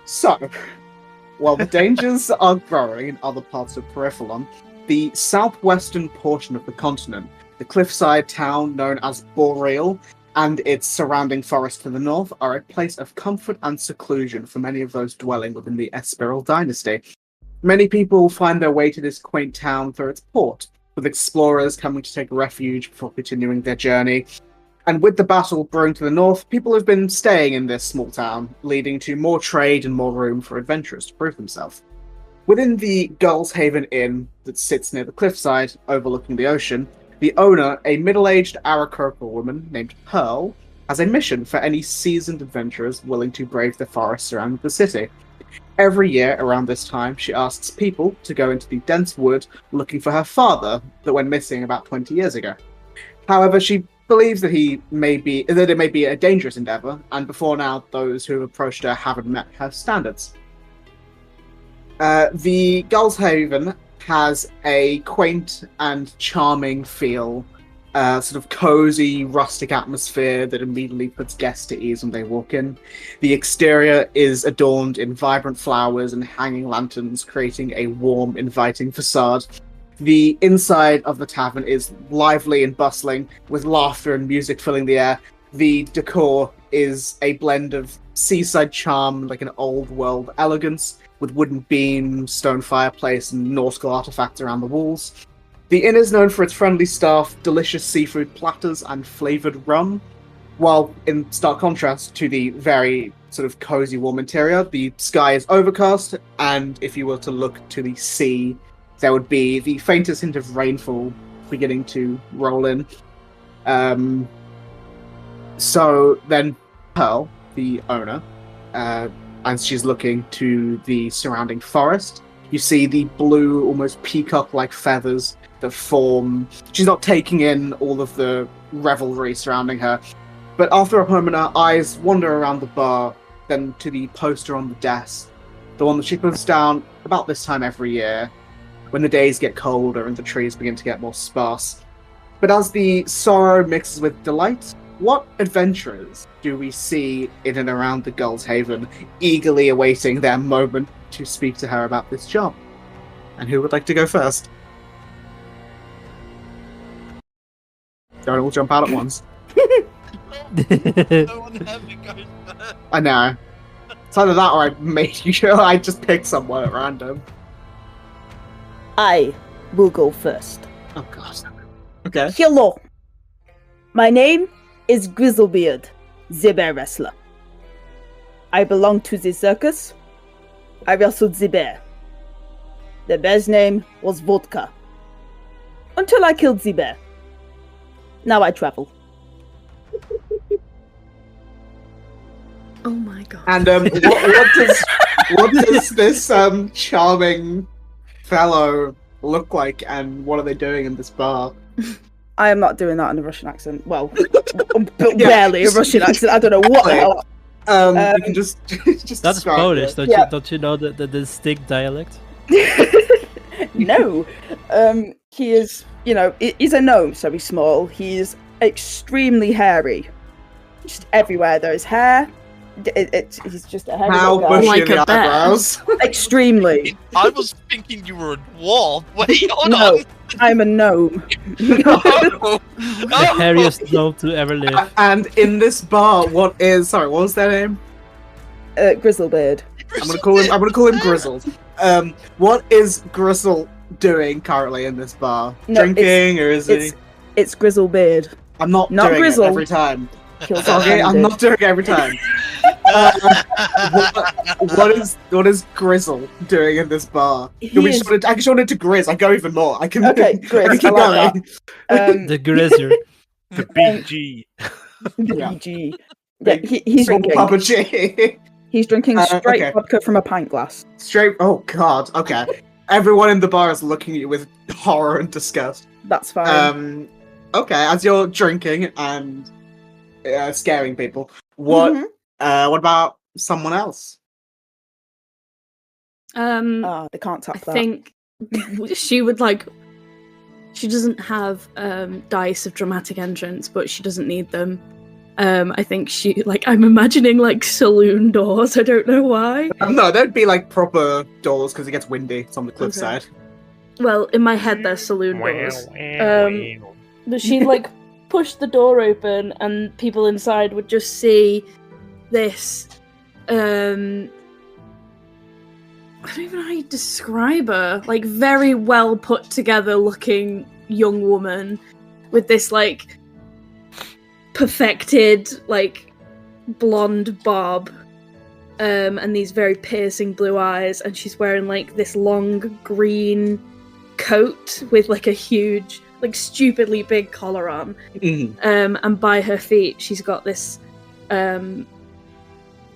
So, while the dangers are growing in other parts of Periphelon, the southwestern portion of the continent, the cliffside town known as Boreal, and its surrounding forest to the north are a place of comfort and seclusion for many of those dwelling within the Espiral dynasty. Many people find their way to this quaint town through its port, with explorers coming to take refuge before continuing their journey. And with the battle brewing to the north, people have been staying in this small town, leading to more trade and more room for adventurers to prove themselves. Within the Gull's Haven Inn that sits near the cliffside, overlooking the ocean, the owner, a middle-aged Aarakocra woman named Pearl, has a mission for any seasoned adventurers willing to brave the forest surrounding the city. Every year around this time, she asks people to go into the dense wood looking for her father that went missing about 20 years ago. However, she believes that it may be a dangerous endeavor, and before now, those who have approached her haven't met her standards. The Gull's Haven has a quaint and charming feel, sort of cozy, rustic atmosphere that immediately puts guests to ease when they walk in. The exterior is adorned in vibrant flowers and hanging lanterns, creating a warm, inviting facade. The inside of the tavern is lively and bustling, with laughter and music filling the air. The decor is a blend of seaside charm, like an old-world elegance, with wooden beams, stone fireplace, and nautical artifacts around the walls. The inn is known for its friendly staff, delicious seafood platters, and flavoured rum, while in stark contrast to the very sort of cozy, warm interior, the sky is overcast, and if you were to look to the sea, there would be the faintest hint of rainfall beginning to roll in. So then Pearl, the owner, as she's looking to the surrounding forest, you see the blue, almost peacock-like feathers that form. She's not taking in all of the revelry surrounding her, but after a moment, her eyes wander around the bar, then to the poster on the desk, the one that she puts down about this time every year, when the days get colder and the trees begin to get more sparse. But as the sorrow mixes with delight, what adventurers do we see in and around the Gull's Haven, eagerly awaiting their moment to speak to her about this job? And who would like to go first? Don't all jump out at once. No one ever goes first. I know. It's either that or I just picked someone at random. I will go first. Oh gosh. Okay. Hello. My name is Grizzlebeard, the bear wrestler. I belong to the circus. I wrestled the bear. The bear's name was Vodka. Until I killed the bear. Now I travel. Oh my god. And what does this charming fellow look like, and what are they doing in this bar? I am not doing that in a Russian accent. Well, barely a Russian accent. I don't know what the hell. You can just That's describe Polish, it. don't you know the distinct dialect? No. He is, he's a gnome, so he's small. He's extremely hairy. Just everywhere there is hair. He's just a hairy How little guy. bushy Like are the a bear. eyebrows? Extremely. I was thinking you were a dwarf. Wait, hold No, on. I'm a gnome. Oh, The hairiest gnome to ever live. And in this bar, what was their name? Grizzlebeard. I'm gonna call him Grizzled. What is Grizzle doing currently in this bar? No, Drinking, or is he? It's Grizzlebeard. I'm not doing Grizzle. it every time. Kills Okay, I'm offended. not doing it every time. What is Grizzle doing in this bar? He Can we is- shorten it to Grizz? I go even more. I can. Okay, I can Grizz, keep I like going. The Grizzer. the big G. Yeah. BG. Yeah, he's Small drinking. Papa G. He's drinking straight okay. vodka from a pint glass. Straight. Oh God. Okay. Everyone in the bar is looking at you with horror and disgust. That's fine. Okay. As you're drinking and scaring people, what? Mhm. What about someone else? They can't I tap that. think she would She doesn't have dice of dramatic entrance, but she doesn't need them. I think I'm imagining like saloon doors. I don't know why. No, there'd be like proper doors because it gets windy. It's on the cliffside. Well, in my head, they're saloon doors. But she'd like push the door open, and people inside would just see this. I don't even know how you describe her. Like, very well put together looking young woman with this, like, perfected, like, blonde bob. And these very piercing blue eyes. And she's wearing, like, this long green coat with, like, a huge, like, stupidly big collar on. Mm-hmm. And by her feet, she's got this,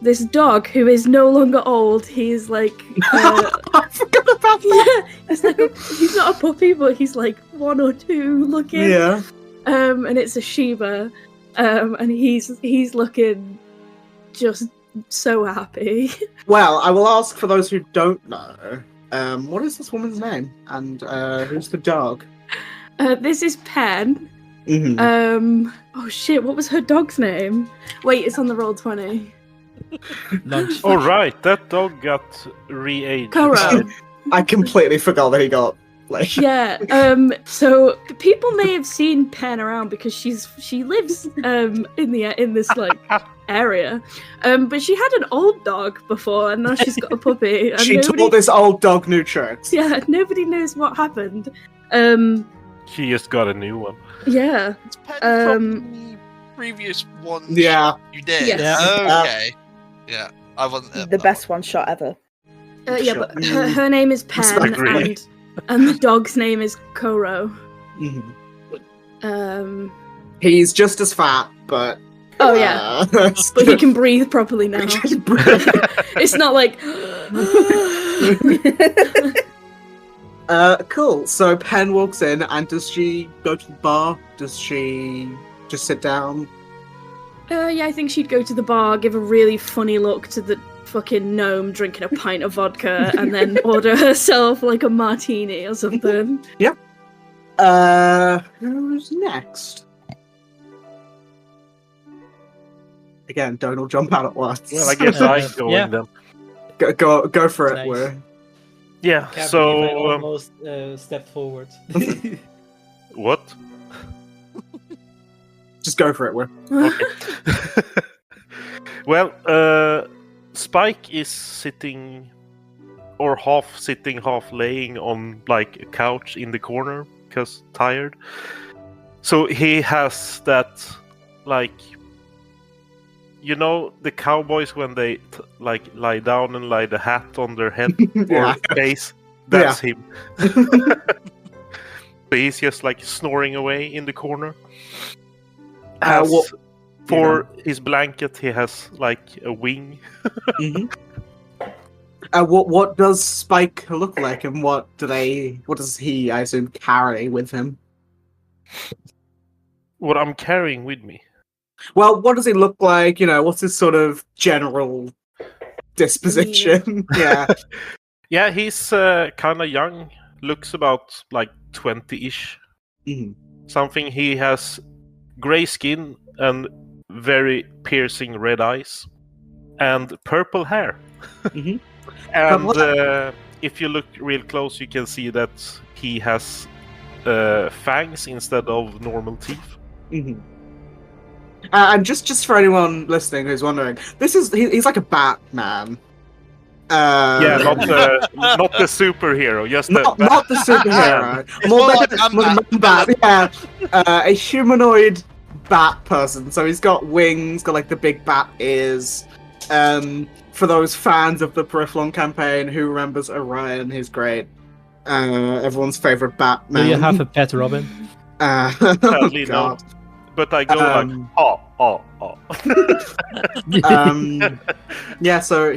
this dog who is no longer old. He's like I forgot about that. Yeah, he's not a puppy, but he's like 1 or 2 looking. Yeah. And it's a Shiba. And he's looking just so happy. Well, I will ask for those who don't know. What is this woman's name? And who's the dog? This is Pen. Mm-hmm. Oh shit, what was her dog's name? Wait, it's on the Roll20. Lunch. Oh right, that dog got re-aged. Koro. I completely forgot that he got like. Yeah. So people may have seen Pen around because she lives in this like area. But she had an old dog before, and now she's got a puppy. And She taught this old dog new tricks. Yeah, nobody knows what happened. She just got a new one. Yeah. It's Pen from the previous one. Yeah. You did. Yes. Yeah. Okay. Yeah. I wasn't there for The that best one shot ever. Yeah, Sure. but her name is Pen, Agree. and the dog's name is Koro. Mhm. He's just as fat, but. Oh yeah, but he can breathe properly now. It's not like. Cool. So Pen walks in, and does she go to the bar? Does she just sit down? Yeah, I think she'd go to the bar, give a really funny look to the fucking gnome drinking a pint of vodka, and then order herself like a martini or something. Who's next? Again, don't all jump out at once. Well, I guess I'm going Yeah. then. Go for it. Nice. We're... Yeah. Can't believe I So almost stepped forward. what? Just go for it. We're... Well, Spike is sitting, or half sitting, half laying on like a couch in the corner because tired. So he has that, like, you know, the cowboys when they like lie down and lie the hat on their head Yeah. or face. That's him. So he's just like snoring away in the corner. For his blanket, he has like a wing. What does Spike look like, and what does he, I assume, carry with him? What I'm carrying with me. Well, what does he look like? You know, what's his sort of general disposition? Yeah. Yeah, he's kind of young. Looks about like 20-ish. Mhm. Something. He has gray skin and very piercing red eyes and purple hair. Mhm. And if you look real close, you can see that he has fangs instead of normal teeth. Mhm. And just for anyone listening who's wondering, he's like a Batman. Yeah, not the superhero, just not the superhero. more like a Bat. Yeah, a humanoid bat person. So he's got wings, got like the big bat ears. For those fans of the Peripheron campaign, who remembers Orion? He's great. Everyone's favorite Batman. Do you have a pet Robin? Sadly, no. God. But I go like, oh. Yeah, so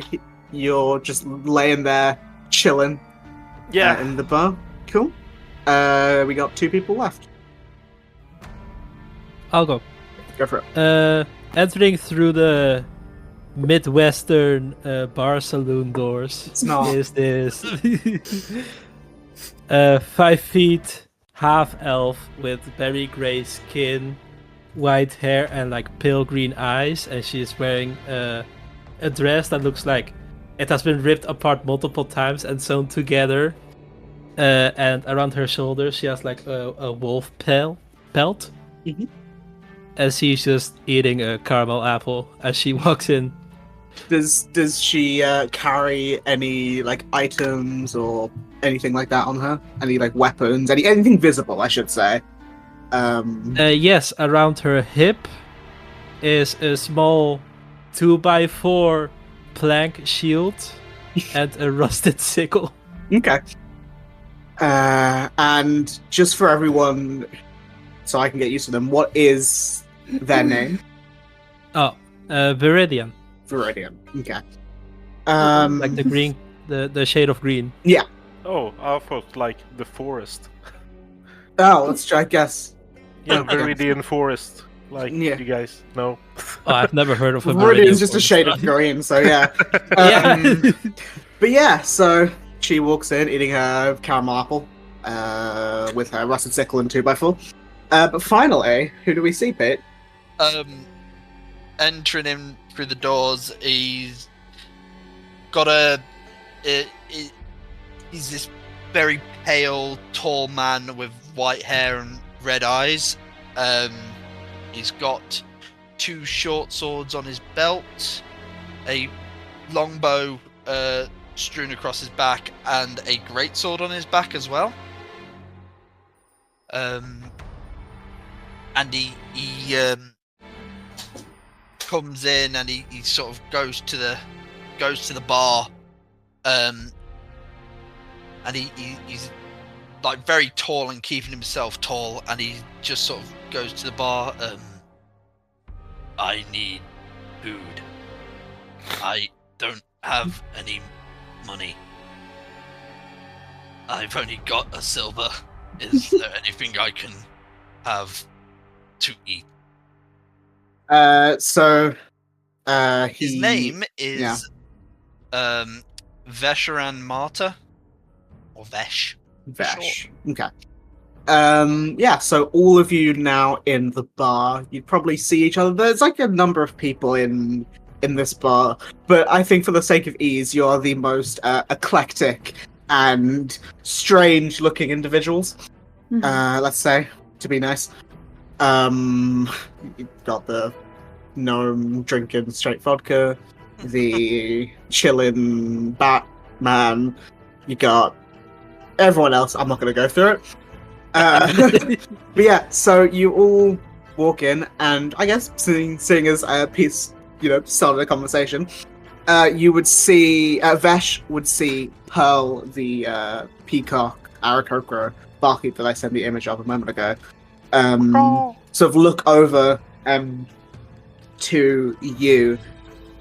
you're just laying there, chilling Yeah. in the bar. Cool. We got 2 people left. I'll go. Go for it. Entering through the Midwestern bar saloon doors It's not. is this 5 feet half elf with very gray skin, white hair, and like pale green eyes, and she's wearing a dress that looks like it has been ripped apart multiple times and sewn together. And around her shoulders, she has like a wolf pelt. Mhm. And she's just eating a caramel apple as she walks in. Does she carry any like items or anything like that on her? Any like weapons? Anything visible, I should say. Yes, around her hip is a small 2x4 plank shield and a rusted sickle. Okay. And just for everyone, so I can get used to them, what is their name? Oh, Viridian. Viridian. Okay. Like the green, the shade of green. Yeah. Oh, I thought like the forest. Oh, let's try. I guess. Yeah, Okay. Viridian forest. Like Yeah. you guys know. Oh, I've never heard of a Viridian's just a forest. shade of green, so yeah. Yeah. But yeah, so she walks in eating her caramel apple with her rusted sickle and 2x4. But finally, who do we see, Pete? Entering in through the doors, he's got he's this very pale, tall man with white hair and red eyes. He's got 2 short swords on his belt, a longbow strewn across his back, and a greatsword on his back as well. And he comes in and he sort of goes to the bar, and he's like very tall and keeping himself tall, and he just sort of goes to the bar. I need food. I don't have any money. I've only got a silver. Is there anything I can have to eat? His name is Vesharan Marta, or Vesh. Vesh. Okay. Yeah, so all of you now in the bar, you probably see each other. There's like a number of people in this bar, but I think for the sake of ease, you're the most eclectic and strange looking individuals. Let's say, to be nice. You've got the gnome drinking straight vodka, the chilling Batman. You got everyone else. I'm not going to go through it. But yeah, so you all walk in, and I guess seeing as Peace, started a conversation, you would see Vesh would see Pearl, the peacock Aarakocra barkeep that I sent the image of a moment ago. Sort of look over to you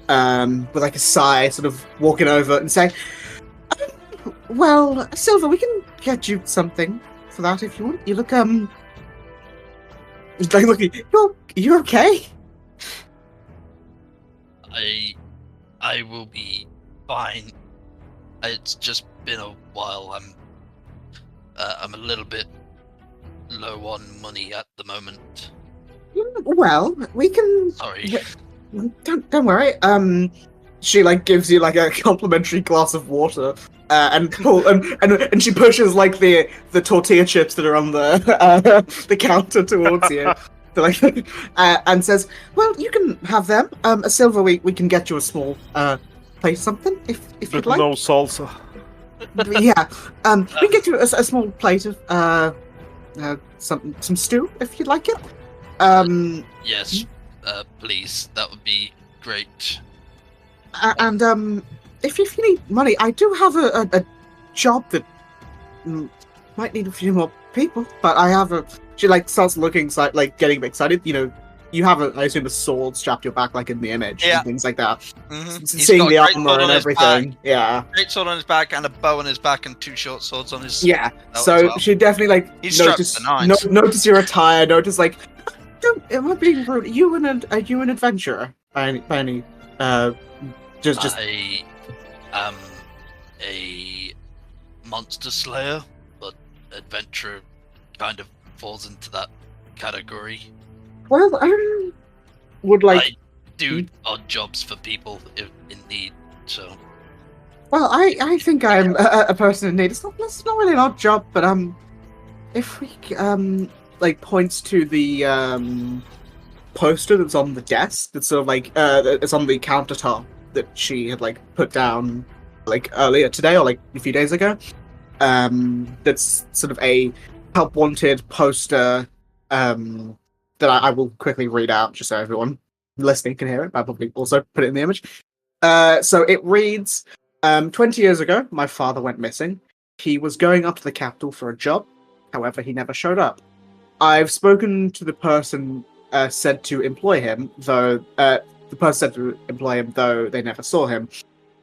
with like a sigh, sort of walking over and saying, "Well, Silver, we can get you something for that if you want. You look like looking. You're okay." I will be fine. It's just been a while. I'm a little bit low on money at the moment. Well, we can. Sorry. Don't worry. She like gives you like a complimentary glass of water, and she pushes like the tortilla chips that are on the counter towards you. And says, "Well, you can have them. A silver, we can get you a small plate something if you'd like." No salsa. Yeah. We can get you a small plate of some stew if you'd like it. Yes, please. That would be great. And if you need money, I do have a job that might need a few more people, but I have a. She like starts looking like getting excited. You have I assume a sword strapped to your back, like in the image, and things like that. Mm-hmm. Seeing the armor and everything, yeah. Great sword on his back and a bow on his back and 2 short swords on his. Yeah. belt So as well. she definitely He's strapped notice to the nines. notice your attire. Notice am I being rude? Are you an adventurer by any just I am a monster slayer, but adventurer kind of falls into that category. Well, would like. I do odd jobs for people in need, so. Well, I think I'm a person in need. It's not really an odd job, but if we like points to the poster that's on the desk, that's sort of like it's on the countertop that she had like put down like earlier today or like a few days ago. That's sort of a help wanted poster that I will quickly read out just so everyone listening can hear it. I'll probably also put it in the image. So it reads, 20 years ago, my father went missing. He was going up to the capital for a job. However, he never showed up. I've spoken to the person said to employ him, though the person said to employ him, though they never saw him.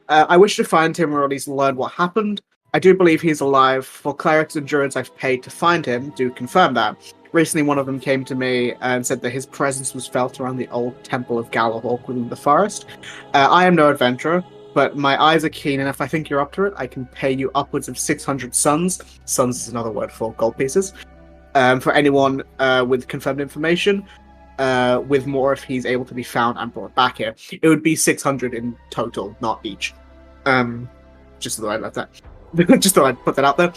I wish to find him or at least learn what happened. I do believe he's alive. For cleric's endurance I've paid to find him, do confirm that. Recently, one of them came to me and said that his presence was felt around the old temple of Galahork within the forest. I am no adventurer, but my eyes are keen, and if I think you're up to it, I can pay you upwards of 600 suns. Suns is another word for gold pieces. For anyone with confirmed information, with more if he's able to be found and brought back here. It would be 600 in total, not each. Just thought I'd let that. Just thought I'd put that out there.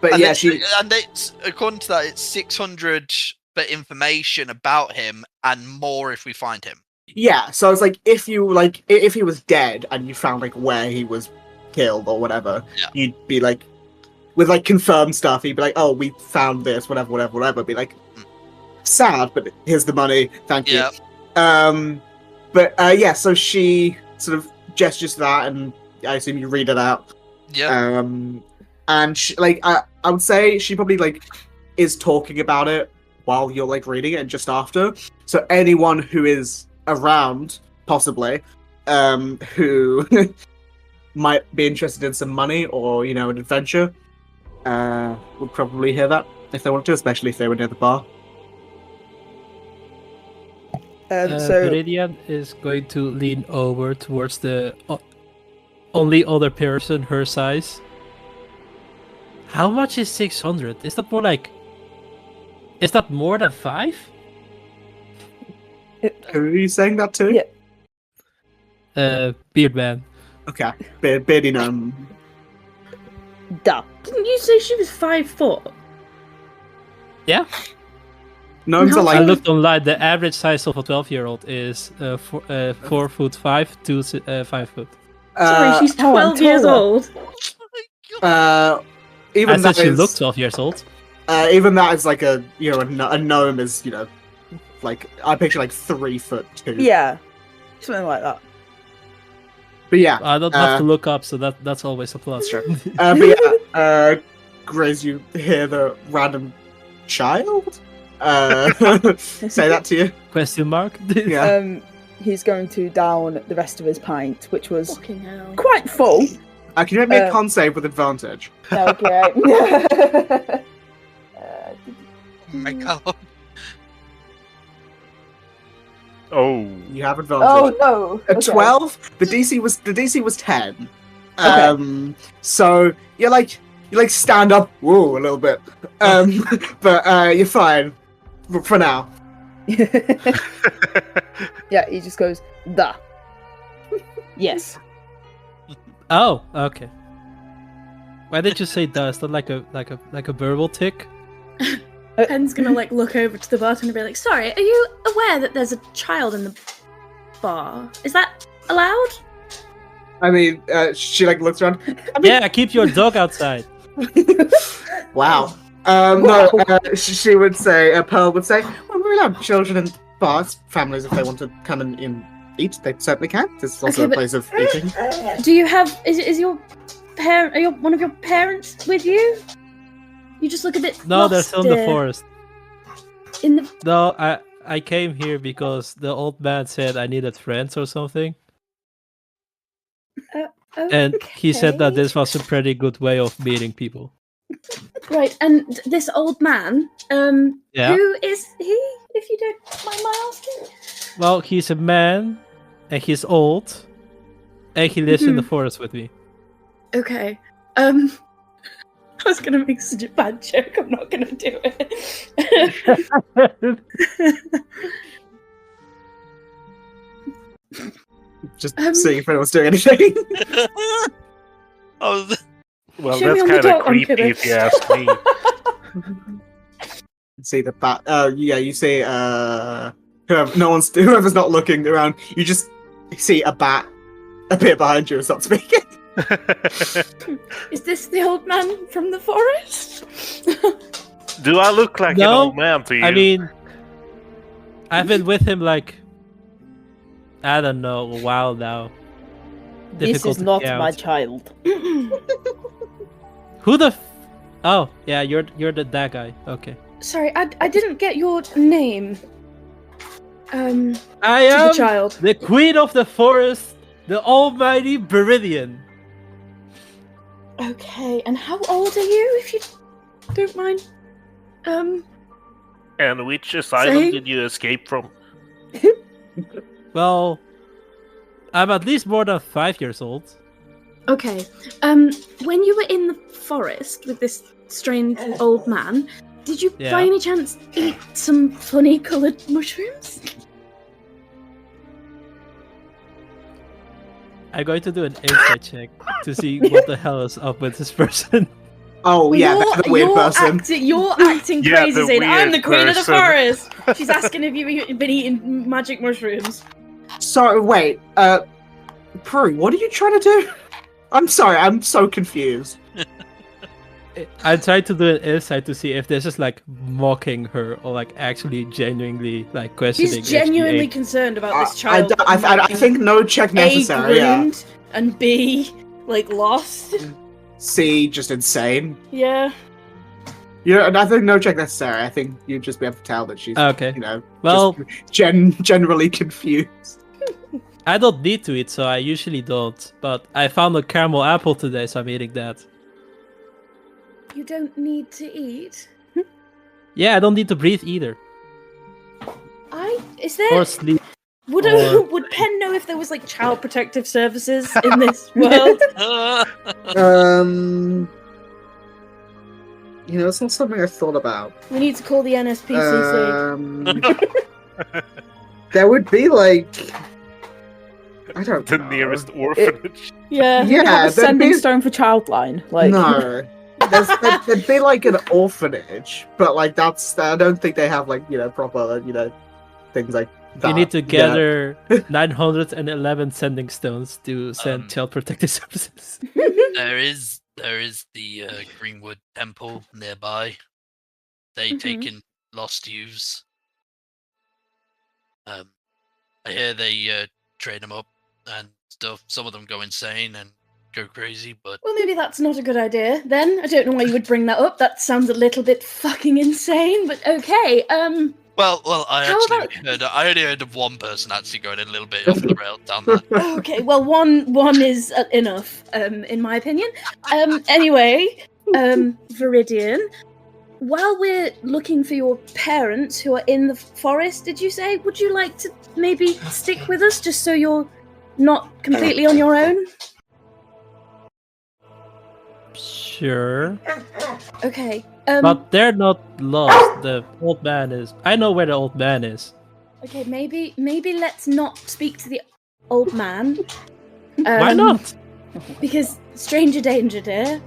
But and yeah, it's according to that, it's 600 for information about him, and more if we find him. Yeah, so it's like if he was dead and you found like where he was killed or whatever, you'd be like, with like confirmed stuff, you'd be like, oh, we found this, whatever. Be like, sad, but here's the money, thank you. But yeah, so she sort of gestures to that, and I assume you read it out. Yeah. And she, like I would say she probably like is talking about it while you're like reading it and just after. So anyone who is around, possibly, who might be interested in some money or an adventure, would probably hear that if they want to, especially if they were near the bar. So Viridian is going to lean over towards the only other person her size. How much is 600? Is that more like... Is that more than 5? Who are you saying that to? Yeah. Beardman. Okay. Beardy gnome. Duh. Didn't you say she was 5 foot? Yeah. Gnomes are I like... looked online. The average size of a 12-year-old is 4 foot 5 to 5 foot. Sorry, she's 12 years old. Even I said she is, looked 12 years old. even that is like a gnome is like I picture like 3'2". Yeah, something like that. But yeah, I don't have to look up, so that's always a plus. Sure. But yeah, Grizz, you hear the random child say that to you? Question mark? Yeah. He's going to down the rest of his pint, which was Fucking hell. quite full. Can you make me a con save with advantage? Okay. Oh my god. Oh. You have advantage. Oh no! A Okay. 12. The DC was 10. Okay. So you stand up, whoa, a little bit. But you're fine for now. Yeah, he just goes, "Da." Yes. Oh, okay. Why did you say "da"? Is that like a verbal tick? Pen's gonna look over to the bartender and be like, "Sorry, are you aware that there's a child in the bar? Is that allowed?" I mean, she looks around. Yeah, keep your dog outside. Wow. No, she would say, Pearl would say, well, we allow children in bars, families, if they want to come and eat, they certainly can. This is also Okay, a place of eating. Do you have? Is your parent? Are one of your parents with you? You just look a bit. No, they're lost, still in the forest. In the. No, I came here because the old man said I needed friends or something. And he said that this was a pretty good way of meeting people. Right, and this old man, Yeah. who is he, if you don't mind my asking? Well, he's a man, and he's old, and he lives in the forest with me. Okay, I was gonna make such a bad joke. I'm not gonna do it. Just seeing if anyone's doing anything. Oh, Well, Show me that's on the kind dot, of I'm creepy kidding. if you ask me. See the bat. You see whoever's not looking around. You just see a bat appear behind you and start speaking. Is this the old man from the forest? Do I look like an No, old man to you? I mean, I've been with him like, I don't know, a while now. This Difficult is to not count. my child. Who the? Oh, yeah, you're that guy. Okay. Sorry, I didn't get your name. I To the am child. the queen of the forest, the almighty Beridian. Okay, and how old are you, if you don't mind? And which asylum Saying? did you escape from? Well, I'm at least more than 5 years old. Okay. When you were in the forest with this strange old man, did you Yeah. by any chance eat some funny coloured mushrooms? I'm going to do an insight check to see what the hell is up with this person. Oh yeah, that's the weird person. You're acting Yeah, crazy the saying, I'm the weird queen of the person." forest! She's asking if you've been eating magic mushrooms. Sorry, wait. Prue, what are you trying to do? I'm sorry, I'm so confused. I'm trying to do an insight to see if this is like mocking her or like actually genuinely like questioning. She's genuinely HGH. concerned about this I, child. I think no check necessary. A, Yeah. groomed, and B, like, lost. C, just insane. Yeah. And I think no check necessary. I think you'd just be able to tell that she's, Okay. well, Well, generally confused. I don't need to eat, so I usually don't. But I found a caramel apple today, so I'm eating that. You don't need to eat. Yeah, I don't need to breathe either. Is there... Or sleep. Would or- would Penn know if there was, like, child protective services in this world? It's not something I thought about. We need to call the NSPCC. There would be like, I don't The know. nearest orphanage. Yeah. We have Yeah, a there'd sending be... stone for Childline. Like, No. There'd be like an orphanage, but like I don't think they have like proper things like that. You need to Yeah. gather 911 sending stones to send child protective services. there is the Greenwood Temple nearby. They take in lost youths. I hear they train them up and stuff. Some of them go insane and go crazy, but Well, maybe that's not a good idea, then. I don't know why you would bring that up. That sounds a little bit fucking insane, but okay. well, I How only heard of one person actually going a little bit off the rail down that. Okay, well, one is enough, in my opinion. Anyway, Viridian, while we're looking for your parents who are in the forest, did you say, would you like to maybe stick with us just so you're not completely on your own? Sure. Okay. But they're not lost. The old man is. I know where the old man is. Okay, maybe let's not speak to the old man. Why not? Because stranger danger, dear.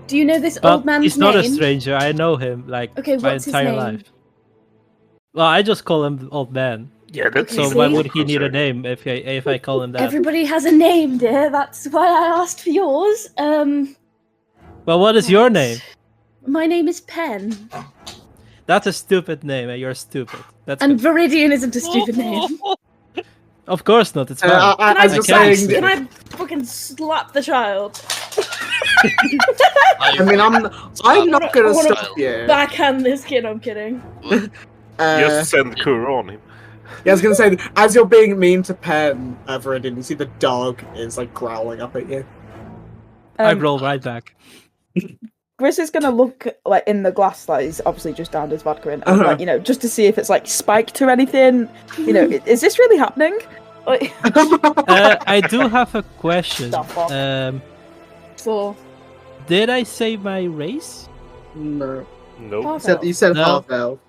Do you know this But old man's he's name? not a stranger. I know him like Okay, my what's his entire name? life. Well, I just call him old man. Yeah, that's Okay, So why see? would he need a name if I call him that? Everybody has a name, dear. That's why I asked for yours. Well, what is your name? My name is Pen, That's a stupid name, and you're stupid. That's and good. Viridian isn't a stupid name. Of course not. It's fine. I was I just can't saying. Can I fucking slap the child? I mean, I'm not gonna I wanna stop you. Backhand this kid. I'm kidding. Just send Kuro on him. Yeah, I was gonna say, as you're being mean to Pen, Viridian, you see the dog is like growling up at you. I roll right back. Gris is gonna look like in the glass that is obviously just down his vodka and Uh-huh. like, just to see if it's like spiked or anything. Is this really happening? Like, I do have a question. The fuck? So, Did I say my race? No. Nope. Half You said No. half elf.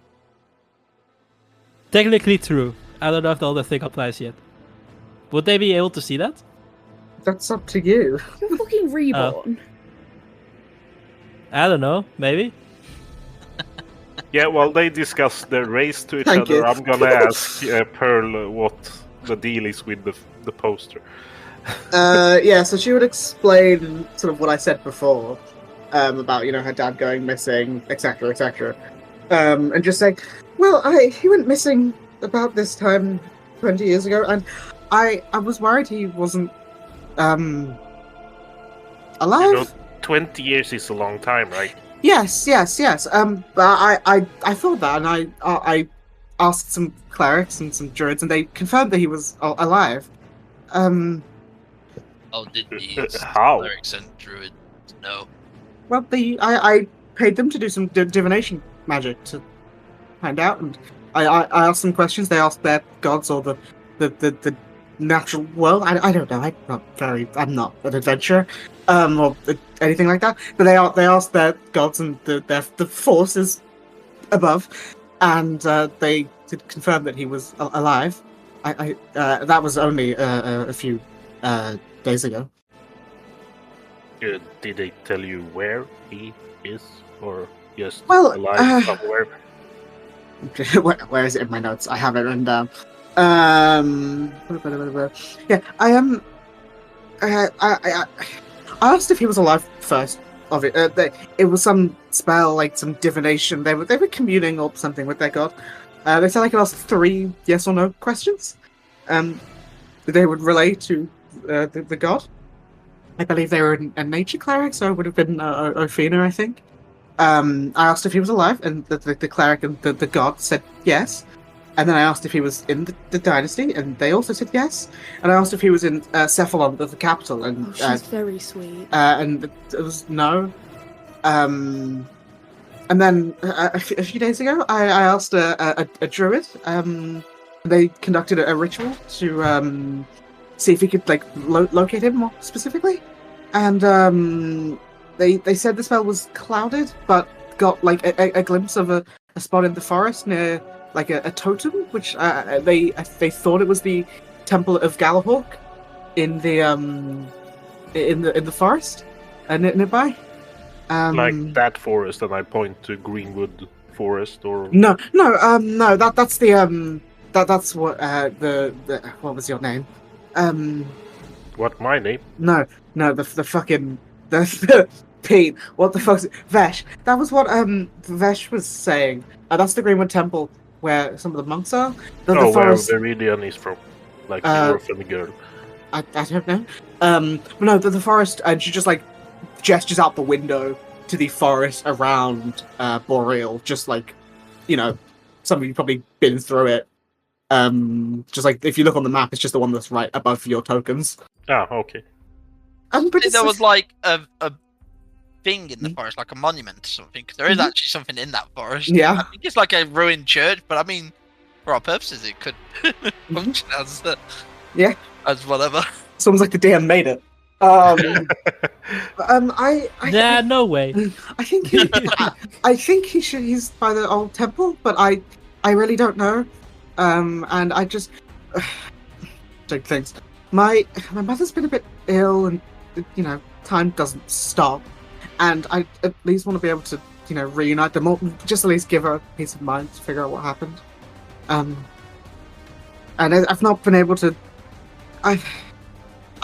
Technically true. I don't know if the other thing applies yet. Would they be able to see that? That's up to you. You're fucking reborn. I don't know. Maybe. Yeah, while they discuss their race to each Thank other, you. I'm gonna ask Pearl what the deal is with the poster. Yeah, so she would explain sort of what I said before about her dad going missing, etc., etc., and just say, well, he went missing about this time 20 years ago, and I was worried he wasn't alive. 20 years is a long time, right? Yes. But I thought that, and I asked some clerics and some druids, and they confirmed that he was alive. Oh, did these How? clerics and druids know? Well, I paid them to do some divination magic to find out, and I asked them questions. They asked their gods or the natural world. I don't know. I'm not an adventurer, or anything like that. But they asked their gods and the forces above, and they did confirm that he was alive. That was only a few days ago. Did they tell you where he is, or just Well, alive somewhere? Where is it in my notes? I have it written down. Yeah, I am. I asked if he was alive first. Of it, it was some spell, like some divination. They were communing or something with their god. They said I could ask 3 yes or no questions. That they would relay to the god. I believe they were a nature cleric, so it would have been Ophina, I think. I asked if he was alive, and the cleric and the god said yes. And then I asked if he was in the dynasty, and they also said yes. And I asked if he was in Cephalon, the capital, and Oh, she's very sweet. and it was no. And then a few days ago, I asked a druid. They conducted a ritual to see if he could locate him more specifically, and they said the spell was clouded, but got a glimpse of a spot in the forest near a totem, which they thought it was the Temple of Galahork in the forest nearby. Like that forest, and I point to Greenwood Forest, or No. That's the that's what the what was your name? what my name? No, the fucking the Pete. What the fuck's it? Vesh. That was what Vesh was saying. That's the Greenwood Temple where some of the monks are. The Where forest. Viridian is from, like the orphan girl. I don't know. But no, the forest, and she just gestures out the window to the forest around Boreal, just some of you probably been through it. Just if you look on the map, it's just the one that's right above your tokens. Ah, okay. But There was a thing in the forest, like a monument or something. 'Cause there is actually something in that forest. Yeah. I think it's like a ruined church, but I mean, for our purposes, it could function as as whatever. Someone's like the DM made it. Nah, no way. I think he's by the old temple, but I really don't know. And I just take things. My mother's been a bit ill, and time doesn't stop. And I at least want to be able to reunite them all, just at least give her peace of mind to figure out what happened. And I've not been able to. I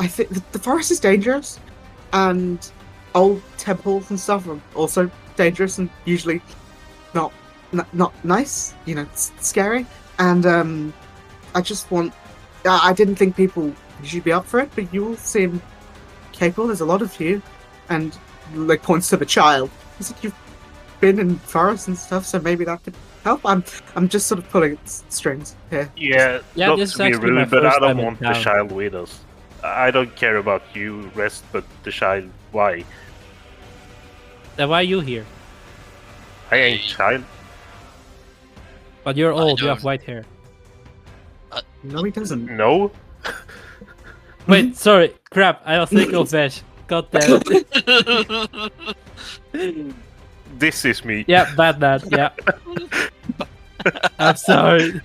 think the forest is dangerous, and old temples and stuff are also dangerous and usually not nice. It's scary. And I just want. I didn't think people usually be up for it, but you all seem capable. There's a lot of you, and points to the child. It's like you've been in forests and stuff, so maybe that could help. I'm just sort of pulling at strings here. Yeah, Yeah, not this is to be actually my rude, but I first don't time in want the town. child with us. I don't care about you, rest, but the child. Why? Then why are you here? I ain't child. But you're old. You don't- have white hair. No, he doesn't. No. Wait, sorry. Crap. I was thinking of Vesh. God damn it. This is me. Yeah, bad man. Yeah. I'm sorry.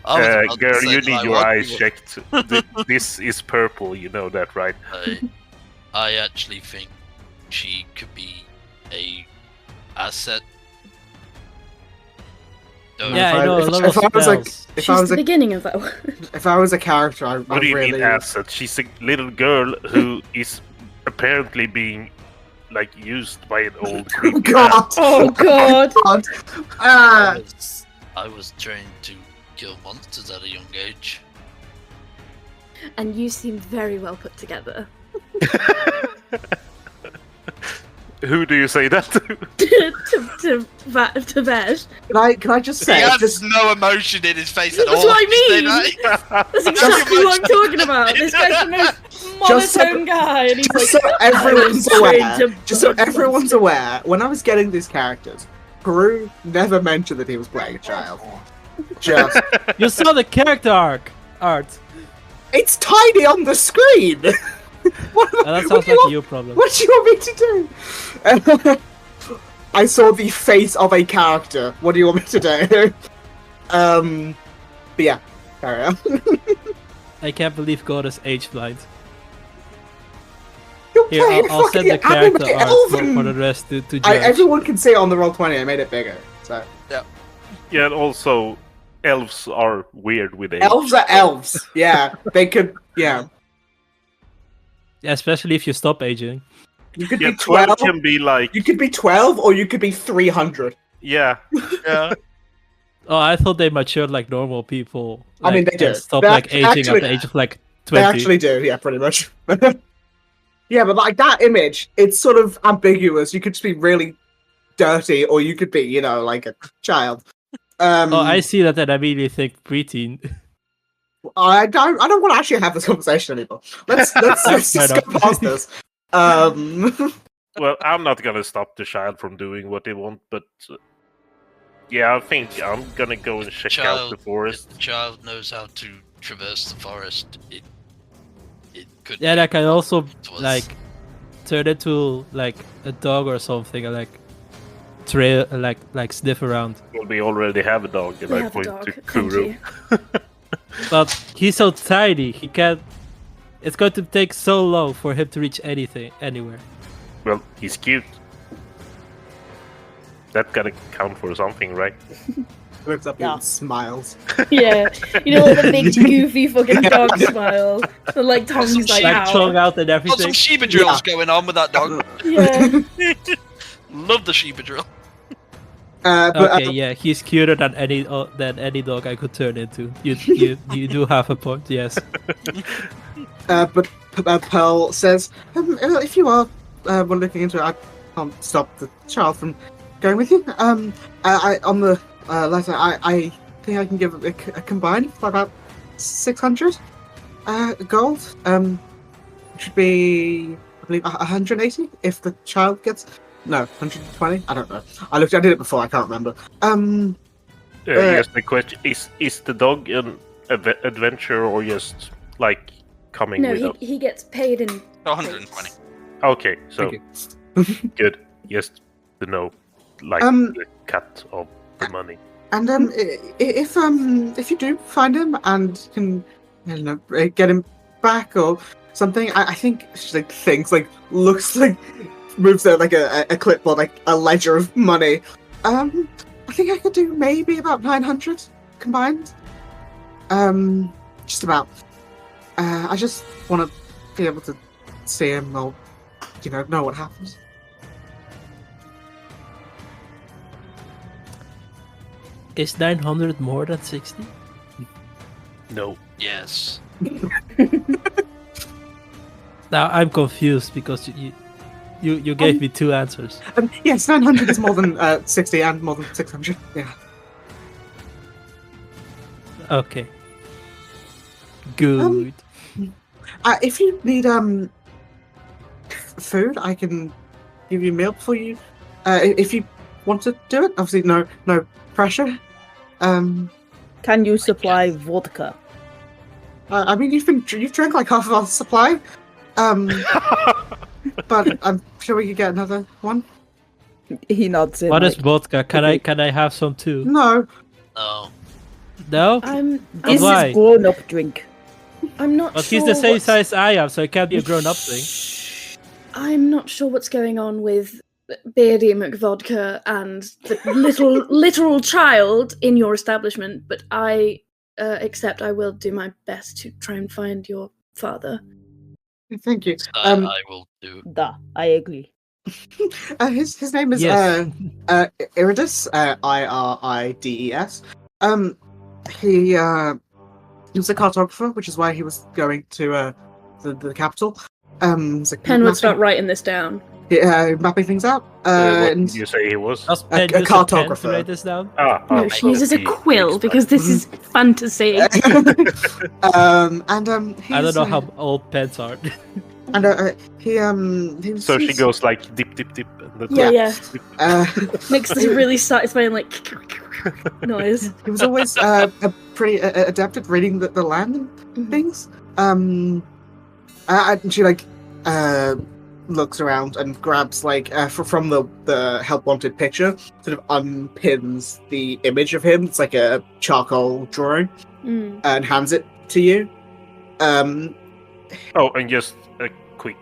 Girl, you need your eyes checked. This is purple, you know that, right? I actually think she could be a asset. Yeah, I know a lot of spells. She's the beginning of that one. If I was a character, I What do you really mean asset? She's a little girl who is apparently being like used by an old Oh creepy God! Oh God! God. I was trained to kill monsters at a young age. And you seem very well put together. Who do you say that to? to Vash. Can I just say? He has Just, no emotion in his face at all. That's what I Did you mean. say that? That's exactly what I'm talking about. This guy's the most Just so- monotone guy, and he's just like, so everyone's "I was aware. trained to Just so bug everyone's aware. When I was getting these characters, Peru never mentioned that he was playing a child. Just You saw the character art. it's tiny on the screen. What, That what sounds do you like want- your problem. What do you want me to do? I saw the face of a character. What do you want me to do? But yeah, carry on. I can't believe God is age blind. You're Here, playing I'll send the fucking anime character art elven. for the rest to judge. Everyone can see it on the Roll20. I made it bigger. So Yeah, and also elves are weird with age. elves are elves. Yeah, they could. Yeah, Yeah, especially if you stop aging. you could Yeah, be 12 12. can be like You could be 12, or you could be 300. yeah. Yeah. Oh, I thought they matured like normal people. I mean, like, they and do. Stop They like aging actually- at the age of like They 20. actually do. Yeah, pretty much. Yeah, but like that image, it's sort of ambiguous. You could just be really dirty, or you could be, like a child. Oh, I see that and I immediately think preteen. I don't want to actually have this conversation anymore. Let's just Fair go enough. past this. Well, I'm not gonna stop the child from doing what they want, but yeah, I think I'm gonna go and check out the forest. If the child knows how to traverse the forest, it could. Yeah, that can also to us. like turn into like a dog or something and like trail like sniff around. Well, we already have a dog, and We I have a point dog. to Thank Kuru. you. But he's so tiny, he can't. It's going to take so long for him to reach anywhere. Well, he's cute. That gotta count for something, right? Looks up Yeah. and smiles. Yeah, like the big goofy fucking dog smile. The like tongue's like Like out. tongue out and Got some everything. Sheba drills going on with that dog. Yeah. Love the Sheba drill. But Okay, yeah, he's cuter than any dog I could turn into. You do have a point, yes. but Pearl says, if you are looking into it, I can't stop the child from going with you. I on the letter, I think I can give a combined for about 600 gold. Which would be, I believe, 180 if the child gets. No, 120. I don't know. I did it before. I can't remember. Yes, the question is the dog an adventure or just like coming No, with us? he gets paid in 120. Okay, so Thank you. good. Just to know, like Um, the cut of the money. And if you do find him and can, get him back or something, I think she like thinks like looks like moves there like a clipboard, like a ledger of money. I think I could do maybe about 900 combined. Just about. I just want to be able to see him or know what happens. Is 900 more than 60? No. Yes. Now I'm confused because you gave me two answers. Yes, 900 is more than 60 and more than 600. Yeah. Okay. Good. If you need food, I can give you a meal for you. If you want to do it, obviously no pressure. Can you supply vodka? I mean, you've drank like half of our supply. But I'm sure we could get another one. He nods in. What is like, vodka? Can okay. I have some too? No. Oh, No? This Why? is grown-up drink. I'm not But sure. he's the same what's- size I am, so it can't be a grown-up thing. I'm not sure what's going on with Beardy McVodka and the literal child in your establishment, but I accept I will do my best to try and find your father. Thank you. I will do. Da, I agree. His name is Yes. Iridus, Irides. He was a cartographer, which is why he was going to the capital. He's like Pen would start writing this down. mapping things out. What And did you say he was? Does A Pen use a pen to cartographer. write this down? No, she uses a quill because this is fantasy. and he's, I don't know how old pens are. And he was. So she goes like dip, dip, dip. And Yeah. Yeah. Uh, Makes this really satisfying like noise. he was always a pretty adept at reading the land and Mhm. things. And she looks around and grabs from the help wanted picture, sort of unpins the image of him. It's like a charcoal drawing, Mm. and hands it to you. Oh, and just a quick,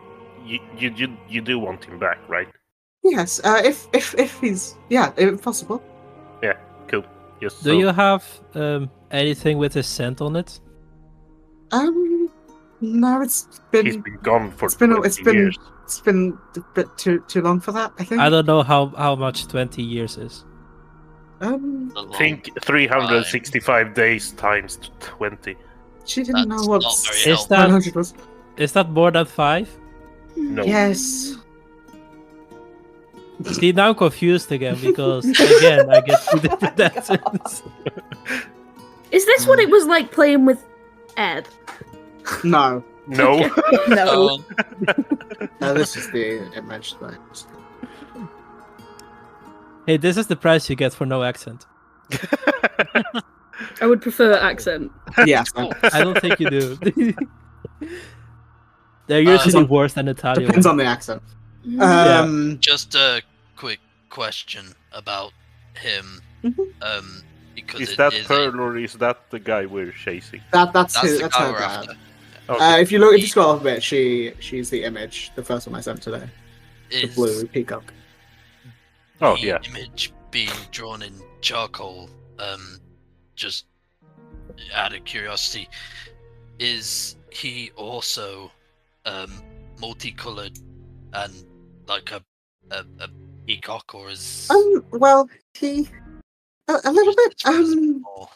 you do want him back, right? Yes, if he's if possible. Cool. Yes. Do you have anything with a scent on it? No, He's been been gone for it's been 20 years. it's been a bit too long for that. I think. I don't know how much 20 years is. Think 365 days times 20. She didn't know That's what not very Is helpful. that 100 was. is that more than 5? No. Yes. See, now I'm confused again because again I get 2 different answers. Is this what it was like playing with Ed? No. No. No. Um, No, this is the image that. Hey, this is the price you get for no accent. I would prefer accent. Yeah. I don't think you do. They're usually worse than Italian. Depends ones. on the accent. Yeah. just a quick question about him. Mhm. Because Is it that is Pearl or is that the guy we're chasing? That's that's who, the that's guy her we're dad. after. Okay. If you scroll up a bit, she's the image, the first one I sent today, the Is blue peacock. Oh, the yeah. image being drawn in charcoal, just out of curiosity, is he also multicolored and like a peacock, or is Well, he a little bit. or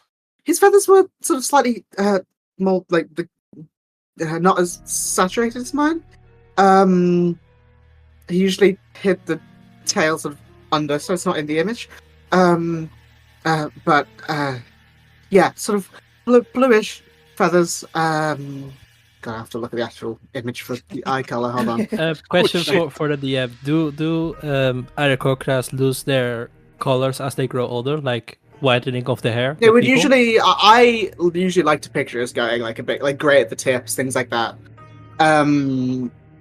His feathers were sort of slightly more like the not as saturated as mine. He usually hid the tail sort of under, so it's not in the image. But yeah, sort of bluish feathers. Gonna have to look at the actual image for the eye color. Hold on. Question shit. for the DM: Do Aracocras lose their colors as they grow older, like whitening of the hair? It with would people? usually. I usually like to picture us going like a bit like grey at the tips, things like that.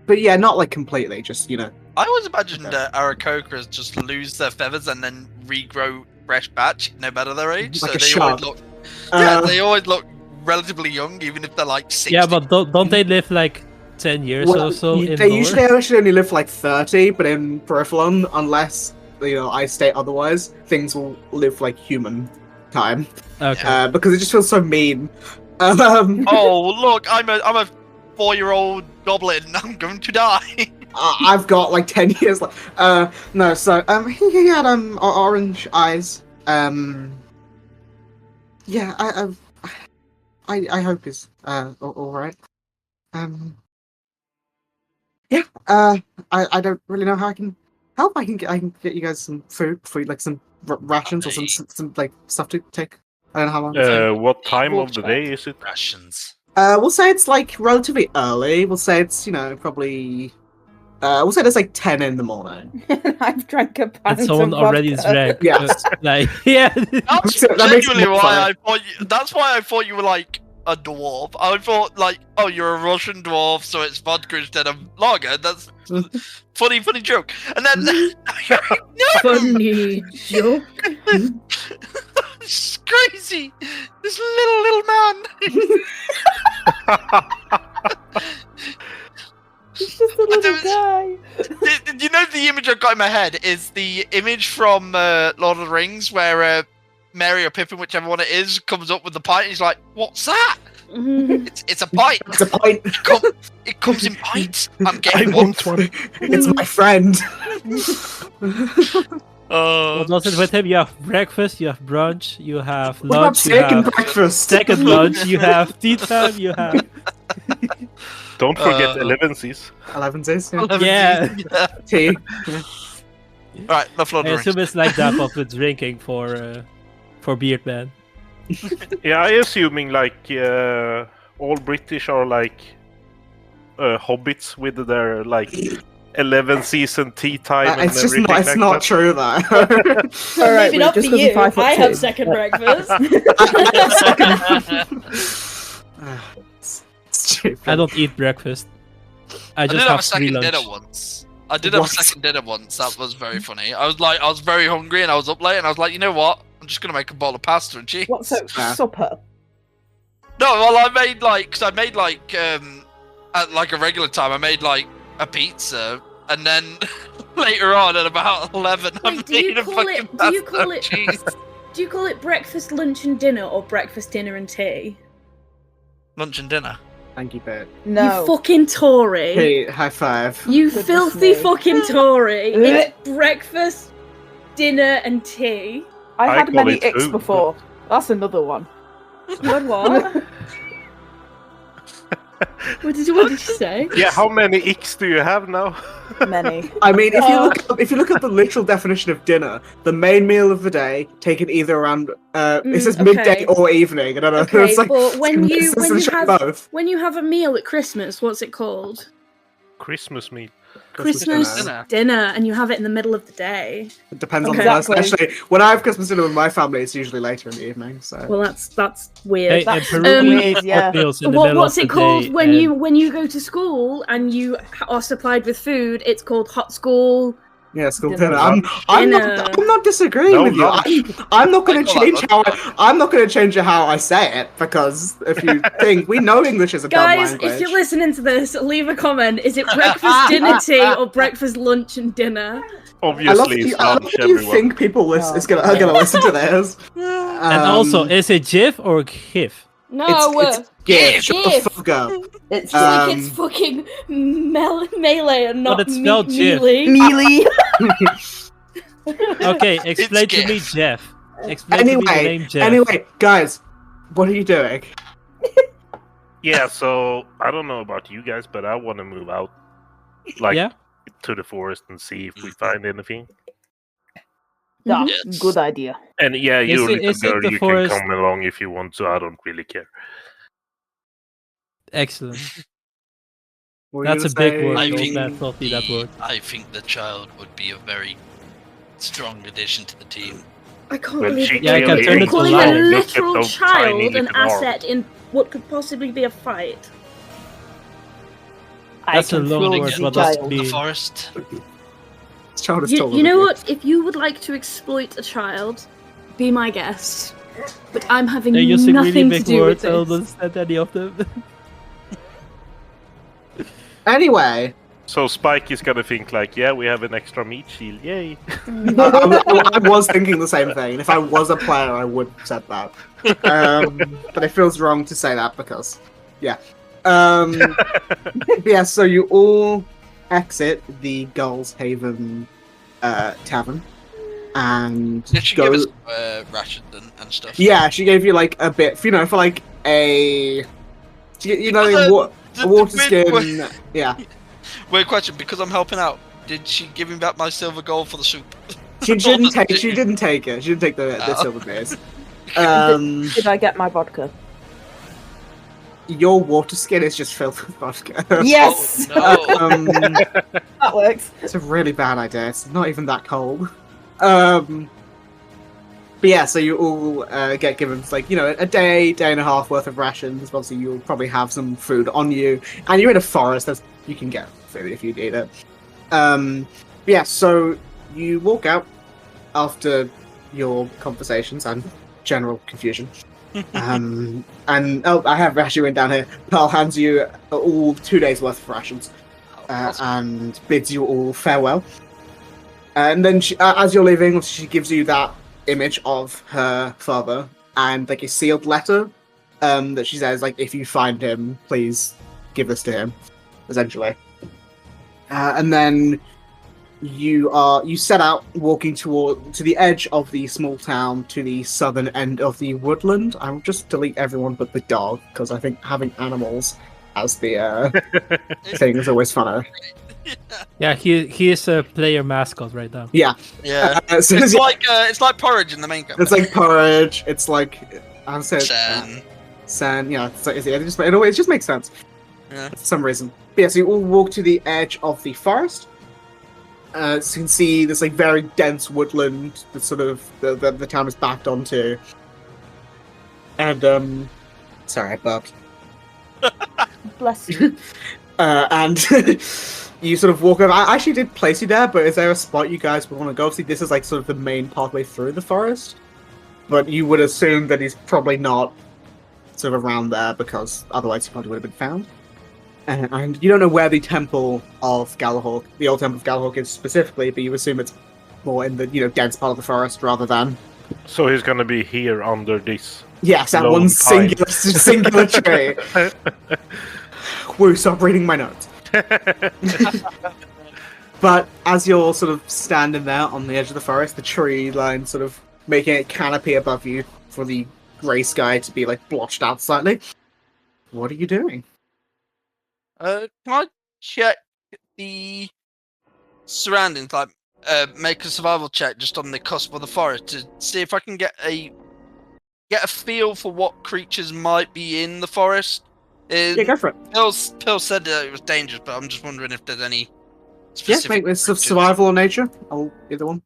But yeah, not like completely. Just I always imagined Aracocras just lose their feathers and then regrow fresh batch no matter their age. Like so a they shark. always look Uh, they always look relatively young, even if they're like 60. Yeah, but don't they live like 10 years well, or so? In they lore? usually actually only live for like 30, but in Peripheron, unless I state otherwise, things will live like human time. Okay. Because it just feels so mean. Oh look, I'm a 4-year-old goblin. I'm going to die. I've got like 10 years left. No, so he had orange eyes. Yeah, I hope he's all right. Yeah. I don't really know how I can help. I can get you guys some food, like some rations or some like stuff to take. I don't know how long. What time of the day is it? Rations. We'll say it's like relatively early. We'll say it's probably. We'll say it's like 10 in the morning. I've drank a pint And someone of already vodka. drank. Yes. Like, yeah. That's That makes it genuinely more why funny. I thought. That's why I thought you were like a dwarf. I thought like, oh, you're a Russian dwarf, so it's vodka instead of lager. That's funny joke. And then no, Funny joke. it's crazy. This little man. He's just a little guy. You know, the image I've got in my head is the image from Lord of the Rings where Mary or Pippin, whichever one it is, comes up with the pint. And he's like, "What's that? It's a pint. It's a pint. It comes in pints. I'm getting I want one. It's my friend. What was it with him? You have breakfast, you have brunch, you have What about lunch, you second have breakfast? second lunch, you have tea time, you have... Don't forget 11Cs. 11 days. Yeah. Tea. Right, love Lord I of the assume Rings. it's like that, but with drinking for Beardman. Yeah, I assuming like all British are like hobbits with their like 11 season tea time and It's just everything not. It's like not that. true though. All right, Maybe not for just 'cause you. I'm 5'2". I have second breakfast. Stupid. I don't eat breakfast. I I just did have a free second lunch. dinner once. I did have a What? second dinner once. That was very funny. I was very hungry and I was up late and I was like, you know what? I'm just gonna make a bowl of pasta and cheese. What's so supper? No, well, I made like, cause I made like, at like a regular time, I made like a pizza, and then later on at about 11, I Wait, do you made a call fucking it- do pasta you call and it- cheese. Do you call it breakfast, lunch, and dinner, or breakfast, dinner, and tea? Lunch and dinner. Thank you, Bert. No. You fucking Tory. Hey, high five. You Goodness filthy me. fucking Tory. It's breakfast, dinner, and tea. I I had call many it icks food. before. That's another one. What? What did you say? Yeah, how many icks do you have now? Many. I mean, if you look at the literal definition of dinner, the main meal of the day, taken either around it says midday okay. or evening. I don't know. Okay, It's like, but when you have both. when you have a meal at Christmas, what's it called? Christmas meal. Christmas dinner. dinner, and you have it in the middle of the day. It depends on Okay. the person. Exactly. Actually, when I have Christmas dinner with my family, it's usually later in the evening. So Well, that's weird. Hey, in That's Peru, weird, we eat yeah. oatmeals in the middle What's of it the called day, when and you go to school and you are supplied with food? It's called hot school. yeah, school Dinner. dinner. I'm not disagreeing No with you. lunch. I'm not going I to call that change I'm not going to change how I say it, because if you think we know English is a dumb Guys, language. if you're listening to this, leave a comment. Is it breakfast, dinner, tea, or breakfast, lunch, and dinner? I love Obviously, it's I love lunch, that you everyone. think people Oh, are gonna listen to this. and also, is it GIF or GIF? No, it's GIF. Shut the GIF. fuck up. It's like it's Um, fucking melee and not it's spelled GIF. melee. mealy. Okay, explain to me, GIF. Jeff. Explain to me the name Jeff. Anyway, guys, what are you doing? Yeah, so I don't know about you guys, but I want to move out, like Yeah? to the forest and see if we find anything. Yeah, Yes. good idea. And yeah, you Is it little girl, the you forest- can come along if you want to. I don't really care. Excellent. What were That's you a big gonna word. say? I The old think man taught me that word. I think the child would be a very strong addition to the team. I can't Well, believe she it. Yeah, I can clearly turn it You're to calling life. a Look at literal those tiny child an little arms. asset in what could possibly be a fight. That's I a can long feel word, the what does it child. The mean? forest. This child is You taller know than what? If you would like to exploit a child, be my guest. But I'm having They're using really nothing to big do with words. I don't this. understand any of them. Anyway, So Spike is gonna think like, yeah, we have an extra meat shield, yay! I was thinking the same thing. If I was a player, I would have said that. But it feels wrong to say that because, yeah. Yeah, so you all exit the Gull's Haven tavern and Did she go. give us rations and stuff? Yeah, she gave you like a bit, you know, for like a, you know, The- a water the weird skin. Yeah, Weird question, because I'm helping out. Did she give me back my silver gold for the soup? she didn't take. She didn't take it. She didn't take the Oh. silver beers. Did I get my vodka? Your water skin is just filled with vodka. Yes! Oh, no. That works. It's a really bad idea. It's not even that cold. But yeah, so you all get given like a day and a half worth of rations. Obviously, you'll probably have some food on you, and you're in a forest. You can get food if you need it. Yeah, so you walk out after your conversations and general confusion. And I have actually written down here. Pearl hands you all 2 days worth of rations, and bids you all farewell. And then as you're leaving, she gives you that image of her father and like a sealed letter that she says like, if you find him, please give this to him, essentially. And then you set out walking to the edge of the small town to the southern end of the woodland. I will just delete everyone but the dog, because I think having animals as the thing is always funner. Yeah, he is a player mascot right now. Yeah. Yeah. So It's like porridge in the main campaign. it's like porridge. It's like I'll say Sen. Sen. Yeah, it just makes sense. Yeah. For some reason. But yeah, so you all walk to the edge of the forest. So you can see this like very dense woodland that sort of the town is backed onto. And sorry, I burped. Bless you. And you sort of walk over. I actually did place you there, but is there a spot you guys would want to go? Obviously, this is like sort of the main pathway through the forest, but you would assume that he's probably not sort of around there, because otherwise he probably would have been found. And you don't know where the Temple of Galahork, the old Temple of Galahork, is specifically, but you assume it's more in the dense part of the forest rather than. So he's gonna be here under this. Yes, that lone one pine. singular tree. Woo! Stop reading my notes. But as you're sort of standing there on the edge of the forest, the tree line sort of making a canopy above you for the grey sky to be like blotched out slightly. What are you doing? Can I check the surroundings? Like, make a survival check just on the cusp of the forest to see if I can get a feel for what creatures might be in the forest. Yeah, go for it. Pill said that it was dangerous, but I'm just wondering if there's any Yeah, specific make this creatures. survival or nature. I'll either one.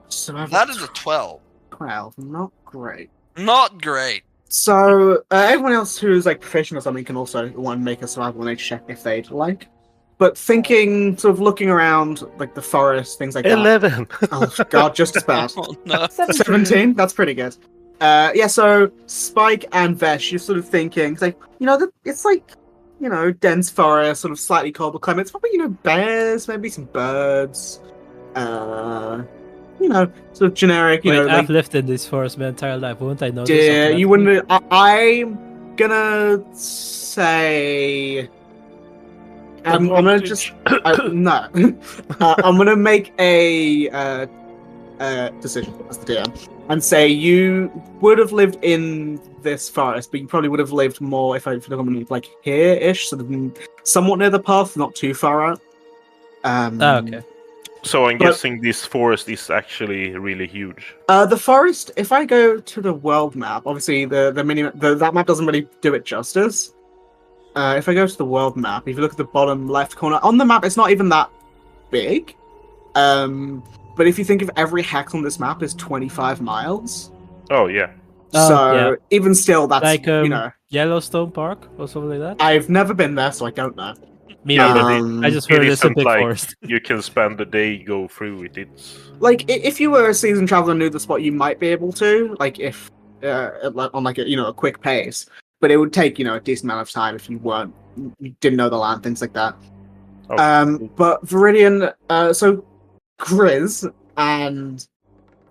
Survival. That is a 12. 12. Not great. Not great. So everyone else who's like proficient or something can also make a survival or nature check if they'd like. But thinking, sort of looking around like the forest, things like that. 11. Oh god, just as bad. Oh no. 17. That's pretty good. Yeah. So Spike and Vesh, you're sort of thinking, it's like it's like dense forest, sort of slightly colder climate. It's probably bears, maybe some birds. Sort of generic. Wait, like, I've lived in this forest my entire life. Won't I know this? yeah, you automatically? wouldn't. I'm gonna say. I'm gonna just no. I'm gonna make a decision as the DM and say you would have lived in this forest, but you probably would have lived more if I look on like here-ish, sort of somewhat near the path, not too far out. Okay. So I'm guessing this forest is actually really huge. The forest. If I go to the world map, obviously that map doesn't really do it justice. If I go to the world map, if you look at the bottom left corner on the map, it's not even that big. But if you think of every hex on this map is 25 miles. Oh yeah. So yeah. even still, that's Like Yellowstone Park or something like that. I've never been there, so I don't know. Me Yeah, neither. but I just heard it's a isn't big like forest. you can spend the day go through it. It's Like if you were a seasoned traveler and knew the spot, you might be able to. Like if on like a quick pace, but it would take a decent amount of time if you didn't know the land, things like that. okay. But Viridian, so Grizz and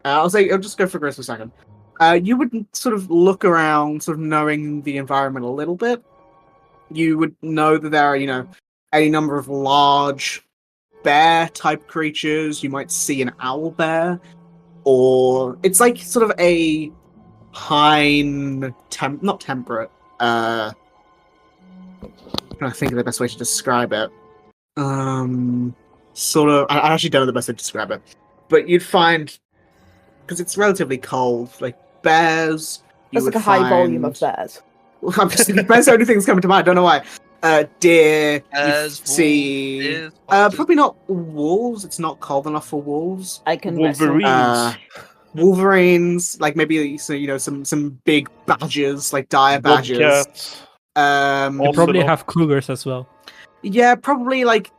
I'll just go for Grizz for a second. You would sort of look around, sort of knowing the environment a little bit. You would know that there are, any number of large bear-type creatures. You might see an owl bear, or it's like sort of a pine, not temperate. I'm trying to think of the best way to describe it. Sort of. I actually don't know the best way to describe it, but you'd find because it's relatively cold, like bears. There's like a high volume of bears. I'm just thinking, bears are the only thing that's coming to mind. I don't know why. Deer. As You see, wolves, foxes. probably not wolves. It's not cold enough for wolves. I can wrestle. Wolverines. Wolverines, like maybe some big badgers, like dire badgers. Bobcats. You Also probably not- have cougars as well. Yeah, probably like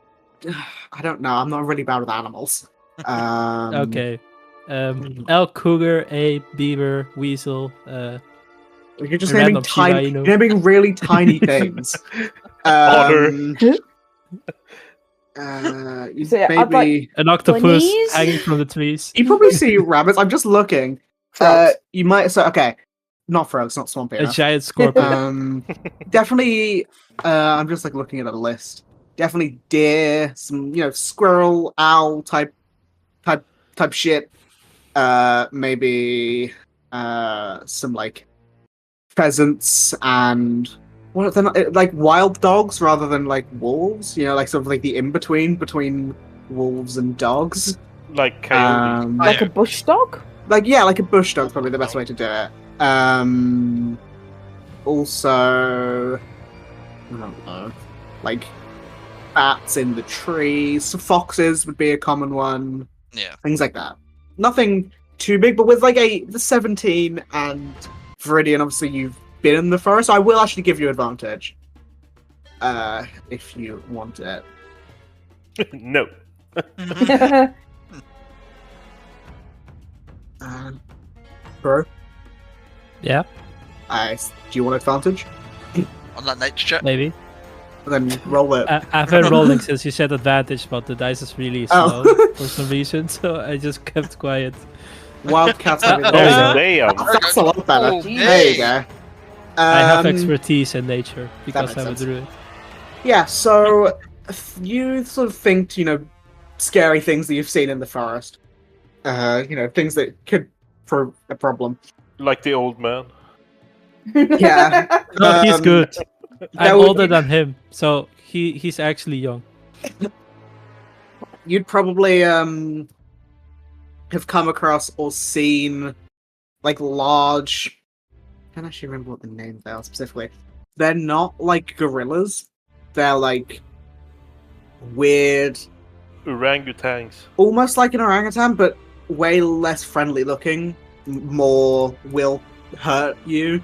I don't know. I'm not really bad with animals. Okay. Elk, cougar, ape, beaver, weasel. You're just A naming random Shiba tiny, Inu. you're naming really tiny things. Otter. You So, yeah, I'd maybe An octopus Bunnies? hanging from the trees. you probably see rabbits. I'm just looking. Frogs. You might okay, not frogs, not swampy. A giant scorpion. Definitely. I'm just like looking at a list. Definitely deer, some squirrel, owl type shit. Maybe some like pheasants and what they're not like wild dogs rather than like wolves. Like sort of like the in between wolves and dogs. Like coyotes. Like a bush dog? Like a bush dog's probably the best way to do it. Also, I don't know, like bats in the trees. Foxes would be a common one. Yeah. Things like that. Nothing too big, but with like the 17 and Viridian, obviously you've been in the forest. So I will actually give you advantage, if you want it. No. Bro, Yeah, do you want advantage? On that nature check. maybe. Then roll it. I've been rolling since you said advantage, but the dice is really slow Oh. for some reason, so I just kept quiet. Wildcats. There we go. Damn. That's a lot better. Oh, There you go. I have Um, expertise in nature because makes I'm a sense. druid. Yeah, so you sort of think, scary things that you've seen in the forest. Things that could prove a problem. Like the old man. Yeah. No, he's good. that I'm would older be- than him, so he's actually young. You'd probably have come across or seen like large. I can't actually remember what the names are specifically. They're not like gorillas. They're like weird, Orangutans. almost like an orangutan, but way less friendly looking. More will hurt you.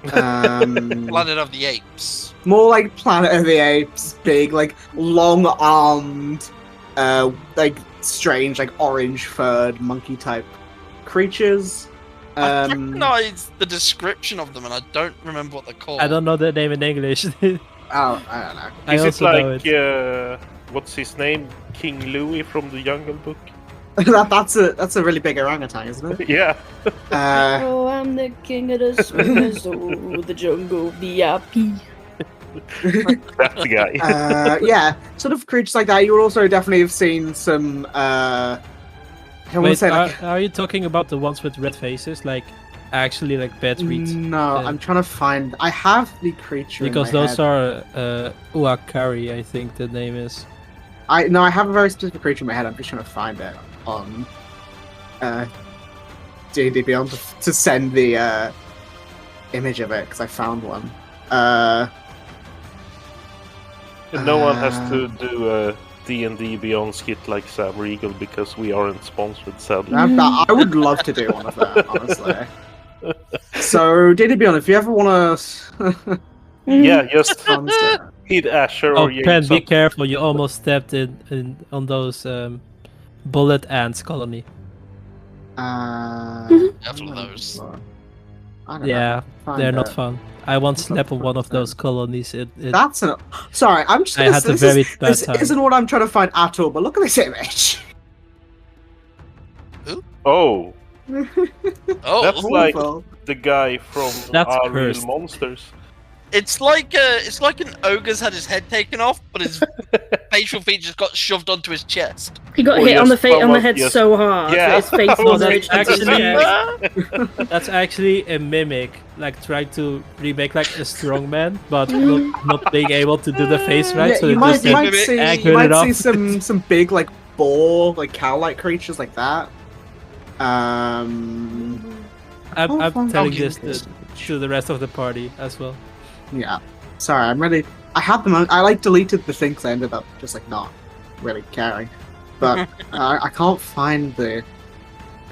Planet of the Apes. More like Planet of the Apes, big, like long-armed, like strange, like orange-furred monkey-type creatures. I recognise the description of them, and I don't remember what they're called. I don't know the name in English. Oh, I don't know. I Is it also know like it. what's his name? King Louis from the Jungle Book? That's a really big orangutan, isn't it? Yeah. Oh, I'm the king of the swingers, oh, the jungle VIP. That's the guy. Yeah, sort of creatures like that. You would also definitely have seen some. I want to Wait, say like. are you talking about the ones with red faces, like actually like bad reeds? No, I'm trying to find. I have the creature Because in my those head. are Uakari, I think the name is. I have a very specific creature in my head. I'm just trying to find it on D&D Beyond to send the image of it because I found one. And no one has to do a D&D Beyond skit like Sam Regal because we aren't sponsored, sadly. I would love to do one of that, honestly. So D&D Beyond, if you ever want to, Yeah, just sponsor. hit Asher Oh, or Pen, be James. careful! You almost stepped in on those bullet ants colony. Careful of those. I don't Yeah, know. they're Find not it. fun. I once slept on one of those colonies. That's an. Sorry, I'm just. I Gonna, had a this very is, bad this time. isn't what I'm trying to find at all. But look at this image. Oh, Oh, That's like- Awful. the guy from That's Our Real cursed. Monsters. it's like an ogre's had his head taken off, but his facial features got shoved onto his chest. He got Or hit on just the on the someone- head yes. so hard Yeah. that his face Oh, was that's actually- chest. That's actually a mimic, like trying to remake like a strongman, but not being able to do the face right. Yeah, so you it might, just you might Maybe see, accurate you might enough. see some big like boar, like cow-like creatures like that. I'm Oh, telling okay. this to the rest of the party as well. Yeah. Sorry, I'm ready I had them. I like deleted the thing because I ended up just like not really caring. But I can't find the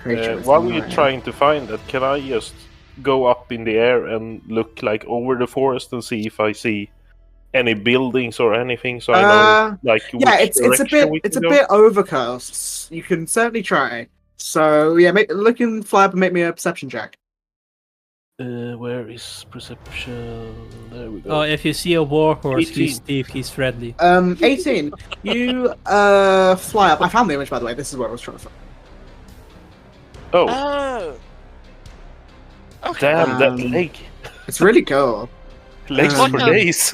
creature. While you're trying to find it, can I just go up in the air and look like over the forest and see if I see any buildings or anything, so I know like yeah, which it's a bit overcast. You can certainly try. So yeah, fly up and make me a perception check. Where is perception? There we go. Oh, if you see a warhorse, 18. he's Steve. He's friendly. 18. You fly up. I found the image, by the way. This is what I was trying to find. Oh, Oh. Okay. damn that leg! It's really cool. Legs Um, for days.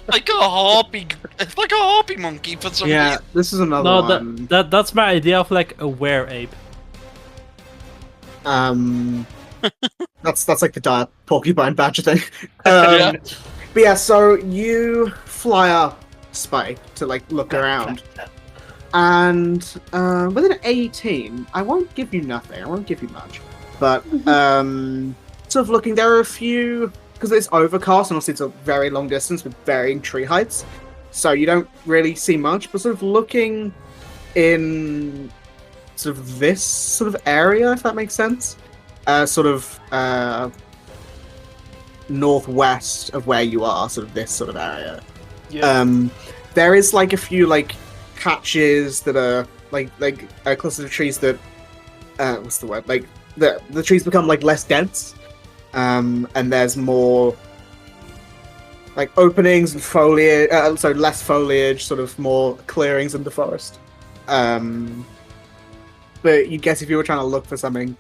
Like a harpy. It's like a harpy monkey for some Yeah, reason. this is another No, one. that's my idea of like a were-ape. That's like the dire porcupine badger thing. Yeah. But yeah, so you fly up, Spike, to like look around, and with an 18, I won't give you nothing. I won't give you much, but sort of looking, there are a few because it's overcast and also it's a very long distance with varying tree heights, so you don't really see much. But sort of looking in sort of this sort of area, if that makes sense. Sort of northwest of where you are, sort of this sort of area. Yeah. There is like a few like patches that are like clusters of trees that what's the word? Like the trees become like less dense, and there's more like openings and foliage. So less foliage, sort of more clearings in the forest. But you guess if you were trying to look for something.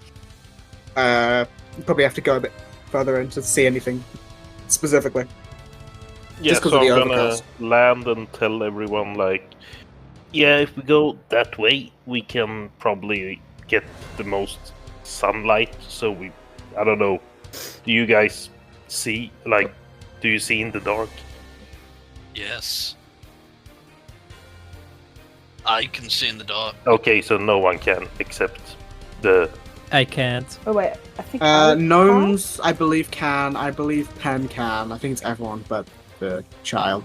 You probably have to go a bit further in to see anything specifically. Yeah, just 'cause so of the I'm gonna overcast. land and tell everyone like, yeah, if we go that way, we can probably get the most sunlight. So I don't know. Do you guys see? Like, do you see in the dark? Yes. I can see in the dark. Okay, so no one can except the. I can't. Oh wait, I think Alex Gnomes, I believe can. I believe Pen can. I think it's everyone but the child.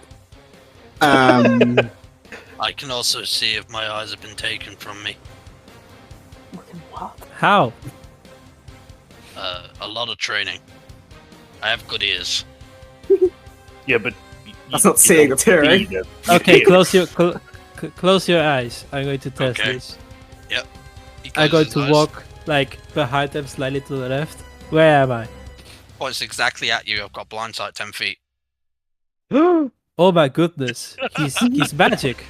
I can also see if my eyes have been taken from me. What? How? A lot of training. I have good ears. Yeah, but That's not seeing, don't that's hearing. see that. Okay, You close your eyes. I'm going to test Okay. this. He I'm going closes to his eyes, walk like behind them, slightly to the left. Where am I? points exactly at you. I've got blind sight 10 feet. Oh my goodness, he's magic.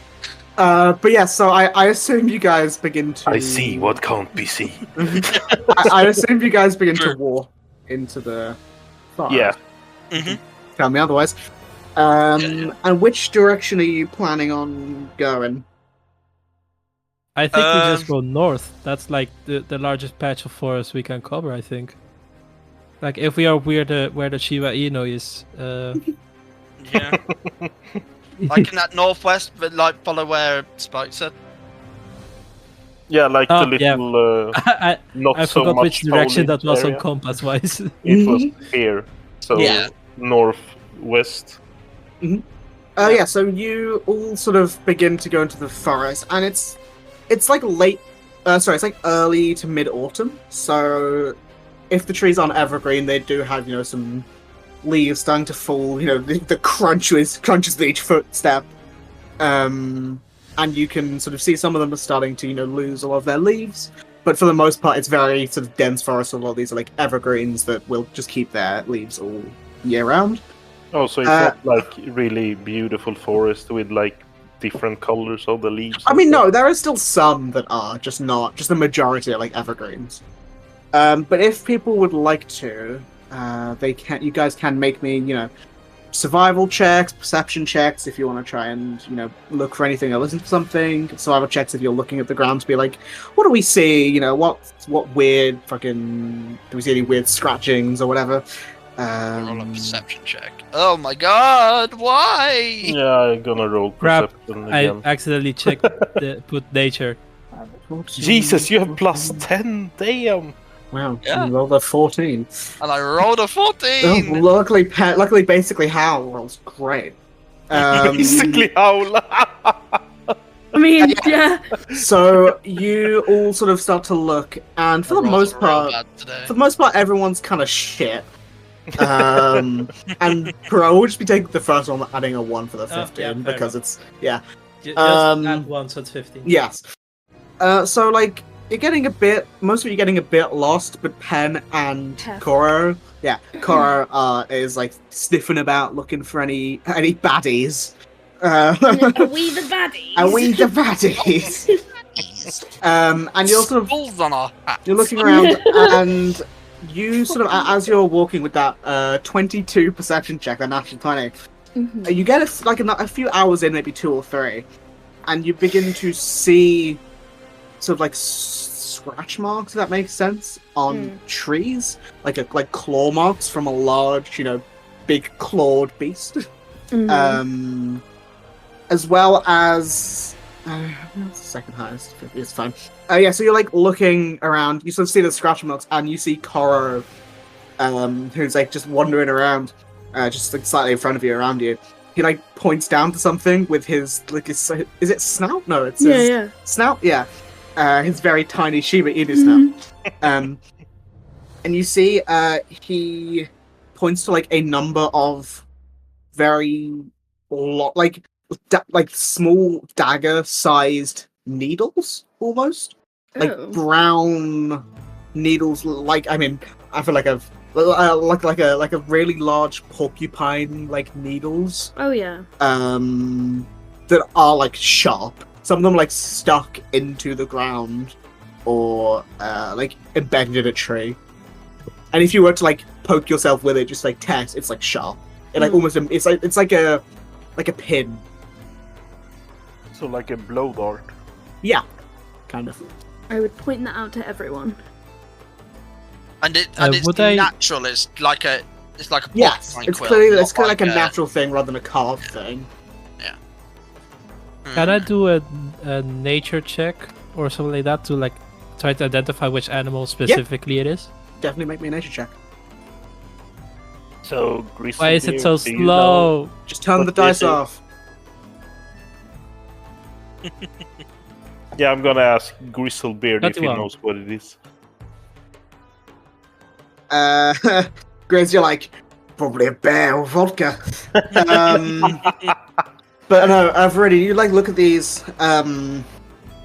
But yeah, so I assume you guys begin to. I see what can't be seen. I assume you guys begin to True. walk into the forest. Yeah. Mm-hmm. Tell me otherwise. Yeah. And which direction are you planning on going? I think we just go north. That's like the largest patch of forest we can cover, I think. Like if we are where the Shiba Inu is. Yeah. Like in that northwest, but like follow where Spike said. Yeah, like Oh, the yeah. little I not I so forgot much which direction that foliage was on area. compass wise. It was here, so Yeah. northwest. Yeah, so you all sort of begin to go into the forest, and it's like it's like early to mid autumn. So if the trees aren't evergreen, they do have some leaves starting to fall. The crunches with each footstep, and you can sort of see some of them are starting to lose a lot of their leaves. But for the most part, it's very sort of dense forest. So a lot of these are like evergreens that will just keep their leaves all year round. Oh, so it's not like really beautiful forest with like different colors of the leaves. I mean, no, there are still some that are just the majority are like evergreens. But if people would like to, you guys can make me, survival checks, perception checks if you want to try and, look for anything or listen for something. Survival checks if you're looking at the ground to be like, what do we see? What weird fucking, do we see any weird scratchings or whatever? Roll a perception check. Oh my god, why? Yeah, I'm gonna roll Crap, perception I again. accidentally put nature. Jesus, you have plus 10. Damn. Wow, Yeah. you rolled a 14. And I rolled a 14! Oh, luckily, basically, Hal rolls great. Basically howl. I mean, yeah. So you all sort of start to look, and for the most part, everyone's kind of shit. And Pro will just be taking the first one, adding a 1 for the 15 because it's Just add 1, so it's 15. Yes. So like you're getting most of you getting a bit lost, but Pen and Koro, Koro is like sniffing about looking for any baddies. Are we the baddies? Are we the baddies? And you're sort of you're looking around, and you sort of as you're walking with that 22 perception check, that natural 20, you get a few hours in, maybe 2 or 3, and you begin to see sort of like scratch marks, if that makes sense, on trees, like claw marks from a large, big clawed beast. As well as second highest. It's fine. So you're like looking around. You sort of see the scratch marks, and you see Koro, who's like just wandering around, just like slightly in front of you, around you. He like points down to something with his is it snout? No, it's his snout. Yeah, his very tiny Shiba Inu snout. And you see he points to like a number of very like small dagger-sized needles, almost like brown needles. Like I feel like like a really large porcupine like needles. Oh yeah. That are like sharp. Some of them like stuck into the ground or like embedded in a tree. And if you were to like poke yourself with it, just like test, it's like sharp. It like almost it's like a pin. So like a blow dart. Yeah, kind of. I would point that out to everyone. And it's natural. It's like a yes. It's clearly like a natural thing rather than a carved thing. Yeah. Can I do a nature check or something like that to like try to identify which animal specifically it is? Definitely make me a nature check. So why is it so slow? Just turn the dice off. Yeah, I'm gonna ask Grizzlebeard if he knows what it is. Grizz, you're like, probably a bear or vodka. But no, Verity, you like look at these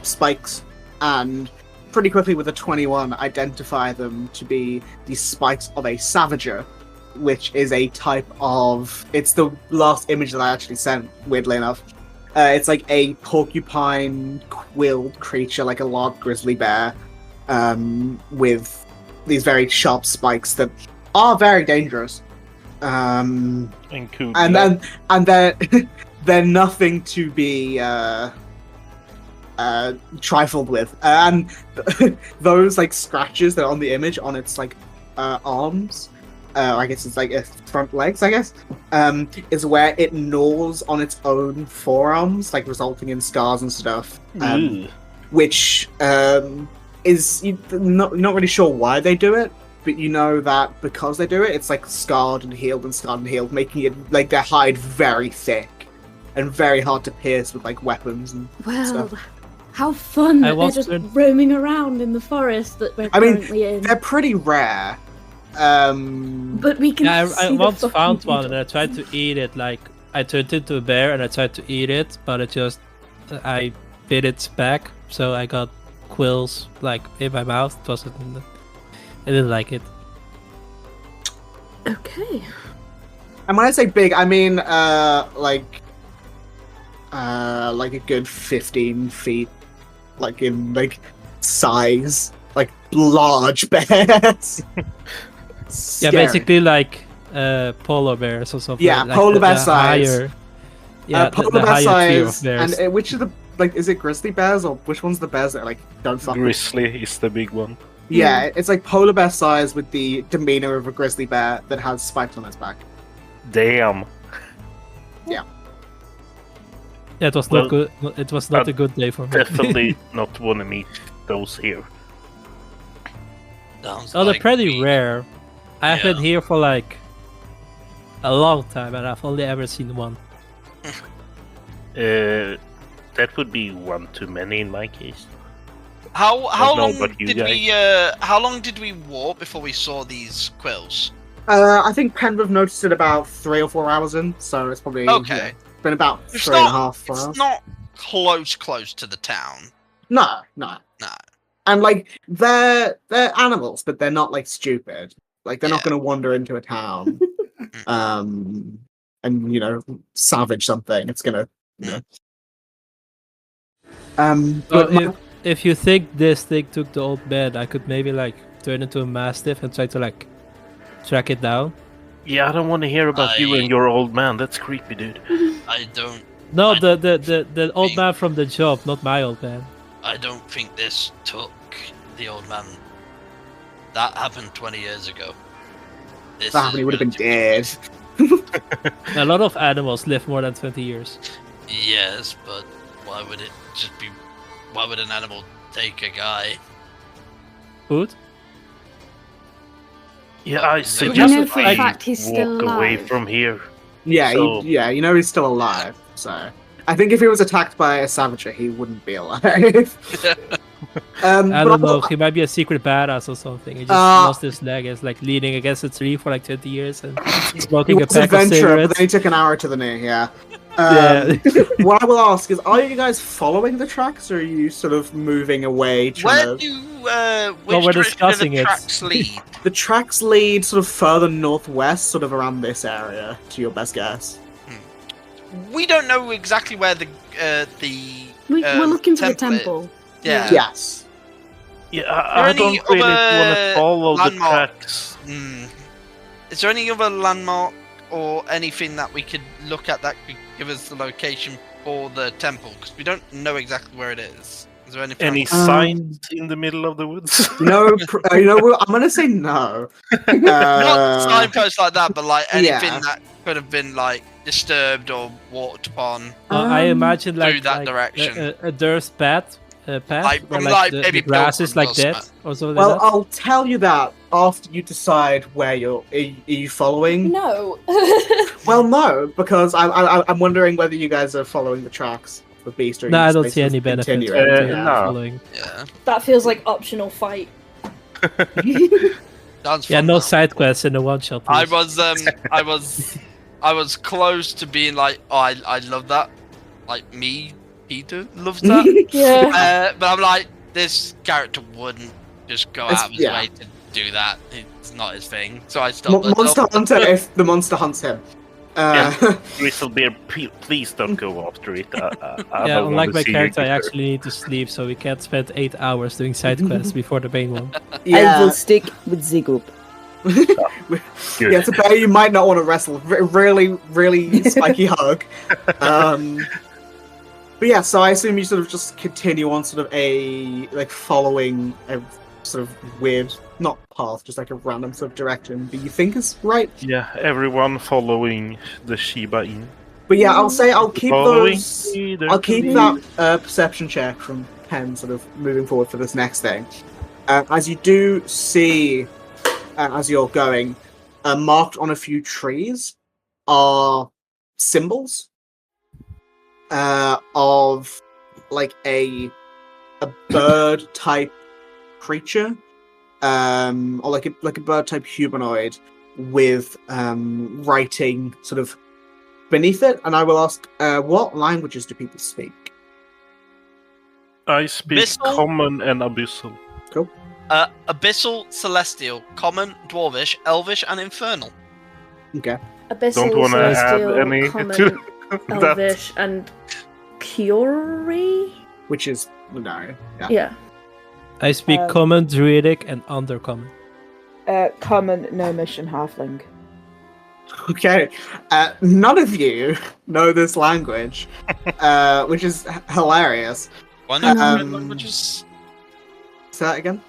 spikes and pretty quickly with a 21 identify them to be the spikes of a savager, which is a type of... It's the last image that I actually sent, weirdly enough. It's like a porcupine quilled creature, like a large grizzly bear, with these very sharp spikes that are very dangerous. And they're nothing to be trifled with. And those like scratches that are on the image on its like arms, I guess it's like its front legs, I guess, is where it gnaws on its own forearms, like resulting in scars and stuff. Which is not really sure why they do it, but you know that because they do it, it's like scarred and healed, making it like their hide very thick and very hard to pierce with like weapons and stuff. How fun that they're just roaming around in the forest that we're currently in. They're pretty rare. But we can I once found one and I tried to eat it. Like I turned into a bear and I tried to eat it, but I bit its back, so I got quills like in my mouth. I didn't like it. Okay. And when I say big, I mean like a good 15 feet, like in like size, like large bears. Yeah, basically like polar bears or something. Yeah, like polar bear size. Higher, yeah, polar the bear higher size. tier of bears. And which of the is it grizzly bears or which one's the bears that like don't fuck? Grizzly is the big one. Yeah, it's like polar bear size with the demeanor of a grizzly bear that has spikes on its back. Damn. Yeah. Yeah, it was not good. It was not a good day for me. Definitely not want to meet those here. They're pretty rare. I've been here for like a long time, and I've only ever seen one. That would be one too many in my case. How know long about you did we how long did we walk before we saw these quills? I think Penrith noticed it about 3 or 4 hours in, so it's probably Okay. been about It's 3.5 hours. It's not close to the town. No. No. And like they're animals, but they're not like stupid. Like they're not Yeah. going to wander into a town, and savage something. It's gonna. Well, if you think this thing took the old man, I could maybe like turn into a mastiff and try to like track it down. Yeah, I don't want to hear about you and your old man. That's creepy, dude. I don't. No, the old man from the job, not my old man. I don't think this took the old man. That happened 20 years ago. This that happened, he would have been dead. A lot of animals live more than 20 years. Yes, but why would it just be? Why would an animal take a guy? Food? Yeah, I We suggest know for a I fact he's still walk away alive. from here. Yeah, So- he's still alive. So I think if he was attacked by a savager, he wouldn't be alive. I but don't know. He might be a secret badass or something. He just lost his leg. It's like leaning against a tree for like 20 years and He smoking a was an pack of adventurer, but cigarettes. then he took an arrow to the knee. Yeah. Yeah. What I will ask is, are you guys following the tracks, or are you sort of moving away? Where Trying to... do Well, which we're direction do discussing the it. tracks lead? The tracks lead sort of further northwest, sort of around this area, to your best guess. We don't know exactly where the We're looking for the temple is. temple. Yeah. Yes. Yeah, Are I any don't really want other to follow the landmarks? tracks. Is there any other landmark or anything that we could look at that could give us the location for the temple? Because we don't know exactly where it is. Is there anything? Any signs in the middle of the woods? No, I'm gonna say no. Not signposts like that, but like anything yeah. that could have been like disturbed or walked upon. I imagine like, through that like direction. a dirt path, Like, where from, like, like, maybe the grass is like pilgrims or dead or something Well, like that. I'll tell you that after you decide where are you following. No. Well, no, because I'm wondering whether you guys are following the tracks for Beast or No, you I don't just see any basically benefit continuing. to no. following. Yeah. That feels like optional fight. Sounds Yeah, fun, no though. side quests in the one shot. I please. was close to being like, oh, I love that. Like me, Peter loves that. Yeah. But I'm like, this character wouldn't just go out of his yeah. way to do that. It's not his thing. So I stopped. Monster Hunter, if the monster hunts him. Grizzlebeard, please don't go after it. I Yeah, don't unlike want my to see character, I you get actually need to sleep, so we can't spend 8 hours doing side quests before the main one. I Yeah, will stick with the group. Good. yeah, it's a bear you might not want to wrestle. Really spiky hug. But yeah, so I assume you sort of just continue on sort of following a sort of weird, not path, just like a random sort of direction, but you think is right. Yeah, everyone following the Shiba Inu. But yeah, I'll keep Following those. me, there I'll can keep be- that perception check from Pen sort of moving forward for this next thing. As you do see, as you're going, marked on a few trees are symbols of like a bird type creature, or like a bird type humanoid with writing sort of beneath it. And I will ask, what languages do people speak? I speak Abyssal? Common and Abyssal. Abyssal, Celestial, Common, Dwarvish, Elvish, and Infernal. Okay. Abyssal, Don't want to add Celestial, any Common, to that. Elvish, and Curie? Which is no. Yeah. Yeah. I speak Common, Druidic, and Undercommon. Common, Gnomish, and Halfling. Okay. None of you know this language, which is hilarious. Why not Um, languages? Say that again.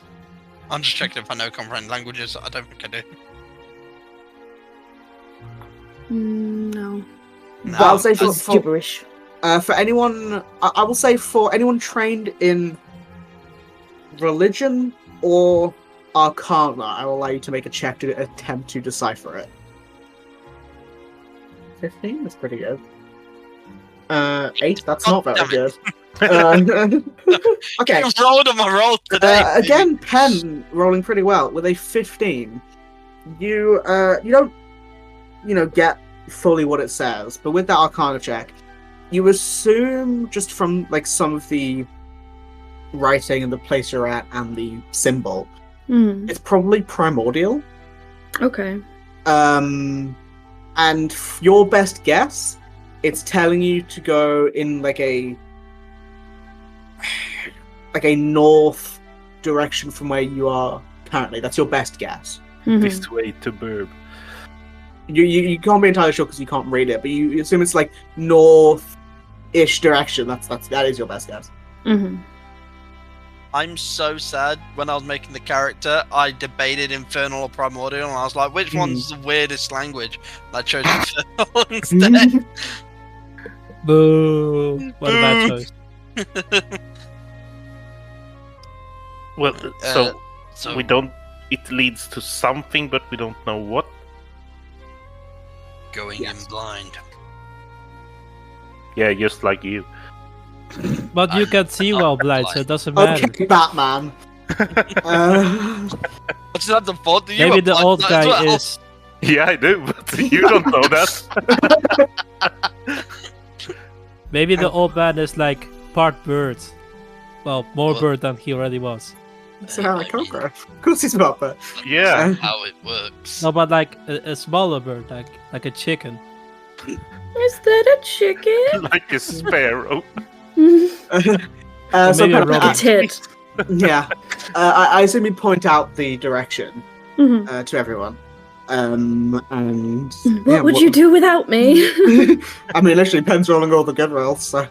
I'm just checking if I know comprehend languages. I don't think I do. No. But I'll say It's gibberish. for anyone, I will say for anyone trained in religion or arcana, I will allow you to make a check to attempt to decipher it. 15? That's pretty good. 8. That's Oh, not very damn good. Okay. I rolled on my roll today. Again, Pen rolling pretty well with a 15. You don't get fully what it says, but with that Arcana check, you assume just from like some of the writing and the place you're at and the symbol, it's probably primordial. Okay. And your best guess, it's telling you to go in like a north direction from where you are currently. That's your best guess. This way to Burb. You can't be entirely sure because you can't read it, but you assume it's like north-ish direction. That is your best guess. I'm so sad. When I was making the character, I debated Infernal or Primordial, and I was like, which one's the weirdest language? And I chose Infernal instead. Boo! What a bad choice. Well, so we don't. It leads to something, but we don't know what. Going in blind. Yeah, just like you. But you can see well blind, so it doesn't matter. Okay, Batman. I just have the thought that you Maybe were the blind old as guy well. is. Yeah, I do, but you don't know that. Maybe the old man is like part bird. Well, more bird than he already was. So how I can't grow. Of course he's about that. Yeah. How it works. No, but like a smaller bird, like a chicken. Is that a chicken? Like a sparrow. So maybe a Pen, robin. A tit. yeah. I assume you point out the direction to everyone. And What would you do without me? I mean, literally, Pen's rolling all the good rolls, so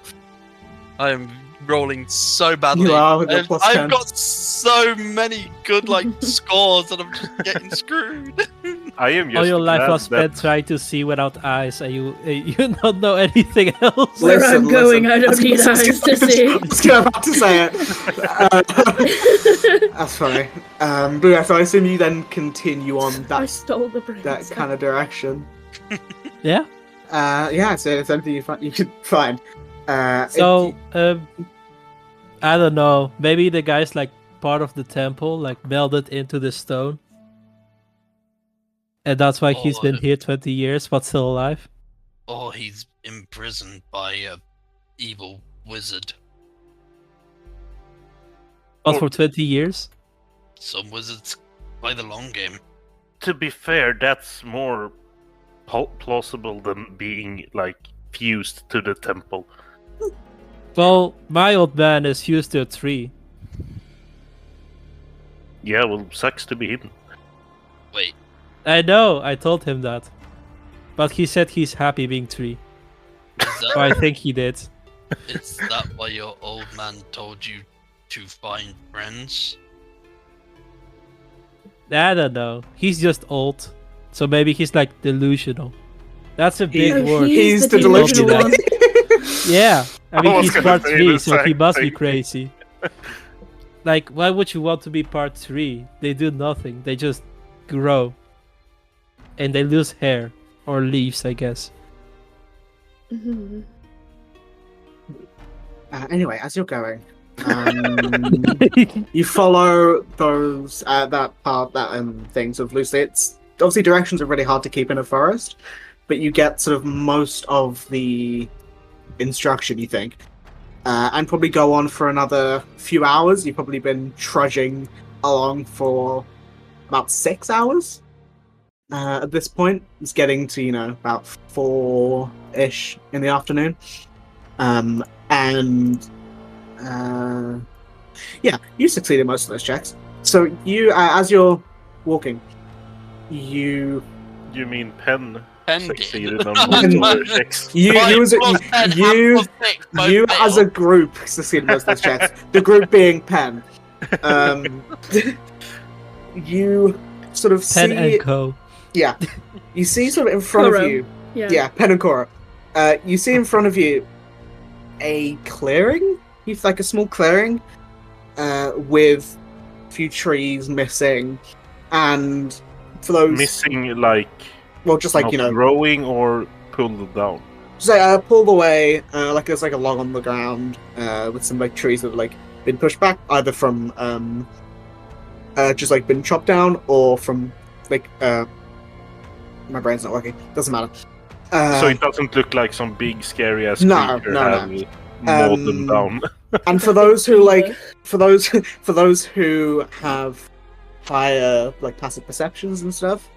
I am rolling so badly. You are with your I've, plus I've 10. got so many good scores that I'm just getting screwed. I am just All your life glad was spent that- trying to see without eyes, and you don't know anything else. Where I'm going, I don't need eyes to see. I was about to say it. That's funny. But yeah, so I assume you then continue on I that stole the brain that cell. kind of direction. Yeah. Yeah, so it's anything you could find. So, I don't know. Maybe the guy's like part of the temple, like melded into the stone. And that's why he's been here 20 years, but still alive. Or he's imprisoned by a evil wizard. But for 20 years? Some wizards play the long game. To be fair, that's more plausible than being like fused to the temple. Well, my old man is fused to a tree. Yeah, well, sucks to be him. Wait, I know, I told him that. But he said he's happy being tree. is So I that, think he did. is that why your old man told you to find friends? I don't know. He's just old. So maybe he's like delusional. That's a big He- word. He's the the delusional delusional one. Yeah. I I mean, was he's gonna part say 3, the so he same must be thing. crazy. Like, why would you want to be part 3? They do nothing. They just grow. And they lose hair. Or leaves, I guess. Anyway, as you're going, you follow those things of loosely. It's obviously directions are really hard to keep in a forest, but you get sort of most of the instruction, you think, and probably go on for another few hours. You've probably been trudging along for about 6 hours. At this point, it's getting to about 4-ish in the afternoon, yeah, you succeeded most of those checks. So you, as you're walking, you You mean Pen Pen succeeded did. on most of their checks? you as a group succeeded most of those checks. The group being Pen. You sort of Pen see, and Co. yeah, you see sort of in front Koro. of you. Yeah. Yeah, Pen and Cora. You see in front of you a clearing. It's like a small clearing with a few trees missing, and for those Missing like well, just like not growing or pulled down. So pulled away, like there's like a log on the ground, with some like trees that have like been pushed back, either from just like been chopped down or from like my brain's not working. Doesn't matter. So it doesn't look like some big scary ass No, creature no, have no. mowed them down. And for those who like, for those who have higher like passive perceptions and stuff,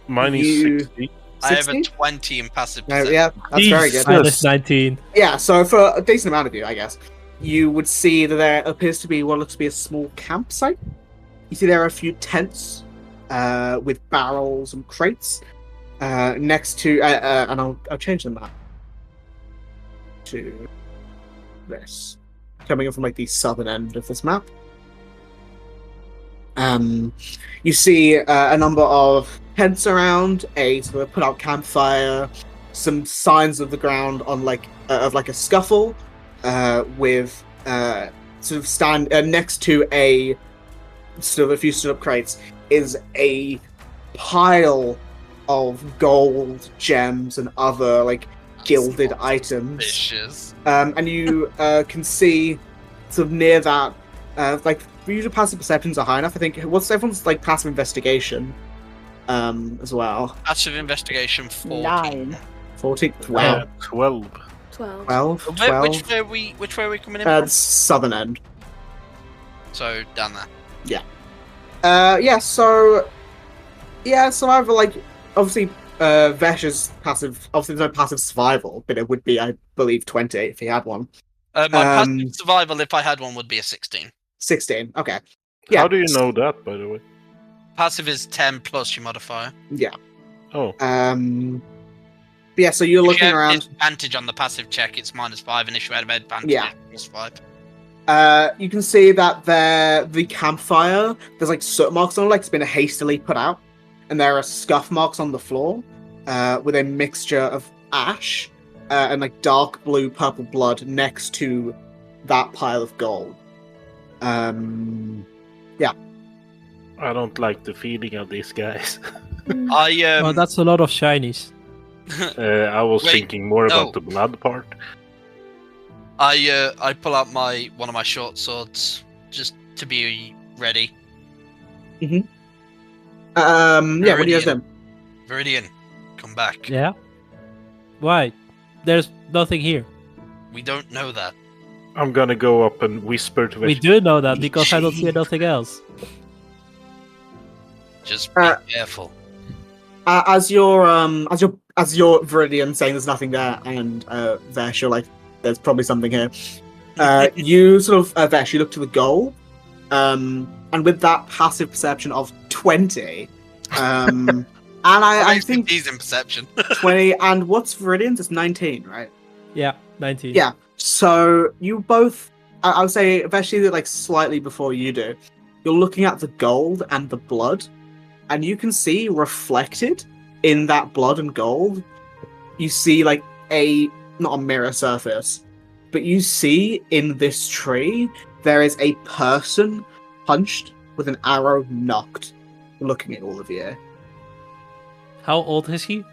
Mine is you- 60. I have a 60? 20 in passive No, perception. yeah, that's very good. Minus 19. Yeah, so for a decent amount of you, I guess, you would see that there appears to be what looks to be a small campsite. You see there are a few tents with barrels and crates next to, and I'll change the map to this, coming in from like the southern end of this map. You see a number of tents around, a sort of put-out campfire, some signs of the ground on like of like a scuffle, with sort of stand next to a sort of a few stood-up crates is a pile of gold, gems, and other like gilded items. Vicious. And you can see sort of near that, like usually passive perceptions are high enough. I think what's everyone's like passive investigation, as well. Passive investigation 14. 9. 14. Wow. 12. 12. 12. Which 12. way are we coming in from? Southern end. So down there. So either like obviously Vesh's passive, obviously there's no passive survival, but it would be, I believe, 20 if he had one. My passive survival, if I had one, would be a 16. 16. Okay. Yeah. How do you know that, by the way? Passive is 10 plus your modifier. Yeah. Oh. But yeah, so you're If looking you have around. advantage on the passive check, it's -5, and if you had advantage, Yeah. it's +5. You can see that the campfire, there's like soot marks on it, like it's been hastily put out, and there are scuff marks on the floor, with a mixture of ash and like dark blue purple blood next to that pile of gold. I don't like the feeling of these guys. I Well, that's a lot of shinies. I was Wait, thinking more about no. the blood part. I pull out one of my short swords just to be ready. Yeah, what do you guys do? Viridian, come back. Yeah? Why? There's nothing here. We don't know that. I'm gonna go up and whisper to We Vesh. do know that because I don't see nothing else. Just be careful. As your Viridian saying there's nothing there, and Vesh, you're like, there's probably something here. You sort of Vesh, you look to the goal, and with that passive perception of 20, and I think he's in perception. 20, and what's Viridian's? It's 19, right? Yeah, 19. Yeah. So you both, I would say, especially like slightly before you do, you're looking at the gold and the blood, and you can see reflected in that blood and gold, you see like not a mirror surface, but you see in this tree there is a person punched with an arrow knocked, looking at all of you. How old is he?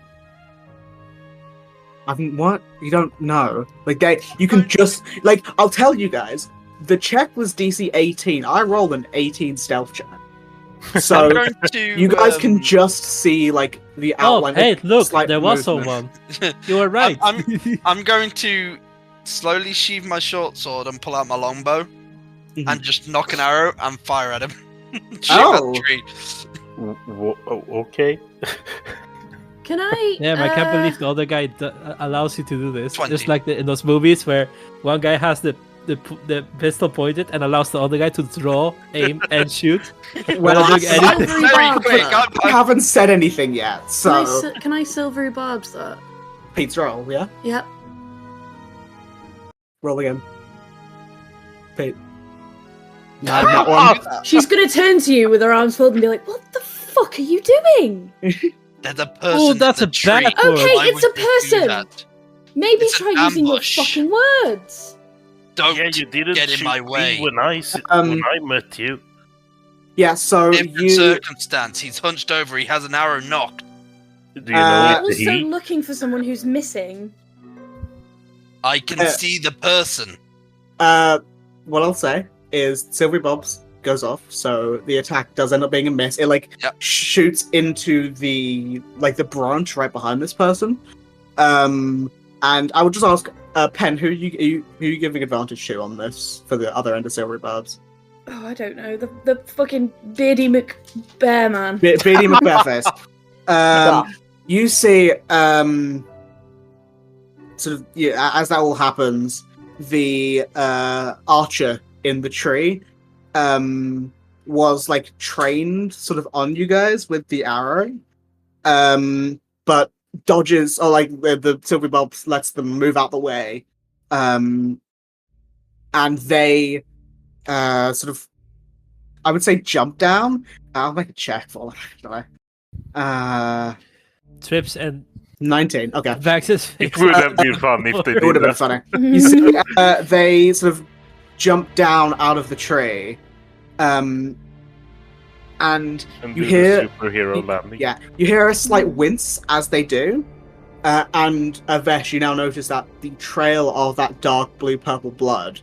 I mean, what? You don't know. Like, you can just, like, I'll tell you guys, the check was DC 18. I rolled an 18 stealth check. So, I'm going to, you guys can just see, like, the outline. Oh, hey, look, slight there was movement. someone. You were right. I'm going to slowly sheathe my short sword and pull out my longbow Mhm. and just knock an arrow and fire at him. Shoot Oh. at the tree. Okay. Can I? Yeah, I can't believe the other guy allows you to do this. 20. Just like in those movies where one guy has the pistol pointed and allows the other guy to draw, aim, and shoot. Well, without doing I- anything. Silvery Very barbs quick. that. I haven't said anything yet, so. Can I silvery barbs that? Pete's roll, yeah? Yep. Roll again. Pete. No, not one. She's gonna turn to you with her arms folded and be like, "What the fuck are you doing?" There's a person. Oh, that's in a the tree. bad word. Okay, Why it's a would you do person. that? Maybe It's try an using your ambush. fucking words. Don't Yeah, you didn't get in shoot my me way. when I met you. Yeah, so Different you. circumstance. He's hunched over. He has an arrow knocked. Do you know Uh, it's Also he? looking for someone who's missing. I can see the person. What I'll say is Silvery Bobs goes off, so the attack does end up being a miss. It shoots into the branch right behind this person. And I would just ask Pen, who are you giving advantage to on this for the other end of Silvery Bobs? Oh, I don't know. The fucking Beardy McBear man. Beardy McBearface. You see, as that all happens, the archer in the tree was trained sort of on you guys with the arrow, but dodges or the Silvery Bobs lets them move out the way, and they sort of, I would say, jump down. I'll make a check for them. Trips and 19. Okay. Vax's It would have been fun if they It would did have been that. funny. You see, they sort of jump down out of the tree, and And you do hear the superhero landing. Yeah, you hear a slight wince as they do, and Vesh, you now notice that the trail of that dark blue-purple blood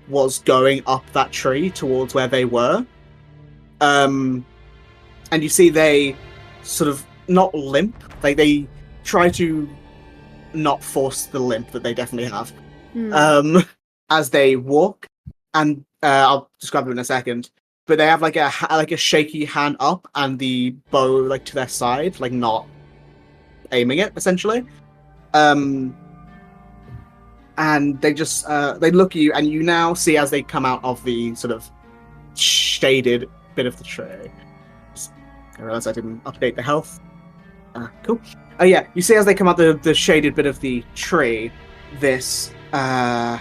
was going up that tree towards where they were. And you see they sort of not limp, they try to not force the limp that they definitely have, as they walk, and I'll describe it in a second. But they have a shaky hand up and the bow to their side, not aiming it essentially. And they just they look at you, and you now see as they come out of the sort of shaded bit of the tree. I realize I didn't update the health. Cool. Yeah, you see as they come out the shaded bit of the tree, this where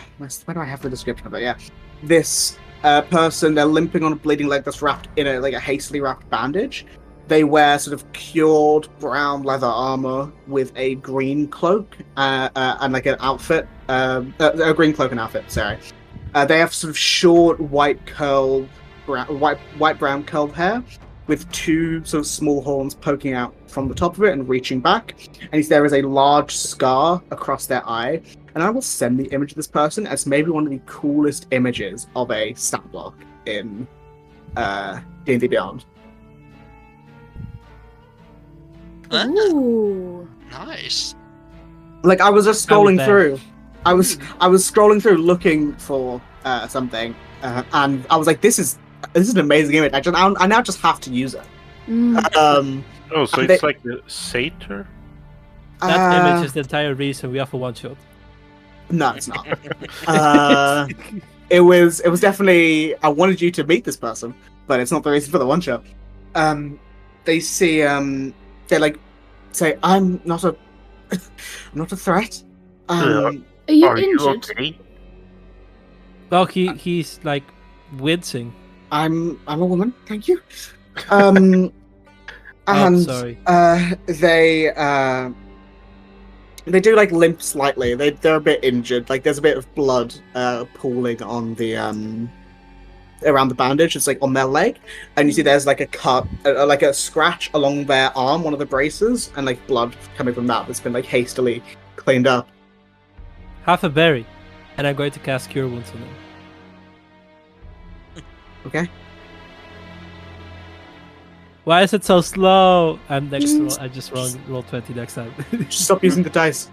do I have the description of it? Yeah, this person, they're limping on a bleeding leg that's wrapped in a hastily wrapped bandage. They wear sort of cured brown leather armor with a green cloak and an outfit, a green cloak and outfit. Sorry, they have sort of short white brown curled hair with two sort of small horns poking out from the top of it and reaching back. And there is a large scar across their eye. And I will send the image of this person as maybe one of the coolest images of a stat block in D&D Beyond. Ooh. Nice. I was just scrolling bad. through. I was scrolling through looking for something, and I was like, "This is an amazing image. I now just have to use it." Oh, so it's like a satyr? That image is the entire reason we offer one shot. No, it's not. It was definitely. I wanted you to meet this person, but it's not the reason for the one shot. They see. They say, "I'm not a, I'm not a threat." Are you Are you injured? okay? Well, he's wincing. I'm a woman. Thank you. And sorry. they do limp slightly. They're a bit injured. There's a bit of blood pooling on the around the bandage. It's on their leg, and you see there's a cut, a scratch along their arm, one of the braces, and blood coming from that's been hastily cleaned up. Half a berry, and I'm going to cast Cure Wounds on him. Okay. Why is it so slow? I just roll 20 next time. Just stop using the dice.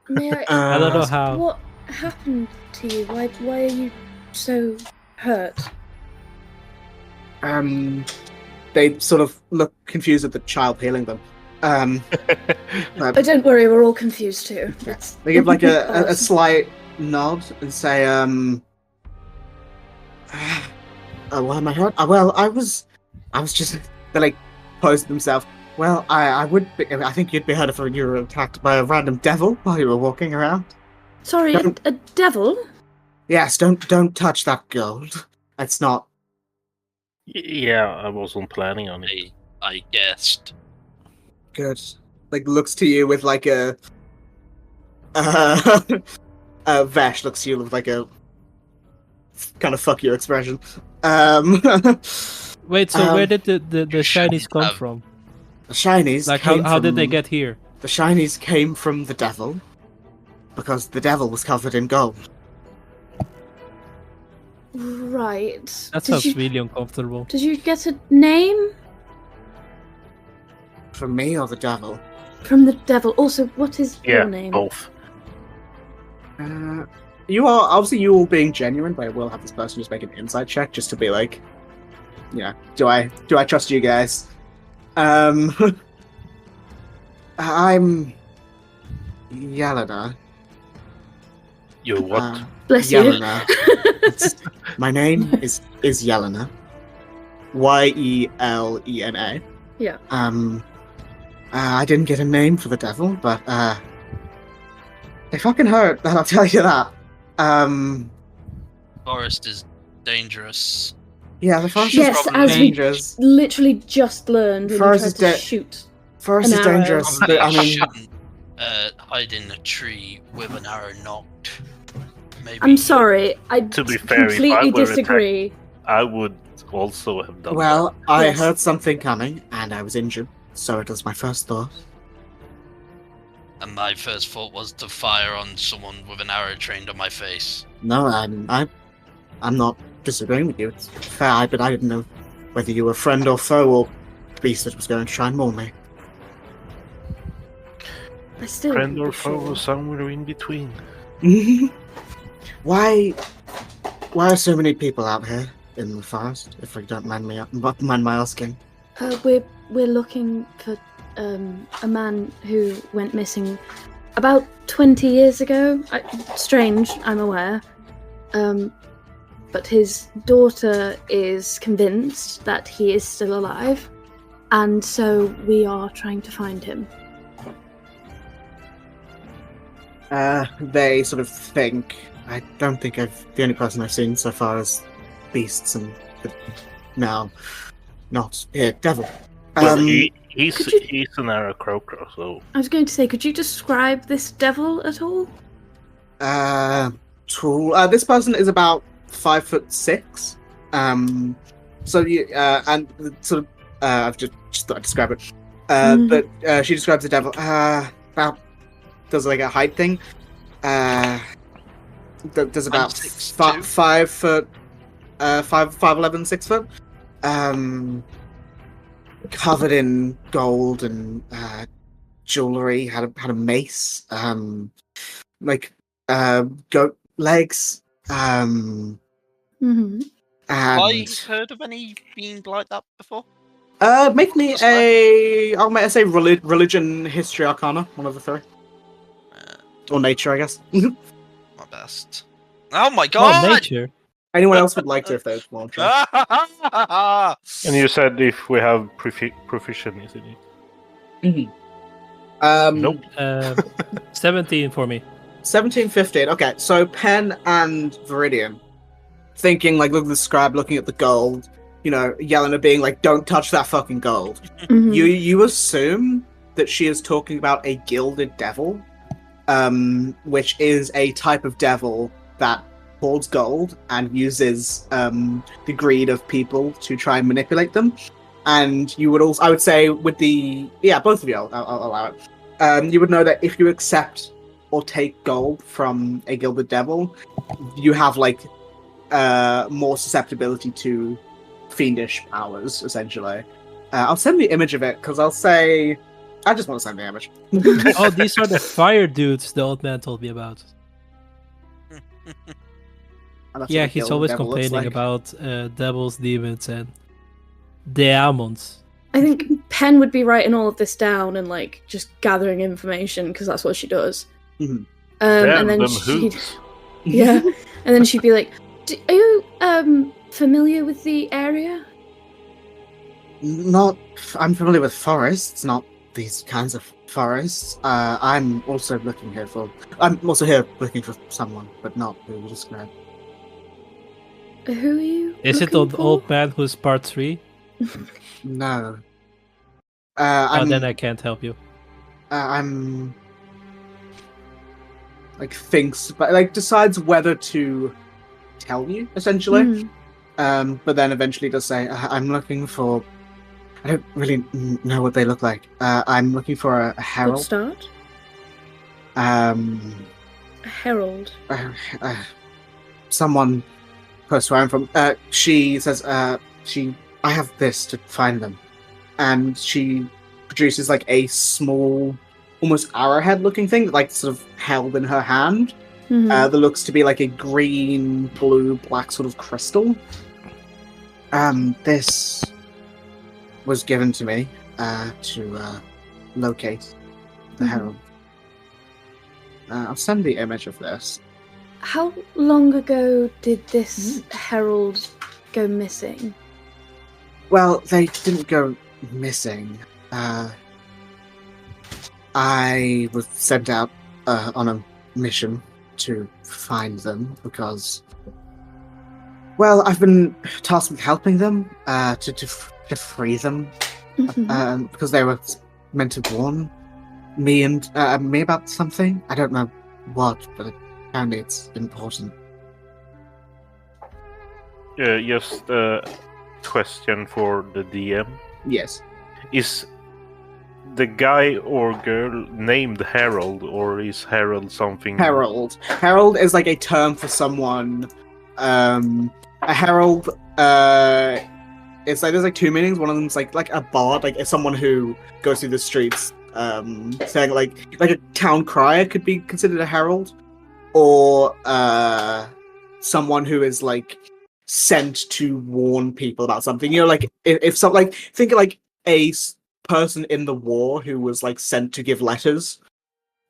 May I I don't know how. What happened to you? Why are you so hurt? They sort of look confused at the child healing them. Oh, don't worry, we're all confused too. They give a slight nod and say, why am I hurt? Well, I was just, they posed themselves. Well, I think you'd be hurt if you were attacked by a random devil while you were walking around. Sorry, a devil? Yes, don't touch that gold. It's not. Yeah, I wasn't planning on it. I guessed. Good. Looks to you with a Vesh looks to you with a kind of fuck you expression. Wait, so where did the shinies come from? The shinies How did they get here? The shinies came from the devil, because the devil was covered in gold. Right. That sounds really uncomfortable. Did you get a name? From me or the devil? From the devil. Also, what is your name? Both. You are obviously you all being genuine, but I will have this person just make an insight check just to be like, do I trust you guys? I'm Yelena. You what? Bless you. Yelena. My name is Yelena. Yelena. Yeah. I didn't get a name for the devil, but they fucking hurt. I'll tell you that. Forest is dangerous. Yeah, the forest Yes, is as we dangerous. literally just learned when Forest you is tried to de- shoot. Forest an is arrow. dangerous. Probably But, I mean, shouldn't hide in a tree with an arrow knocked. Maybe. I'm sorry, I To be fair, if I completely were disagree. I would also have done well, I Yes. heard something coming, and I was injured, so it was my first thought. And my first thought was to fire on someone with an arrow trained on my face. No, I'm not disagreeing with you. It's fair, but I didn't know whether you were friend or foe or beast that was going to try and maul me. I still Friend or wouldn't be foe, sure. or somewhere in between. Why are so many people out here in the forest? If you don't mind my asking. We're looking for a man who went missing about 20 years ago. Strange, I'm aware. But his daughter is convinced that he is still alive, and so we are trying to find him. They sort of think. I don't think the only person I've seen so far is beasts and now not devil. Well, Could he's an Aarakocra, so I was going to say, could you describe this devil at all? Tall. This person is about 5'6". So you and sort of I've just thought I'd describe it. But she describes the devil about does like a height thing. Does about 6'2". 5 foot, 5'11", 6 foot. Covered in gold and jewelry. Had a mace. Goat legs. And I heard of any being like that before? make me a. I'll say religion, history, arcana. One of the three. Or nature, I guess. My best. Oh my Oh, god! nature. Anyone else would like to if they want to. and you said if we have proficiency in it. Nope. 17 for me. 17, 15. Okay, so Pen and Viridian thinking like, look at the scribe, looking at the gold. Yelena being like, "Don't touch that fucking gold." You assume that she is talking about a gilded devil, which is a type of devil that hoards gold and uses the greed of people to try and manipulate them. And you would also, I would say, with both of you, I'll allow it. You would know that if you accept or take gold from a gilded devil, you have like more susceptibility to fiendish powers, essentially. I'll send the image of it because I just want to send the image. Oh, these are the fire dudes the old man told me about. Yeah, he's always complaining about devils, demons, and demons. I think Pen would be writing all of this down and like just gathering information because that's what she does. Mhm. And then and then she'd be like, "Are you familiar with the area?" I'm familiar with forests, not these kinds of forests. I'm also here looking for someone, but not who you described. Who are you? Is it looking the for? old man who's part 3? No. Then I can't help you. I'm like thinks, but like decides whether to tell you essentially. But then eventually does say, "I'm looking for." I don't really know what they look like. I'm looking for a Good herald. start. a herald? Someone close to where I'm from. She says, I have this to find them. And she produces like a small, almost arrowhead-looking thing, like sort of held in her hand. Mhm. That looks to be like a green, blue, black sort of crystal. This was given to me to locate the herald. I'll send the image of this. How long ago did this herald go missing? Well, they didn't go missing. I was sent out on a mission to find them because, well, I've been tasked with helping them to free them because they were meant to warn me and me about something. I don't know what, but apparently it's important. Just a question for the DM. Yes. Is the guy or girl named Harold, or is Harold something? Herald. Herald is like a term for someone. A herald. It's like there's like two meanings. One of them's like a bard, like it's someone who goes through the streets, saying like a town crier could be considered a herald, or someone who is like sent to warn people about something. You know, like if some like think of like a person in the war who was like sent to give letters,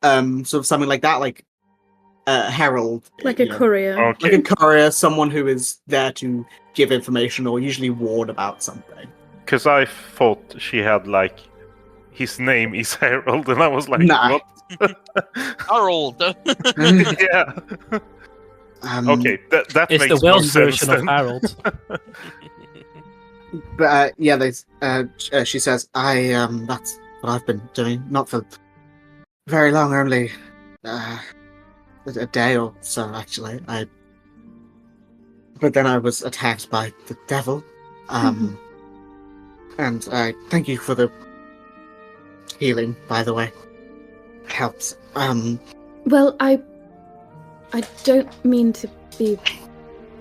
sort of something like that, like herald, Like a courier. Okay. like a courier, someone who is there to give information or usually warn about something. Because I thought she had like his name is Harold, and I was like, Nah. what? Harold. Yeah. Okay, that It's makes the more Welsh sense version of then. Harold. But yeah, they. She says, "I that's what I've been doing. Not for very long, only a day or so, actually. But then I was attacked by the devil. And I thank you for the healing, by the way. It helps. Well, I don't mean to be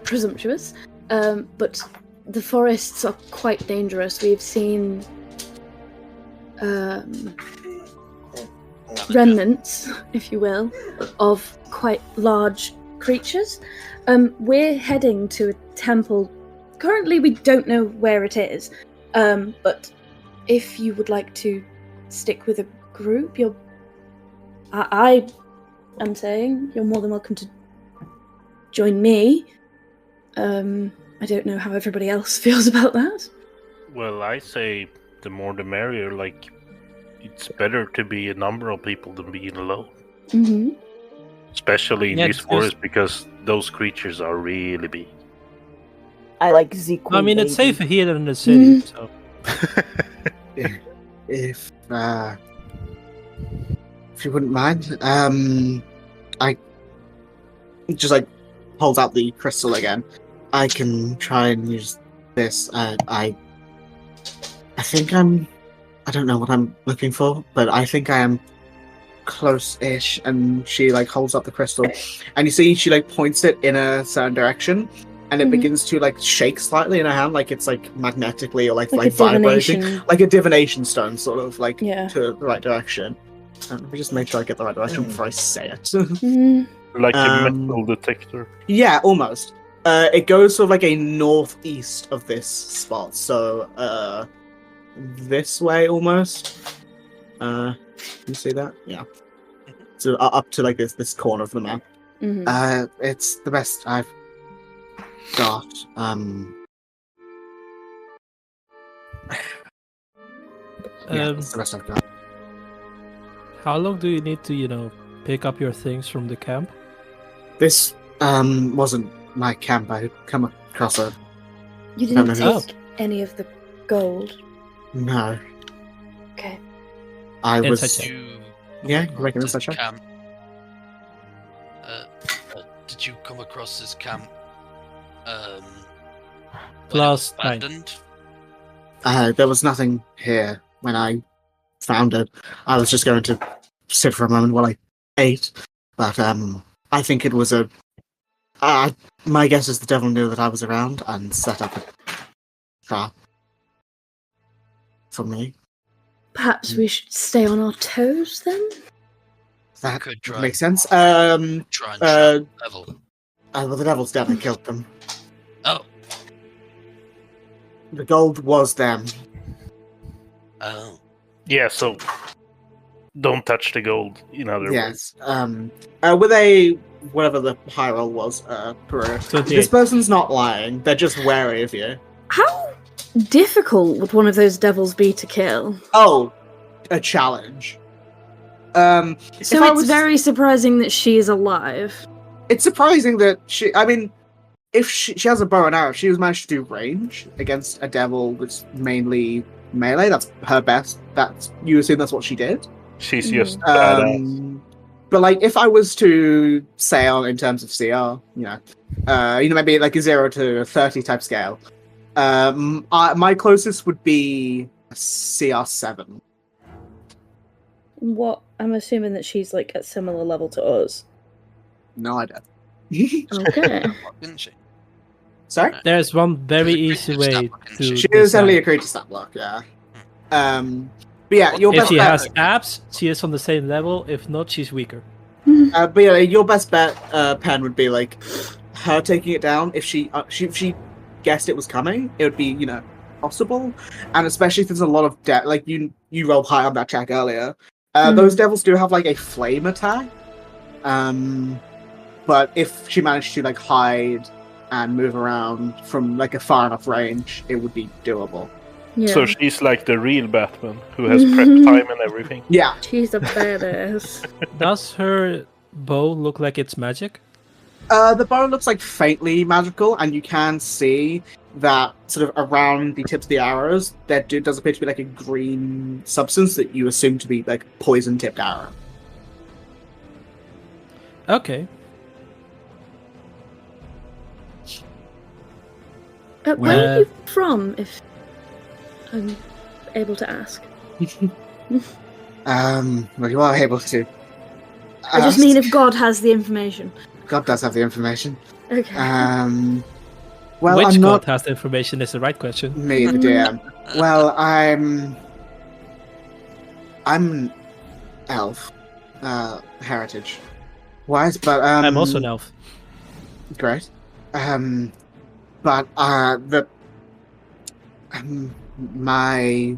presumptuous, but the forests are quite dangerous. We've seen remnants, if you will, of quite large creatures. We're heading to a temple. Currently, we don't know where it is, but if you would like to stick with a group, I am saying you're more than welcome to join me. I don't know how everybody else feels about that. Well, I say the more the merrier. Like, it's better to be a number of people than being alone. Mm-hmm. Especially in Yeah, this because- forest, because those creatures are really big. I like Zico. I mean, it's safer here than in the city, so. If you wouldn't mind, I just like holds out the crystal again. I can try and use this. I think I don't know what I'm looking for, but I think I am close-ish. And she like holds up the crystal, and you see she like points it in a certain direction, and it begins to like shake slightly in her hand, like it's like magnetically or like Like a vibrating, divination. like a divination stone, sort of like Yeah. to the right direction. Let me just make sure I get the right direction before I say it. Mm. Like a Um, metal detector. Yeah, almost. It goes sort of like a northeast of this spot, so this way almost. Can you see that? Yeah. So up to like this corner of the map. Mhm. It's the best I've got. Yeah, it's the best I've got. How long do you need to, pick up your things from the camp? This wasn't my camp. I had come across a You Don't didn't know who- take any of the gold. no. Okay. I Insight was check. You Yeah, come you make an across insight this check. camp. Did you come across this camp? When it was Last night. abandoned? There was nothing here when I found it. I was just going to sit for a moment while I ate, but I think it was my guess is the devil knew that I was around and set up a trap for me. Perhaps we should stay on our toes then? That Could would try. make sense. Try and shut the devil. Well, the devil's dead. I killed them. Oh. The gold was them. Oh. Yeah, so don't touch the gold. In other words. Yes. With a whatever the high roll was, Peru. 28. This person's not lying. They're just wary of you. How difficult would one of those devils be to kill? Oh, a challenge. So if I it's was- very surprising that she is alive. It's surprising that she. I mean, if she has a bow and arrow, if she was managed to do range against a devil that's mainly melee. That's her best. That's you assume that's what she did. She's just badass. But like, if I was to say in terms of CR, maybe like a 0 to 30 type scale, my closest would be a CR7. What? I'm assuming that she's like at similar level to us. No, I don't. Okay. Didn't she? Sorry? There's one very She's a easy creature way stat block, to. isn't She is decide. only a creature stat block, yeah. But yeah, your If best she bet. has abs, she is on the same level. If not, she's weaker. But yeah, your best bet, Pen, would be like her taking it down. If she guessed it was coming, it would be possible. And especially if there's a lot of like you rolled high on that check earlier. Those devils do have like a flame attack. But if she managed to like hide and move around from like a far enough range, it would be doable. Yeah. So she's like the real Batman who has prep time and everything. Yeah. She's a badass. Does her bow look like it's magic? The bow looks like faintly magical, and you can see that sort of around the tips of the arrows, there does appear to be like a green substance that you assume to be like poison-tipped arrow. Okay. Where Well- are you from, if I'm able to ask? Well, you are able to. I just mean if God has the information. God does have the information. Okay. Well, Which I'm god not has the information is the right question. me, the DM. Well, I'm elf, heritage wise, but I'm also an elf. great. But my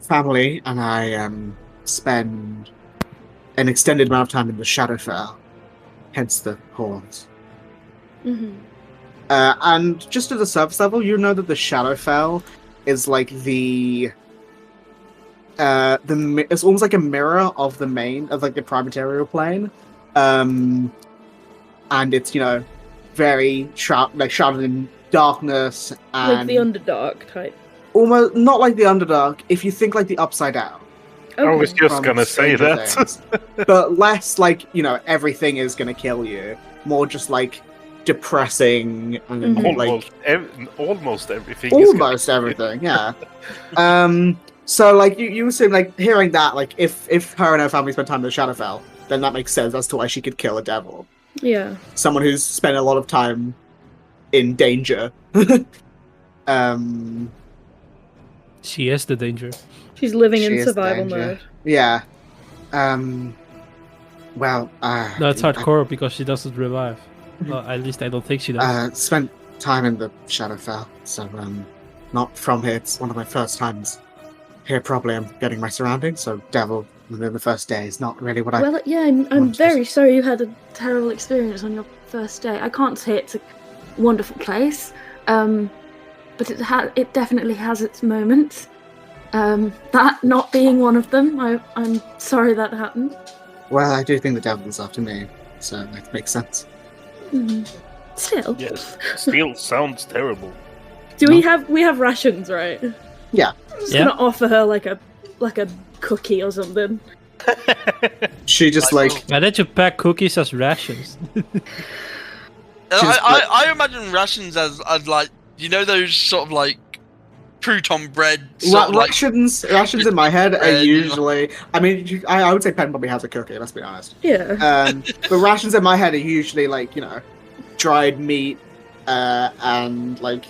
family and I spend an extended amount of time in the Shadowfell, hence the horns. Mhm. And just at the surface level, you know that the Shadowfell is like it's almost like a mirror of the prime material plane, and it's very shrouded in darkness and Like the Underdark type. almost not like the Underdark. If you think like the Upside Down, I was Okay. just from gonna say Stranger that. Things. But less like everything is gonna kill you. More just like depressing and like almost everything. is almost everything. Yeah. So like you assume like hearing that like if her and her family spend time in the Shadowfell, then that makes sense as to why she could kill a devil. Yeah. Someone who's spent a lot of time in danger. She is the danger. She's living She in is survival danger. mode. Yeah. Well, No, it's hardcore because she doesn't revive. Well, at least I don't think she does. Spent time in the Shadowfell, so not from here. It's one of my first times here. Probably I'm getting my surroundings. So devil within the first day is not really what I. Well, yeah, I'm wanted to very sorry you had a terrible experience on your first day. I can't say it's a wonderful place, but it definitely has its moments. That not being one of them, I'm sorry that happened. Well, I do think the devil is after me, so it makes sense. Still, Yes, still sounds terrible. we have rations, right? Yeah. I'm just Yeah. gonna offer her like a cookie or something. She just like Why did you pack cookies as rations? I imagine rations as like those sort of like crouton bread. Sort of like rations in my head are bread, usually. I mean, I would say Pen probably has a cookie. Let's be honest. Yeah. But rations in my head are usually like dried meat, and like.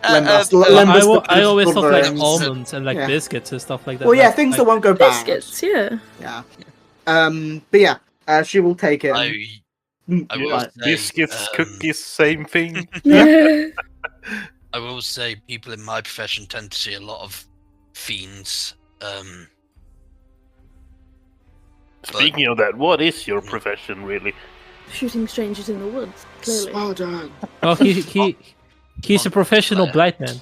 I always thought like coverings. almonds and like Yeah. biscuits and stuff like that. Well, yeah, like, things like, that won't go bad. Biscuits, yeah. Yeah. But yeah, she will take it. I will Right. say, Biscuits, cookies, same thing. I will say people in my profession tend to see a lot of fiends. Speaking of that, what is your profession really? Shooting strangers in the woods, clearly. Well done. Oh, he's a professional blind man.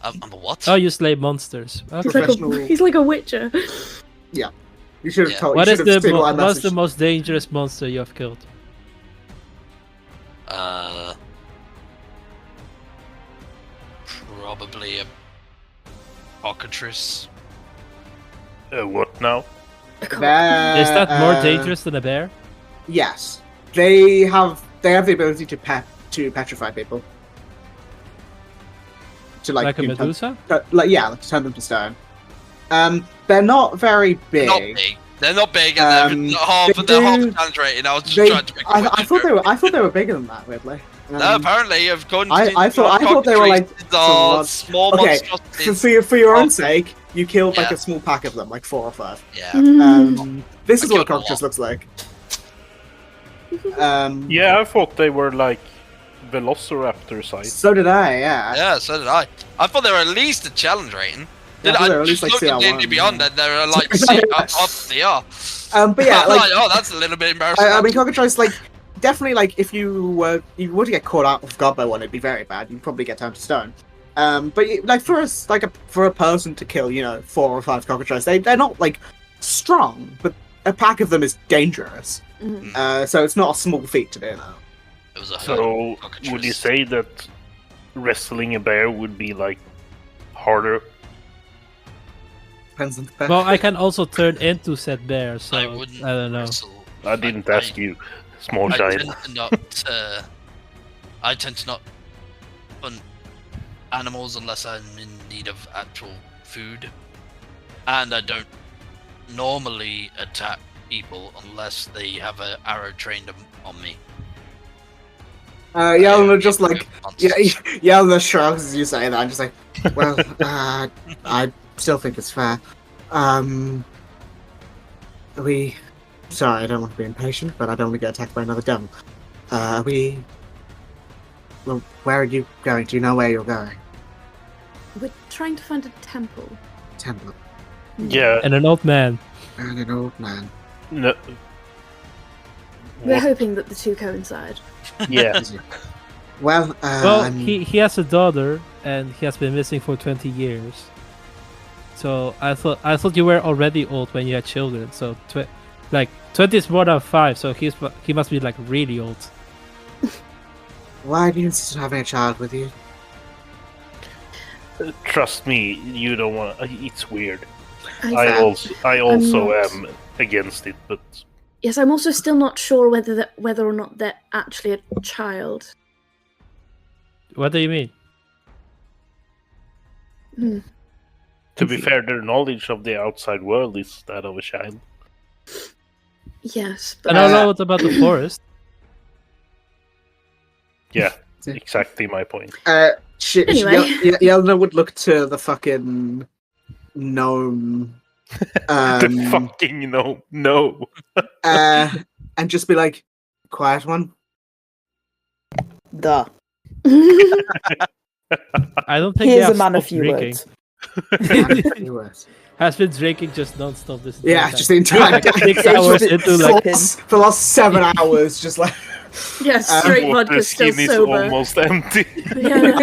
I'm a what? Oh, you slay monsters. Okay. He's like a witcher. You should have Yeah. told. What you is should have seen my what's message. the most dangerous monster you have killed? Probably a cockatrice. What now? Is that more dangerous than a bear? Yes, they have the ability to petrify people. To Like a you know, Medusa? like turn them to stone. They're not very big. Not big. They're not big, and they're half they the do- challenge rating. I was just They, trying to make. I thought they were bigger than that. Weirdly. No, apparently, according to I thought they were like small okay. monstrosities. For your own sake, you killed like Yeah. a small pack of them, like 4 or 5. Yeah. This is I what a killed a cockatrice lot. looks like. Yeah, I thought they were like velociraptor size. So did I. Yeah. Yeah, so did I. I thought they were at least a challenge rating. Yeah, I thought they were at least, like, looked at CR1, D&D Beyond yeah. and they were like up CR. But yeah, I'm like oh, that's a little bit embarrassing. I mean, cockatrice, like definitely, like if you were to get caught out off guard by one, it'd be very bad. You'd probably get turned to stone. But like for us, for a person to kill, 4 or 5 cockatrice, they're not like strong, but a pack of them is dangerous. So it's not a small feat to do that. It was a herd So, of cockatrice. would you say that wrestling a bear would be like harder? Depends on the pack. Well, I can also turn into said bear, so I I wouldn't don't know. wrestle. I didn't ask you, small I child. tend to not. I tend to not hunt animals unless I'm in need of actual food, and I don't normally attack people unless they have an arrow trained on me. Yelena just like Monsters. Yelena shrugs as you say that, and just like, well, I still think it's fair. Sorry, I don't want to be impatient, but I don't want to get attacked by another devil. Well, where are you going? Do you know where you're going? We're trying to find a temple. Temple. Yeah, And an old man. And an old man. no. We're What? hoping that the two coincide. Yeah, Well, Well, he has a daughter, and he has been missing for 20 years. So I thought you were already old when you had children. So 20 is more than 5, so he must be like really old. why do you insist on having a child with you? trust me, you don't want. It's weird. I- I also not- am against it, but Yes, I'm also still not sure whether or not they're actually a child. What do you mean? to be fair, their knowledge of the outside world is that of a child. Yes, I but don't know what about the forest. Yeah, exactly my point. Anyway. Yelena would look to the fucking gnome. The fucking no. And just be like, quiet one. Duh. I don't think Here's they a have man of stopped few drinking. words. Has been drinking just non-stop this Yeah, entire just time. the entire Like day. 6 hours into like For the last 7 hours, just like. yeah, straight Water vodka, still skin is sober. almost empty. Yeah.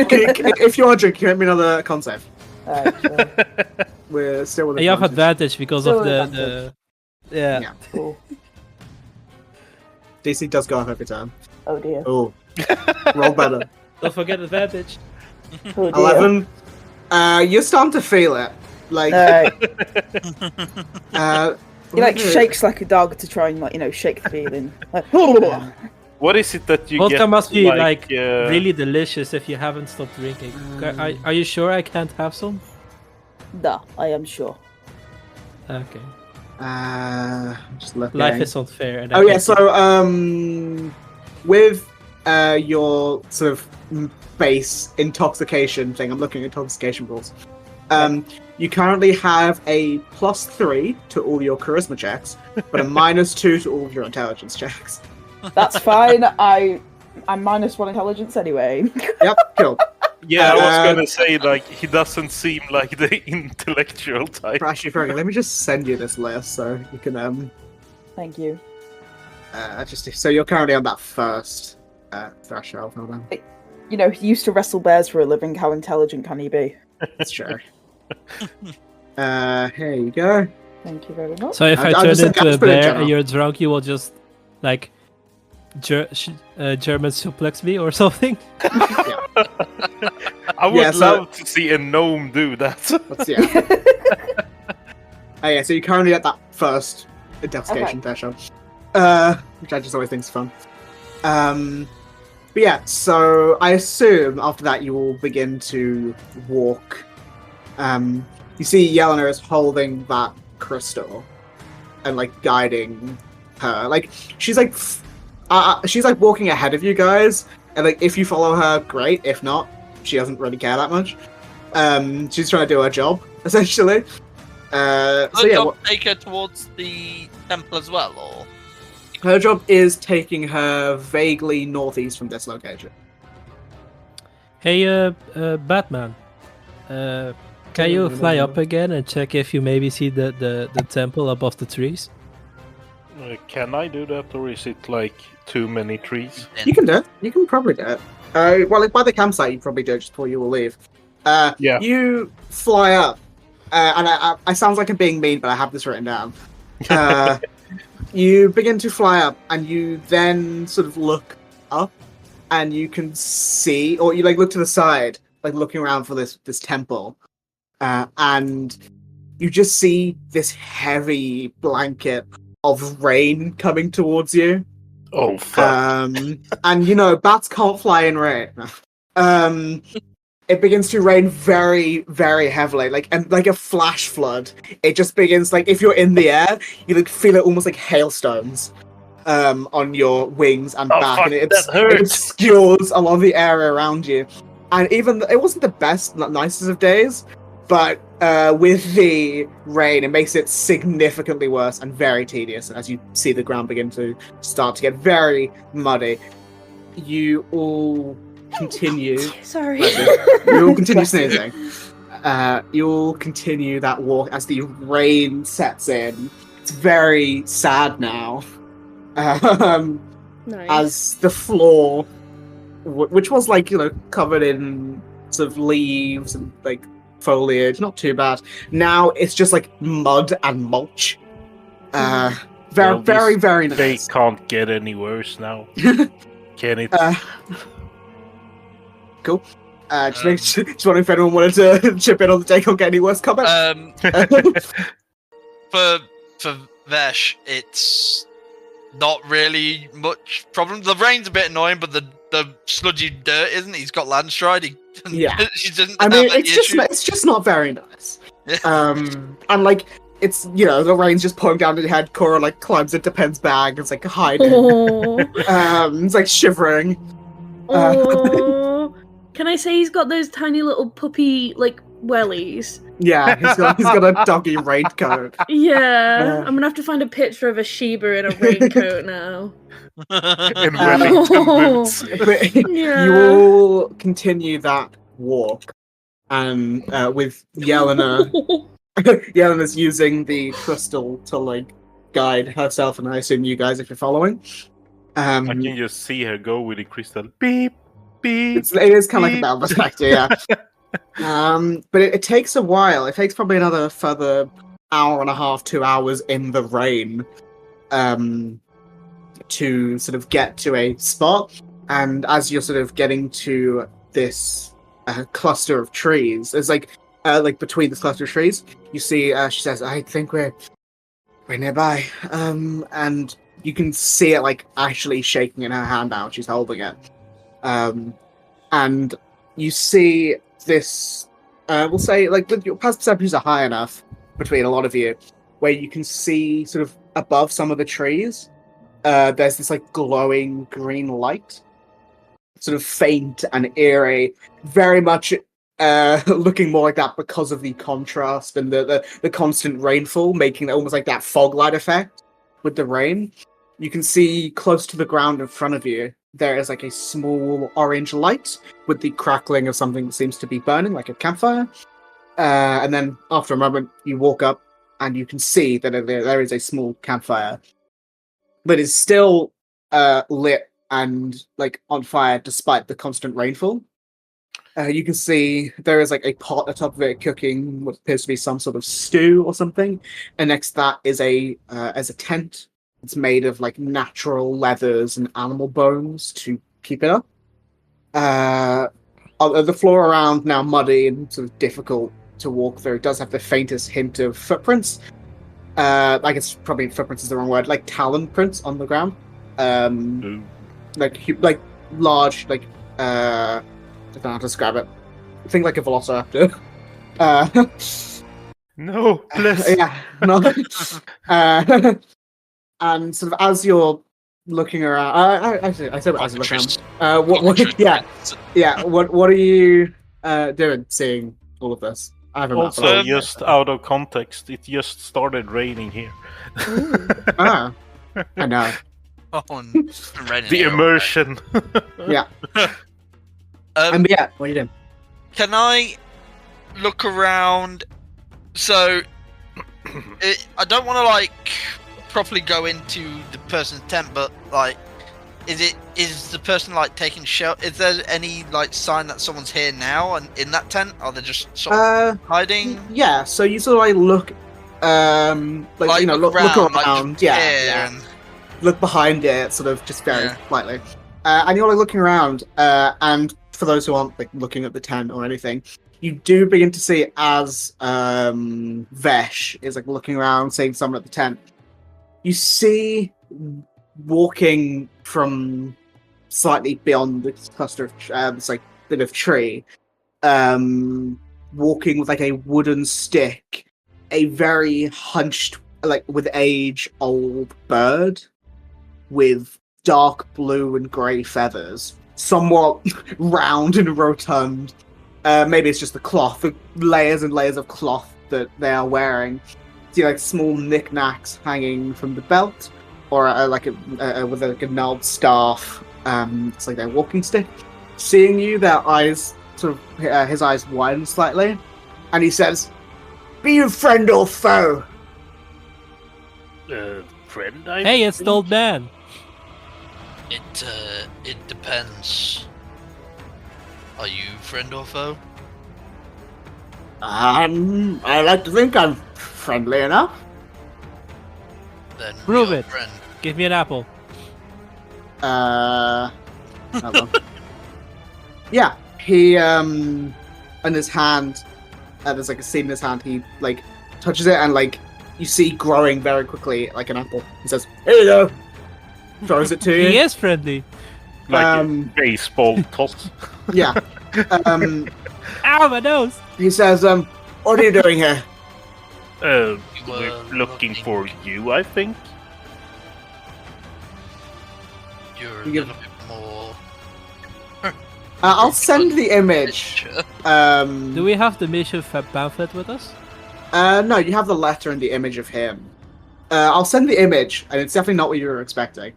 If you are drinking, let me know the con save. Alright, sure. We're still with you have advantage. advantage because Still of the advantage. yeah. Yeah. Cool. DC does go up every time. Oh dear. Oh, roll better. Don't forget advantage. Oh dear. 11. You're starting to feel it. Like, Alright. uh, He like shakes like a dog to try and like, shake the feeling. Like, What is it that you Vodka get? must be like uh, really delicious if you haven't stopped drinking. Are you sure I can't have some? Da, I am sure. Okay. Just looking. Life is unfair. And Oh yeah, so with your sort of base intoxication thing, I'm looking at intoxication rules. You currently have a +3 to all your charisma checks, but a -2 to all of your intelligence checks. That's fine. I'm -1 intelligence anyway. Yep, cool. Yeah, I was gonna say like he doesn't seem like the intellectual type. Actually, Fergus, let me just send you this list so you can Thank you. so you're currently on that first threshold. Hold on. You know, he used to wrestle bears for a living. How intelligent can he be? That's true. Here you go. Thank you very much. So if I I'll turn just- into I'll a just put it in bear general. and you're drunk, you will just like German suplex me or something. I would Yeah, so- love to see a gnome do that. Let's see. Oh yeah, so you're currently at that first intoxication threshold, which I just always think is fun. But yeah, so I assume after that you will begin to walk. You see Yelena is holding that crystal and like guiding her. Like she's like walking ahead of you guys, and like if you follow her, great. If not, she doesn't really care that much. She's trying to do her job essentially. Does yeah, job take her towards the temple as well, or? her job is taking her vaguely northeast from this location. Hey, Batman. Can you fly up again and check if you maybe see the temple above the trees? Can I do that, or is it like too many trees? You can do it. You can probably do it. Well, like by the campsite, you probably do it just before you will leave. Yeah. You fly up, and I sounds like I'm being mean, but I have this written down. You begin to fly up, and you then sort of look up, and you can see, or you like look to the side, like looking around for this temple, and you just see this heavy blanket of rain coming towards you. Oh fuck! And you know, bats can't fly in rain. It begins to rain very, very heavily, like a flash flood. It just begins like if you're in the air, you like feel it almost like hailstones on your wings and back, fuck, and it that hurts. obscures a lot of the area around you. And even it wasn't the best, nicest of days, but with the rain, it makes it significantly worse and very tedious. As you see the ground begin to start to get very muddy, you all continue. Sorry. You all continue sneezing. You all continue that walk as the rain sets in. It's very sad now. Nice. As the floor, which was like, you know, covered in sort of leaves and like foliage, not too bad. Now it's just like mud and mulch. Very, Well, very, this- very They nice. can't get any worse now, can it? Cool. Just wondering if anyone wanted to chip in on the They Can't Get Any Worse comment. For Vesh, it's not really much problem. The rain's a bit annoying, but the sludgy dirt isn't. He's got landstride. Yeah. She doesn't I mean, have any it's just not very nice. Yeah. And like it's, you know, the rain's just pouring down on your head. Cora like climbs into Penn's bag. It's like hiding. Oh. It's like shivering. Oh. Can I say he's got those tiny little puppy like wellies? Yeah, he's got a doggy raincoat. Yeah. I'm gonna have to find a picture of a Sheba in a raincoat now. In Uh, Wellington boots. But Yeah. you will continue that walk, and with Yelena. Yelena's using the crystal to like guide herself, and I assume you guys if you're following. I can just see her go with the crystal. Beep, beep. It is kind of like a battle perspective, yeah. But it takes a while. It takes probably another further hour and a half, 2 hours in the rain, to sort of get to a spot. And as you're sort of getting to this cluster of trees, there's like between this cluster of trees, you see. She says, "I think we're nearby." And you can see it like actually shaking in her hand now. She's holding it, and you see this. We'll say like your past perceptions are high enough between a lot of you, where you can see sort of above some of the trees. There's this like glowing green light, sort of faint and eerie, very much looking more like that because of the contrast and the constant rainfall, making it almost like that fog light effect with the rain. You can see close to the ground in front of you, there is like a small orange light with the crackling of something that seems to be burning, like a campfire. And then after a moment, you walk up and you can see that there is a small campfire, but it's still lit and like on fire despite the constant rainfall. You can see there is like a pot atop of it cooking what appears to be some sort of stew or something, and next to that is a tent. It's made of like natural leathers and animal bones to keep it up. The floor around now muddy and sort of difficult to walk through. It does have the faintest hint of footprints. I guess probably footprints is the wrong word. Like talon prints on the ground. Like large, like I don't know how to describe it. Think like a velociraptor. No, please. Yeah, no. And sort of as you're looking around, I said as you're looking around. What are you doing? Seeing all of this? I haven't. Also, just out of context, it just started raining here. I know. The immersion. Yeah. And yeah, what are you doing? Can I look around? So, I don't want to like properly go into the person's tent, but like, is the person like taking shelter? Is there any like sign that someone's here now and in that tent? Are they just sort of hiding? Yeah. So you sort of like look, like you know, look around, like, and look behind it, sort of just very slightly, and you're like looking around, and for those who aren't like looking at the tent or anything, you do begin to see as Vesh is like looking around, seeing someone at the tent. You see walking from slightly beyond the cluster of this like bit of tree, walking with like a wooden stick, a very hunched, like with age old bird with dark blue and grey feathers, somewhat round and rotund. Maybe it's just the cloth, the layers and layers of cloth that they are wearing. See like small knickknacks hanging from the belt, or with like a gnarled staff. It's like their walking stick. Seeing you, their eyes sort of his eyes widen slightly, and he says, "Be you friend or foe?" Friend. Hey, it's the old man. It depends. Are you friend or foe? I like to think I'm friendly enough. Then Prove you're it. friend. Give me an apple. Hold on. Yeah, he in his hand, there's like a seed in his hand. He like touches it, and like you see growing very quickly like an apple. He says, "Here you go." Throws it to you. He is friendly. Like a baseball toss. Yeah. Ow, my nose! He says, "What are you doing here?" were We're looking for you, I think. You're a You- little bit more. I'll send the image. Do we have the mission pamphlet with us? No, you have the letter and the image of him. I'll send the image, and it's definitely not what you were expecting.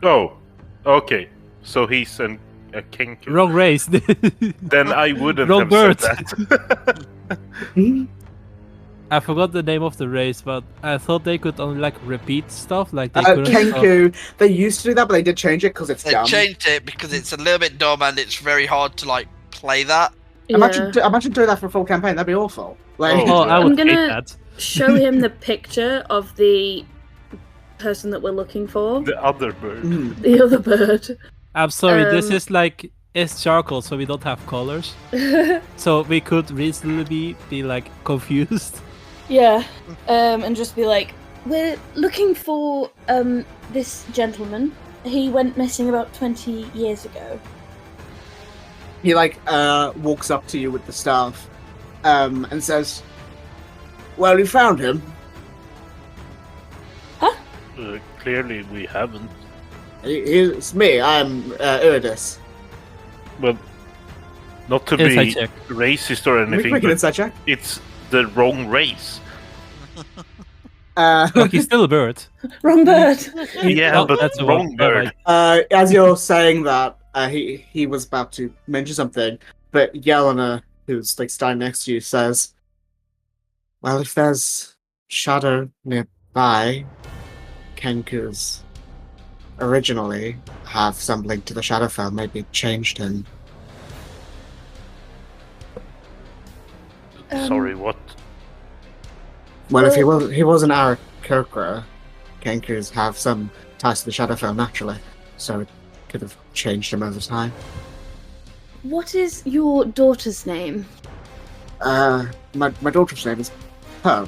Oh, okay. So he's a king. Wrong race. Then I wouldn't Wrong have bird. said that. I forgot the name of the race, but I thought they could only like repeat stuff. Like they couldn't. Kenku, they used to do that, but they did change it because it's They dumb. changed it because it's a little bit dumb and it's very hard to like play that. Imagine doing that for a full campaign. That'd be awful. Like, Oh, I I'm would hate gonna- that. Show him the picture of the person that we're looking for. The other bird. Mhm. The other bird. I'm sorry. This Um, is like it's charcoal, so we don't have colors. So we could reasonably be like confused. Yeah, and just be like, We're looking for this gentleman. He went missing about 20 years ago. He walks up to you with the staff, and says, "Well, you found him. Clearly, we haven't. It's me. I'm Iridis." Well, not to Inside be check. racist or anything, Make an but inside check. it's the wrong race. Look, he's still a bird. Wrong bird. Yeah, but that's the wrong one. bird. As you're saying that, he was about to mention something, but Yelena, who's standing next to you, says, "Well, if there's shadow nearby, Kenku's originally have some link to the Shadowfell. Maybe changed him." Sorry, what? Well, if he wasn't Aarakocra, Kenku's have some ties to the Shadowfell naturally, so it could have changed him over time. What is your daughter's name? My daughter's name is Pearl.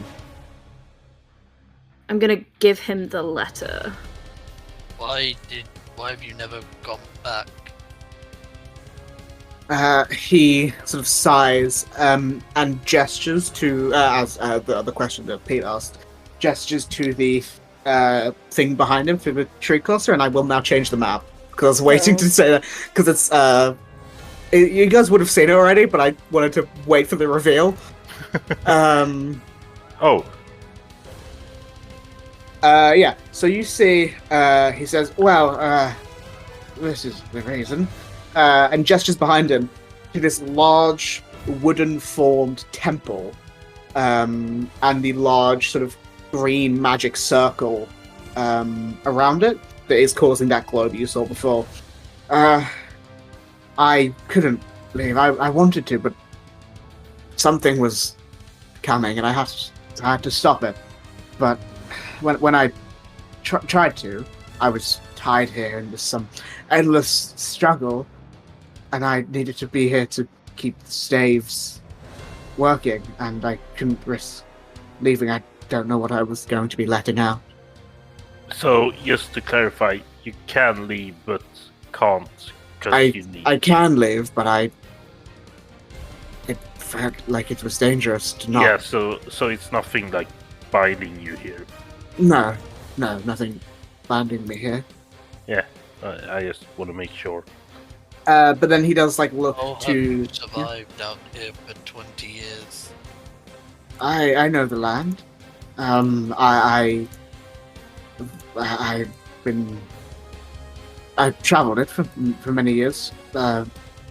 I'm gonna give him the letter. Why have you never gone back? He sort of sighs and gestures to, as the other question that Pete asked, gestures to the thing behind him through the tree cluster, and I will now change the map, because I was waiting to say that, because it's, you guys would have seen it already, but I wanted to wait for the reveal. Oh, Yeah, so you see, he says, "Well, this is the reason," and gestures behind him to this large wooden-formed temple, and the large sort of green magic circle around it that is causing that glow that you saw before. I couldn't leave. I wanted to, but something was coming, and I had to stop it. But when I tried to, I was tied here into some endless struggle, and I needed to be here to keep the staves working, and I couldn't risk leaving. I don't know what I was going to be letting out. so just to clarify, you can leave, but can't because you need. I can leave, but it felt like it was dangerous to not. Yeah, so it's nothing like binding you here. No, nothing binding me here. Yeah, I just want to make sure. But then he does look Oh, have to. you survived out here for 20 years? I know the land. I've traveled it for many years.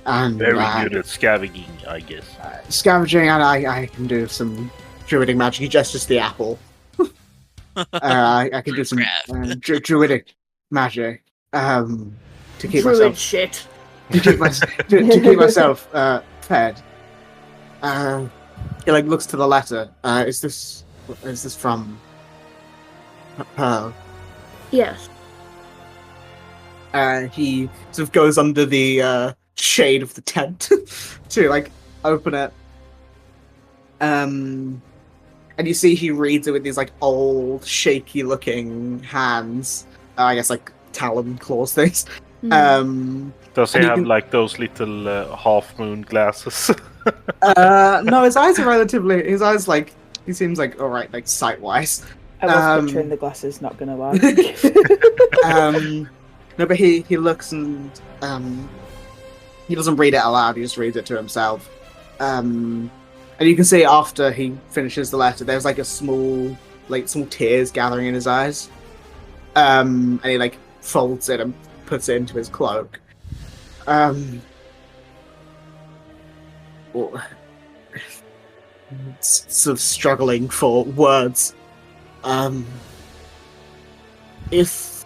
And Very good at scavenging, I guess. scavenging, and I can do some druidic magic. He gestures the apple. I can do some druidic magic to keep Druid myself shit. to keep myself fed. He looks to the letter. Is this from Pearl? Yes. He sort of goes under the shade of the tent to open it. And you see he reads it with these old, shaky-looking hands. I guess talon claws things. Does he and you have can- those little half-moon glasses? No, his eyes are relatively. His eyes he seems alright, sight-wise. I was Um, picturing the glasses, not gonna lie. No, but he looks and he doesn't read it aloud. He just reads it to himself. And you can see after he finishes the letter, there's a small tears gathering in his eyes. And he folds it and puts it into his cloak. Sort of struggling for words. If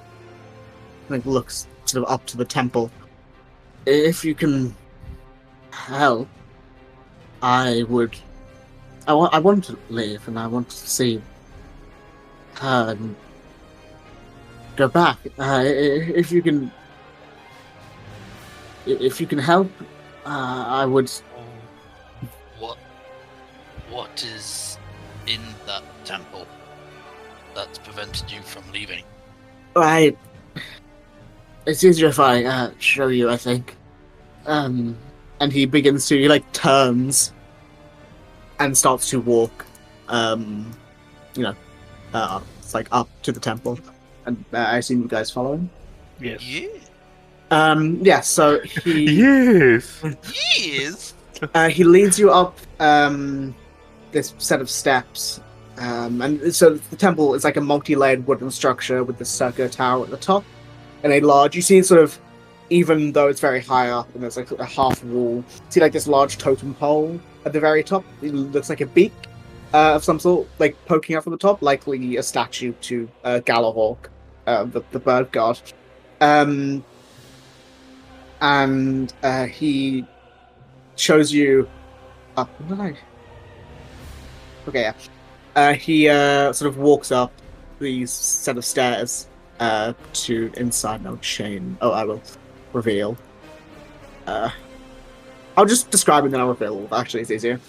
looks sort of up to the temple. If you can help, I would. I want to leave, and I want to see her and go back. If you can help, I would. What is in that temple? that's prevented you from leaving? Right. It's easier if I show you, I think. And he begins to, he like turns and starts to walk, it's like up to the temple. And I assume you guys follow him? Yes. Yeah. So he Yes. Yes. he leads you up this set of steps. And so the temple is like a multi-layered wooden structure with the circular tower at the top. And you see sort of, even though it's very high up and there's like a half wall, see like this large totem pole at the very top. It looks like a beak of some sort, like poking out from the top, likely a statue to Galahawk, the bird god. And he shows you up. Okay, yeah. He sort of walks up these set of stairs to inside. No chain. Oh, I will reveal. I'll just describe it, then I'll reveal. Actually, it's easier.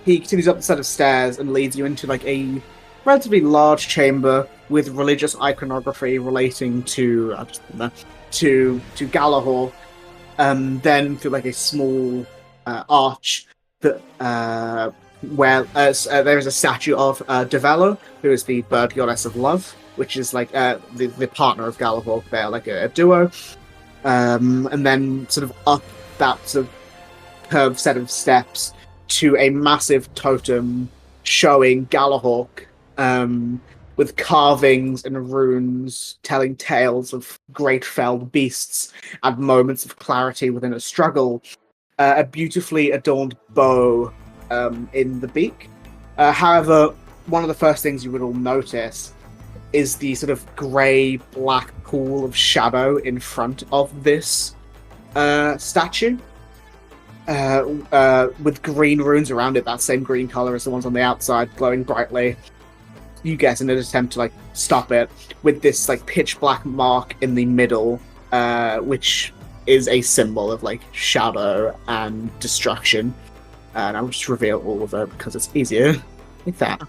He continues up the set of stairs and leads you into like a relatively large chamber with religious iconography relating to Galahorn. Then through like a small arch that where there is a statue of Devalo, who is the bird goddess of love, which is like the partner of Galahorn. They're like a duo. And then sort of up that sort of curved set of steps to a massive totem showing Galahawk, with carvings and runes telling tales of great felled beasts and moments of clarity within a struggle. A beautifully adorned bow in the beak. However, one of the first things you would all notice is the sort of grey-black pool of shadow in front of this statue, with green runes around it, that same green colour as the ones on the outside, glowing brightly. You guess in an attempt to like stop it, with this like pitch-black mark in the middle, which is a symbol of like shadow and destruction. And I'll just reveal all of it because it's easier like that.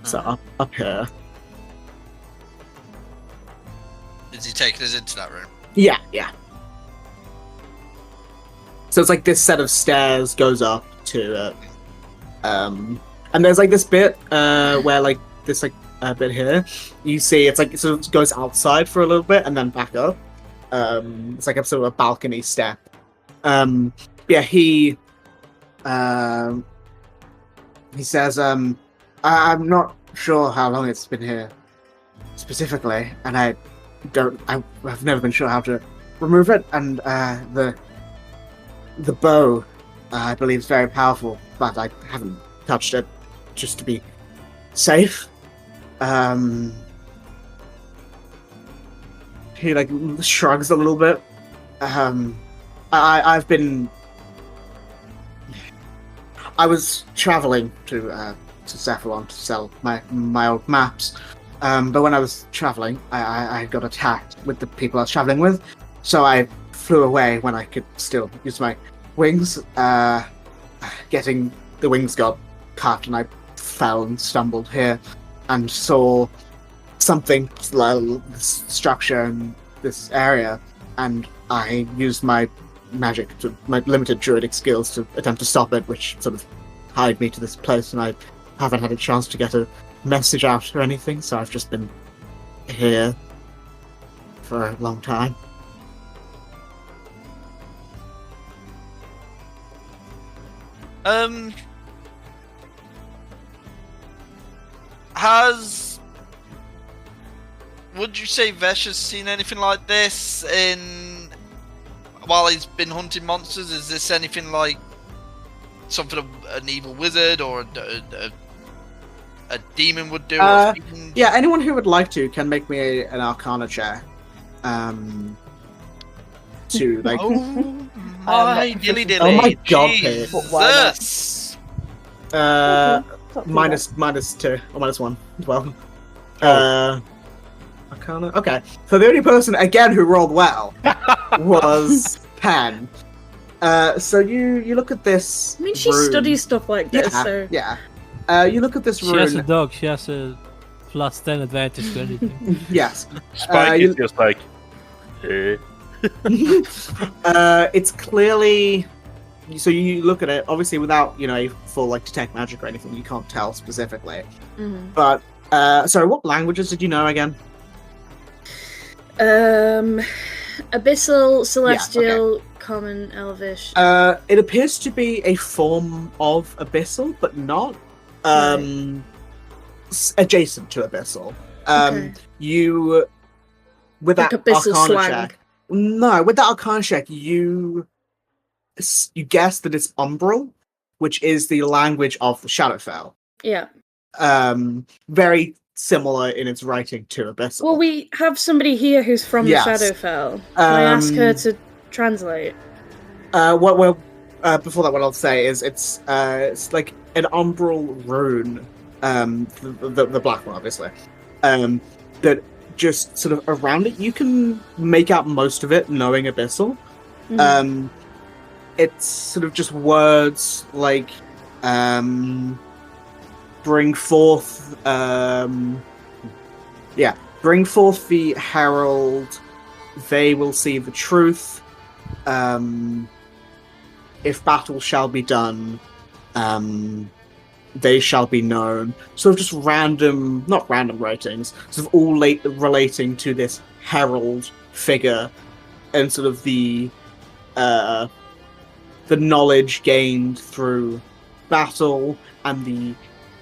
So up here. Is he taking us into that room? Yeah. So it's like this set of stairs goes up to it. And there's like this bit where like this like bit here, you see it's like it sort of goes outside for a little bit and then back up. It's like a sort of a balcony step. He says, I'm not sure how long it's been here specifically, and I've never been sure how to remove it, and the bow, I believe, is very powerful, but I haven't touched it just to be safe. He like shrugs a little bit. I was traveling to Cephalon to sell my old maps, but when I was traveling, I got attacked with the people I was traveling with, so I flew away when I could still use my wings. Getting the wings got cut, and I fell and stumbled here, and saw something this structure in this area, and I used my magic, my limited druidic skills to attempt to stop it, which sort of tied me to this place, and I haven't had a chance to get a message out or anything, so I've just been here for a long time. Would you say Vesh has seen anything like this while he's been hunting monsters? Is this anything like something an evil wizard or a demon would do? Yeah, anyone who would like to can make me an Arcana check. To like. Oh my dilly dilly! Oh my god, Jesus! minus 2 or -1 as well. Arcana. Okay, so the only person again who rolled well was Pen. So you look at this. I mean, she room. studies stuff like this, so Yeah. You look at this She has a rune. dog. She has a +10 advantage to anything. Yes. Spike is just like, eh. It's clearly. So you look at it, obviously, without a full detect magic or anything, you can't tell specifically. Mhm. But sorry, what languages did you know again? Abyssal, Celestial, Common, Elvish. It appears to be a form of Abyssal, but not adjacent to Abyssal. Okay. You with Like that Abyssal Arcana slang. check. No, with that Arcana check, you guess that it's Umbral, which is the language of the Shadowfell. Yeah. Very similar in its writing to Abyssal. Well, we have somebody here who's from Yes. the Shadowfell. Can I ask her to translate? Before that, what I'll say is it's like an umbral rune, the black one, obviously, that just sort of around it, you can make out most of it, knowing Abyssal. Mhm. It's sort of just words like, bring forth, bring forth the herald, they will see the truth, if battle shall be done, they shall be known. Sort of just not random writings, sort of all relating to this herald figure and sort of the knowledge gained through battle and the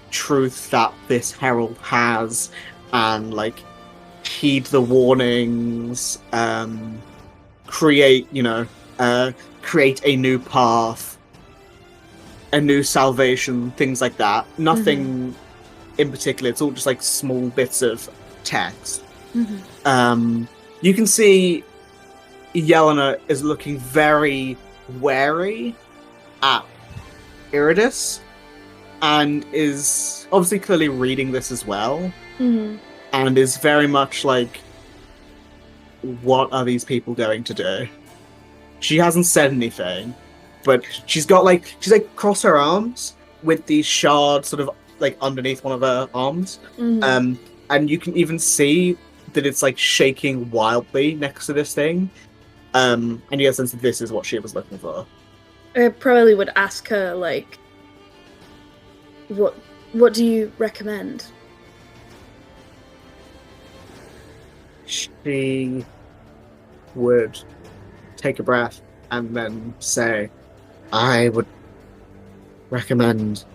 truth that this herald has, and heed the warnings, create a new path, a new salvation, things like that. Nothing in particular. It's all just small bits of text. You can see Yelena is looking very wary at Iridis, and is obviously clearly reading this as well, and is very much like, what are these people going to do? She hasn't said anything, but she's crossed her arms with these shards sort of underneath one of her arms. And you can even see that it's shaking wildly next to this thing. And you get a sense that this is what she was looking for. I probably would ask her, what do you recommend? She would take a breath and then say, I would recommend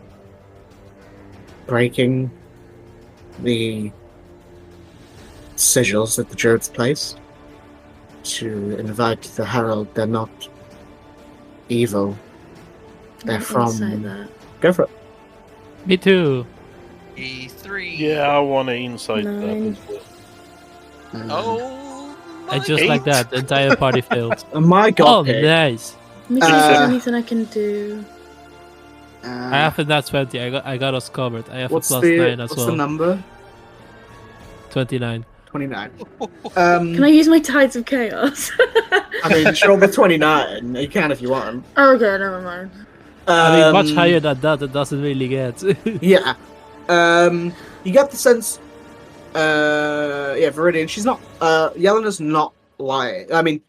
breaking the sigils that the druids placed to invite the herald. They're not evil. They're from... Insight that. Go for it. Me too. E3. Yeah, I want to insight that Nine. as well. Oh. And just Eight. like that, the entire party failed. My Oh, god, Pig. nice. Let me see if there's Uh, anything I can do. I have a nat 20. I got us covered. I have What's a the +9 as what's well. the number? 29. 29. Can I use my Tides of Chaos? I mean, sure, the 29. You can if you want. Oh, okay, never mind. I mean, much higher than that, it doesn't really get. Yeah. You get the sense. Viridian. She's not. Yelena's not lying. I mean,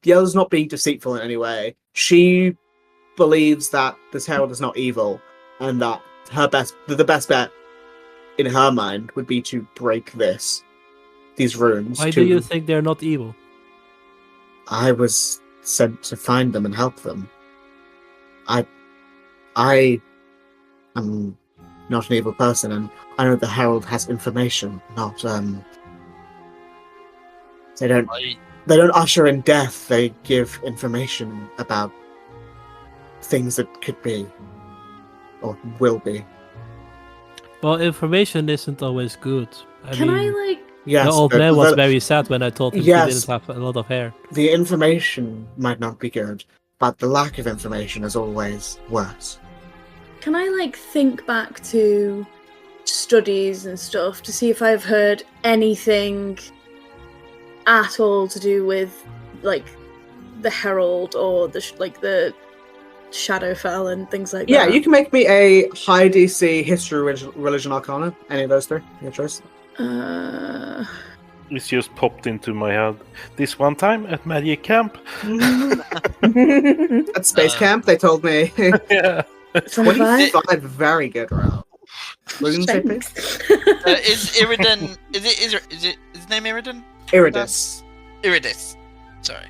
Yelena's not being deceitful in any way. She believes that this herald is not evil, and that the best bet in her mind would be to break these runes. Why do you think they're not evil? I was sent to find them and help them. I am not an evil person, and I know the herald has information. Not they don't usher in death. They give information about things that could be or will be. Well, information isn't always good. Can I, Yes, the old man was very sad when I told him Yes. he didn't have a lot of hair. The information might not be good, but the lack of information is always worse. Can I think back to studies and stuff to see if I've heard anything at all to do with the herald or the Shadowfell and things like Yeah, that. you can make me a high DC history, religion, arcana. Any of those three, your choice. It's just popped into my head. This one time at Magic Camp. At Space Camp, they told me Yeah. 25. Very good roll. What did you say, please? Is Iridan? Is his name Iridan? Iridis. Iridis. Sorry.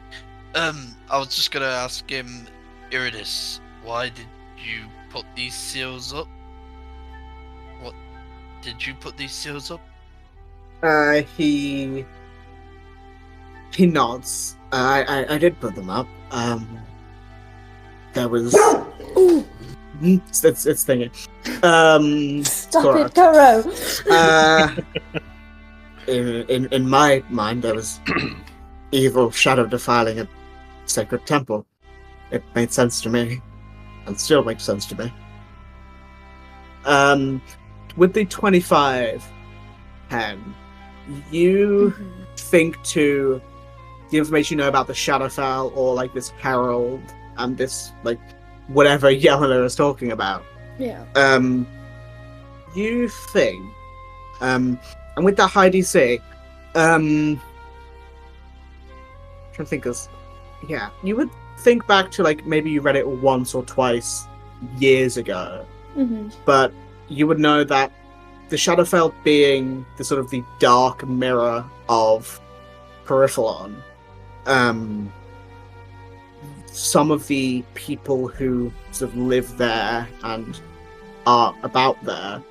I was just gonna ask him, Iridis, why did you put these seals up? What did you put these seals up? He nods. I did put them up. There was. Ooh, It's thinking. stop Cora. it, Kuro! In my mind, there was evil shadow defiling a sacred temple. It made sense to me, and still makes sense to me. With the 25 pen, you think to the information you know about the Shadowfell or like this Herald and this like whatever Yelena is talking about. Yeah. You think, and with that high DC, trying to think of, yeah, you would think back to like maybe you read it once or twice years ago, but you would know that the Shadowfell being the sort of the dark mirror of Peripheron, some of the people who sort of live there and are about there,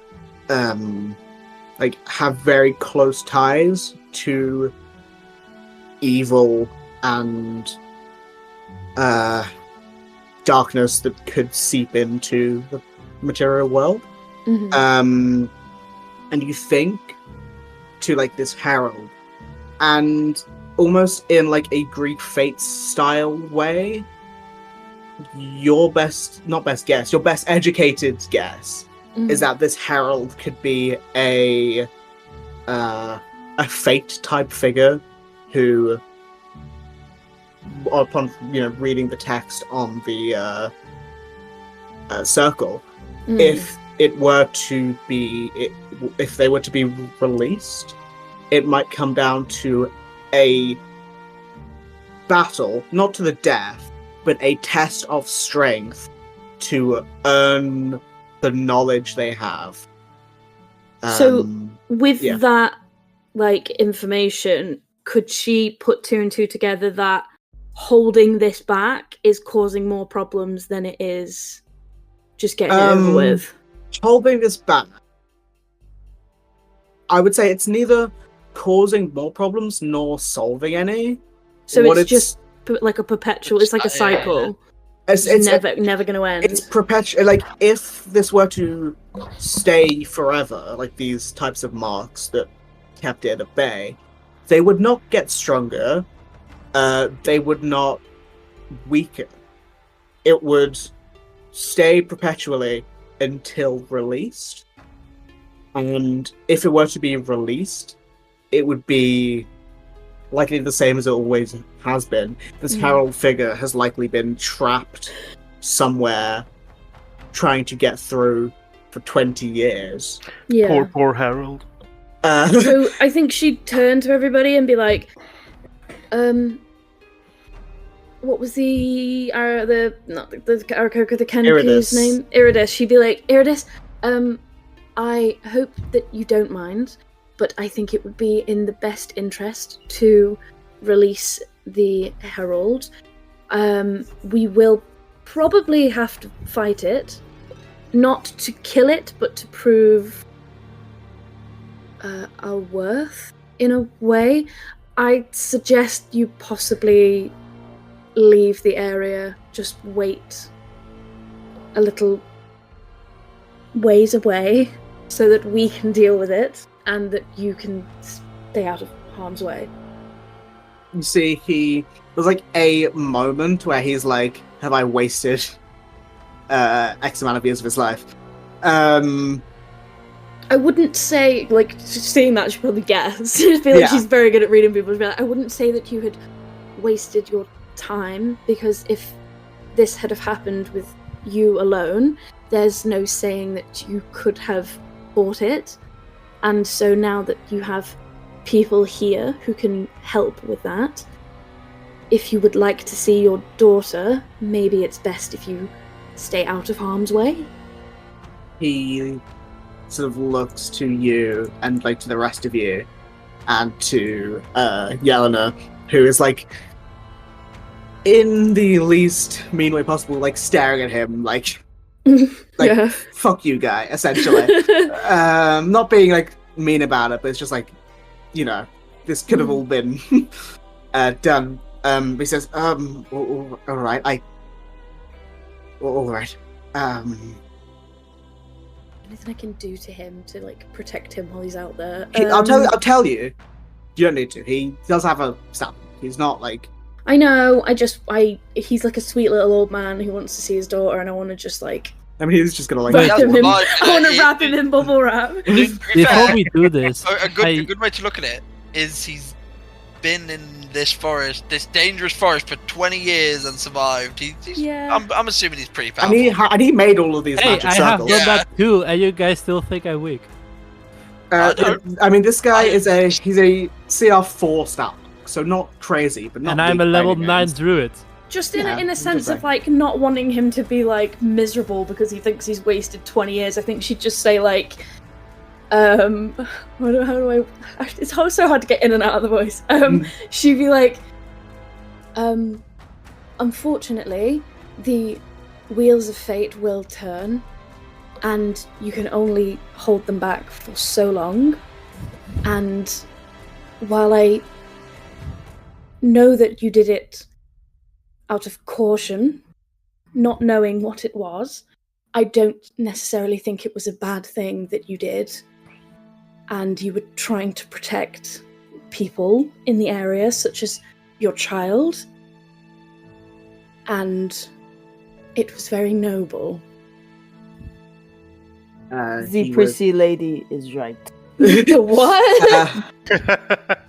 like have very close ties to evil and darkness that could seep into the material world. And you think to like this herald, and almost in like a Greek Fates style way, your best educated guess is that this herald could be a fate type figure who, upon reading the text on the circle, if they were to be released, it might come down to a battle, not to the death, but a test of strength to earn the knowledge they have. So with yeah. that like information, could she put two and two together that holding this back is causing more problems than it is just getting it over with? Holding this back, I would say it's neither causing more problems nor solving any. So it's just like a perpetual, it's like a cycle. It's never going to end. It's perpetual. Like, if this were to stay forever, like these types of marks that kept it at bay, they would not get stronger. They would not weaken. It would stay perpetually until released. And if it were to be released, it would be likely the same as it always has been. This herald figure has likely been trapped somewhere, trying to get through for 20 years. Yeah. Poor Harold. So I think she'd turn to everybody and be like, what was the Kaneku's name? Iridis. She'd be like, Iridis, I hope that you don't mind, but I think it would be in the best interest to release the Herald. We will probably have to fight it, not to kill it, but to prove our worth in a way. I'd suggest you possibly leave the area, just wait a little ways away so that we can deal with it and that you can stay out of harm's way. You see, there's like a moment where he's like, have I wasted X amount of years of his life? I wouldn't say, like, seeing that, she'd probably guess. She'd be like, she's very good at reading people. She'd be like, I wouldn't say that you had wasted your time, because if this had have happened with you alone, there's no saying that you could have fought it. And so now that you have people here who can help with that, if you would like to see your daughter, maybe it's best if you stay out of harm's way. He sort of looks to you and like to the rest of you and to Yelena, who is like in the least mean way possible, like staring at him like Yeah. fuck you guy, essentially. Not being like mean about it, but it's just like, you know, this could have all been done. He says, all right, all right. Anything I can do to him to like protect him while he's out there? I'll tell you. You don't need to. He does have a stamp. He's not like. I know. He's like a sweet little old man who wants to see his daughter, and I want to just like. I mean, he's just gonna like. Wrap him in, Like, I want to wrap him in bubble wrap. Before we do this, A good way to look at it is he's been in this forest, this dangerous forest, for 20 years and survived. Yeah. I'm assuming he's pretty powerful. And he made all of these hey, magic I have circles. done that too, and you guys still think I'm weak. I mean, this guy he's a CR4 stat, so not crazy, but not. And I'm a weak by level any 9 means. druid. Just in Yeah, a sense just of like not wanting him to be like miserable because he thinks he's wasted 20 years. I think she'd just say like, how do I? It's so hard to get in and out of the voice. She'd be like, unfortunately, the wheels of fate will turn, and you can only hold them back for so long. And while I know that you did it out of caution, not knowing what it was, I don't necessarily think it was a bad thing that you did. And you were trying to protect people in the area, such as your child. And it was very noble. The pretty lady is right. What? Did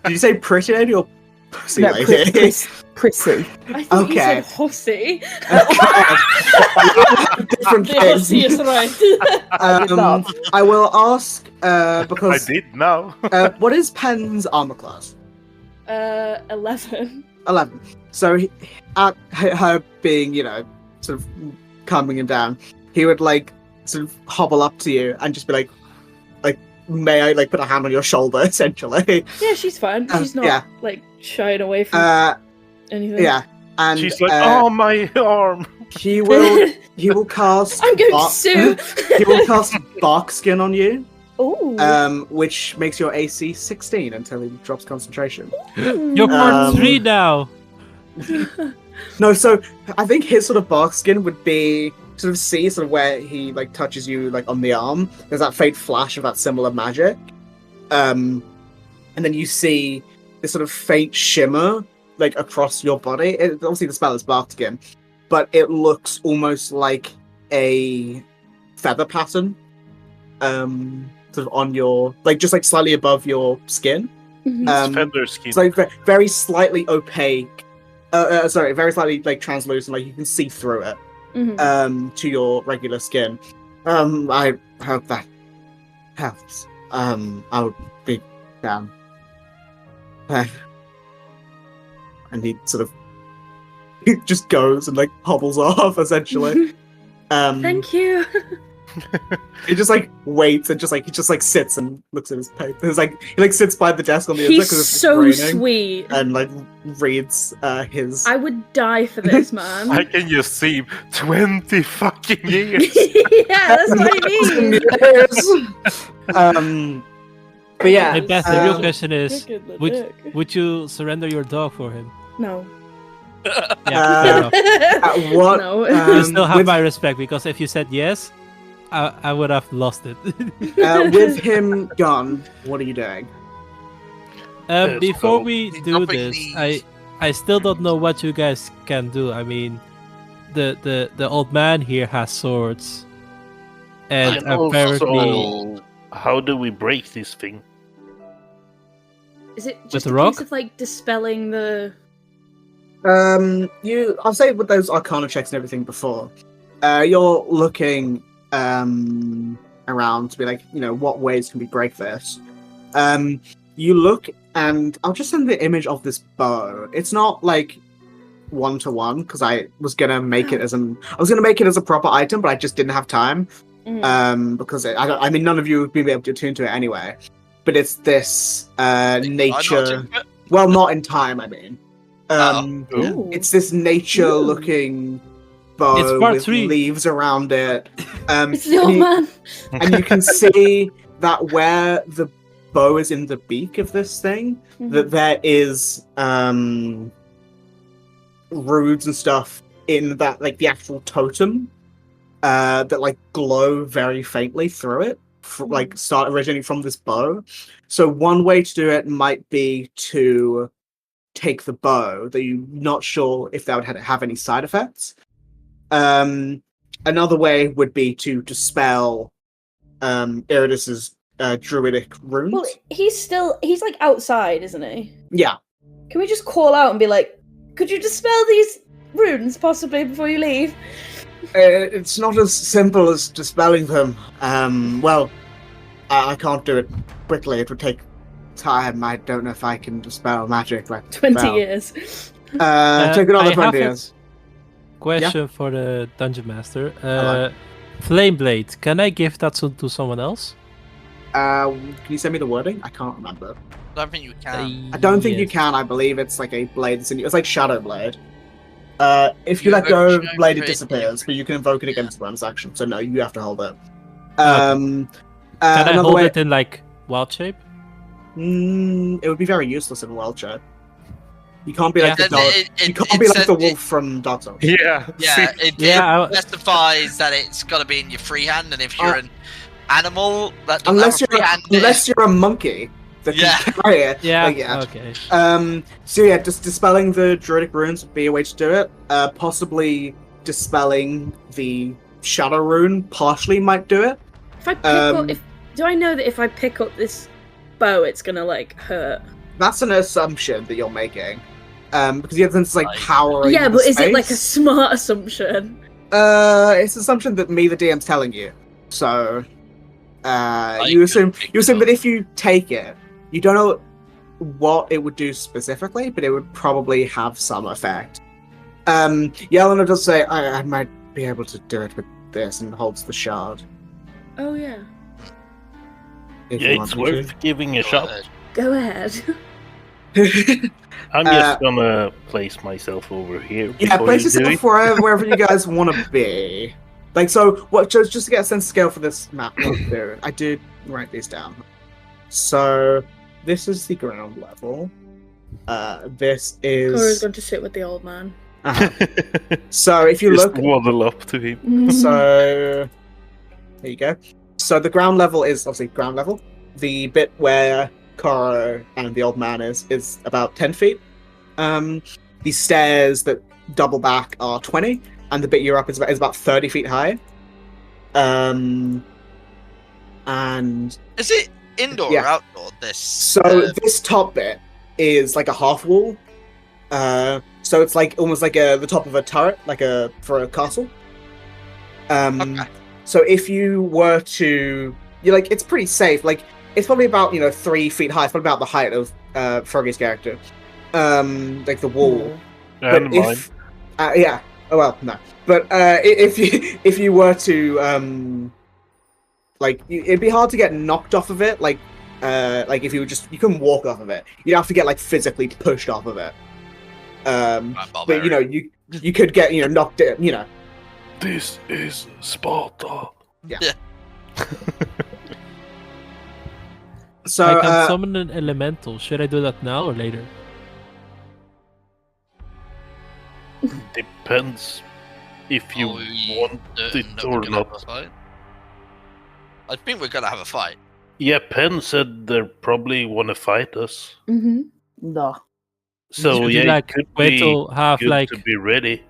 you say pretty lady or pussy No, lady? prissy. I thought you Okay. said hussy. Different The things. hussy is right. I will ask I because did now. what is Penn's armor class? 11. 11. So at her being, you know, sort of calming him down, he would like sort of hobble up to you and just be like, may I like put a hand on your shoulder, essentially. Yeah, she's fine. She's not yeah. like shying away from anything. Yeah, and She's like, oh, my arm. he will cast. I'm going to sue. He will cast bark skin on you, Ooh. which makes your AC 16 until he drops concentration. You're part 3 now. No, so I think his sort of bark skin would be sort of see sort of where he like touches you like on the arm. There's that faint flash of that similar magic, and then you see this sort of faint shimmer like across your body. Obviously, the spell is bark skin, but it looks almost like a feather pattern, sort of on your like just like slightly above your skin. Mhm. Feather skin. It's like very slightly opaque. Very slightly like translucent, like you can see through it. Mhm. To your regular skin. I hope that helps. I would be down. And he sort of he just goes and like hobbles off essentially. Thank you. He just like waits and he just like sits and looks at his paper. It's like he like sits by the desk on the other He's because it's so raining sweet. and like reads his. I would die for this man. I can just see 20 fucking years. Yeah, that's what I mean. But yeah, Hey Beth, the real question is, Look at the would dick. would you surrender your dog for him? No. Yeah, fair enough. what? No. You still have with, my respect, because if you said yes, I would have lost it. with him gone, what are you doing? Before so we he's do dropping this, these. I still don't know what you guys can do. I mean, the old man here has swords, and apparently Also, how do we break this thing? Is it just the a rock? case of like dispelling the I'll say with those Arcana checks and everything before, you're looking around to be like, what ways can we break this? You look, and I'll just send the image of this bow. It's not like 1-to-1 because I was gonna make it as a proper item, but I just didn't have time. Because I mean, none of you would be able to attune to it anyway. But it's this nature. Well, not in time. I mean, it's this nature-looking bow with leaves around it. It's the old man. And you can see that where the bow is in the beak of this thing, that there is runes and stuff in that, like the actual totem, that like glow very faintly through it, start originating from this bow. So one way to do it might be to take the bow, that you're not sure if that would have any side effects. Another way would be to dispel Iridus's druidic runes. Well, he's like outside, isn't he? Yeah. Can we just call out and be like, could you dispel these runes possibly before you leave? It's not as simple as dispelling them. I can't do it quickly. It would take time. I don't know if I can dispel magic like 20 years. Take another 20 years. Question for the dungeon master. Flame blade. Can I give that to someone else? Can you send me the wording? I can't remember. I don't think you can. I don't think you can. I believe it's like a blade. It's like Shadow Blade. If you let go of blade, it disappears, but you can invoke it against bonus action. So no, you have to hold it. Can I hold it in like wild shape? It would be very useless in wild shape. You can't be like the wolf from Dark Souls. Yeah, it specifies that it's got to be in your free hand, and if you're an animal, unless you're a monkey that can carry it. Okay. So yeah, just dispelling the druidic runes would be a way to do it. Possibly dispelling the shadow rune partially might do it. If I pick up, do I know that if I pick up this bow, it's gonna like hurt? That's an assumption that you're making. Because the other thing's like powering. Yeah, but is it like a smart assumption? It's an assumption that me, the DM's telling you. So, you assume that if you take it, you don't know what it would do specifically, but it would probably have some effect. Yelena does say, I might be able to do it with this, and holds the shard. Oh yeah. It's worth giving a shot. Go ahead. I'm just gonna place myself over here. Yeah, place yourself wherever you guys want to be. Like, so, what? Just to get a sense of scale for this map, I did write these down. So, this is the ground level. This is. Cora's going to sit with the old man. So, if you just look, waddle up to him. So, there you go. So the ground level is obviously ground level. The bit where Coro and the old man is about 10 feet. The stairs that double back are 20, and the bit you're up is about 30 feet high. And is it indoor or outdoor? This top bit is like a half wall. So it's like almost like the top of a turret, for a castle. Okay. So if you were to, it's pretty safe. Like, it's probably about 3 feet high. It's probably about the height of Froggy's character, like the wall. And mine. Yeah. Oh well, no. But if you were to it'd be hard to get knocked off of it. Like if you couldn't walk off of it. You'd have to get physically pushed off of it. But you could get knocked in. This is Sparta. Yeah. So I can summon an elemental. Should I do that now or later? Depends if you want it or not. I think we're gonna have a fight. Yeah, Penn said they probably want to fight us. Mm-hmm. No. So it could wait till have good to be ready.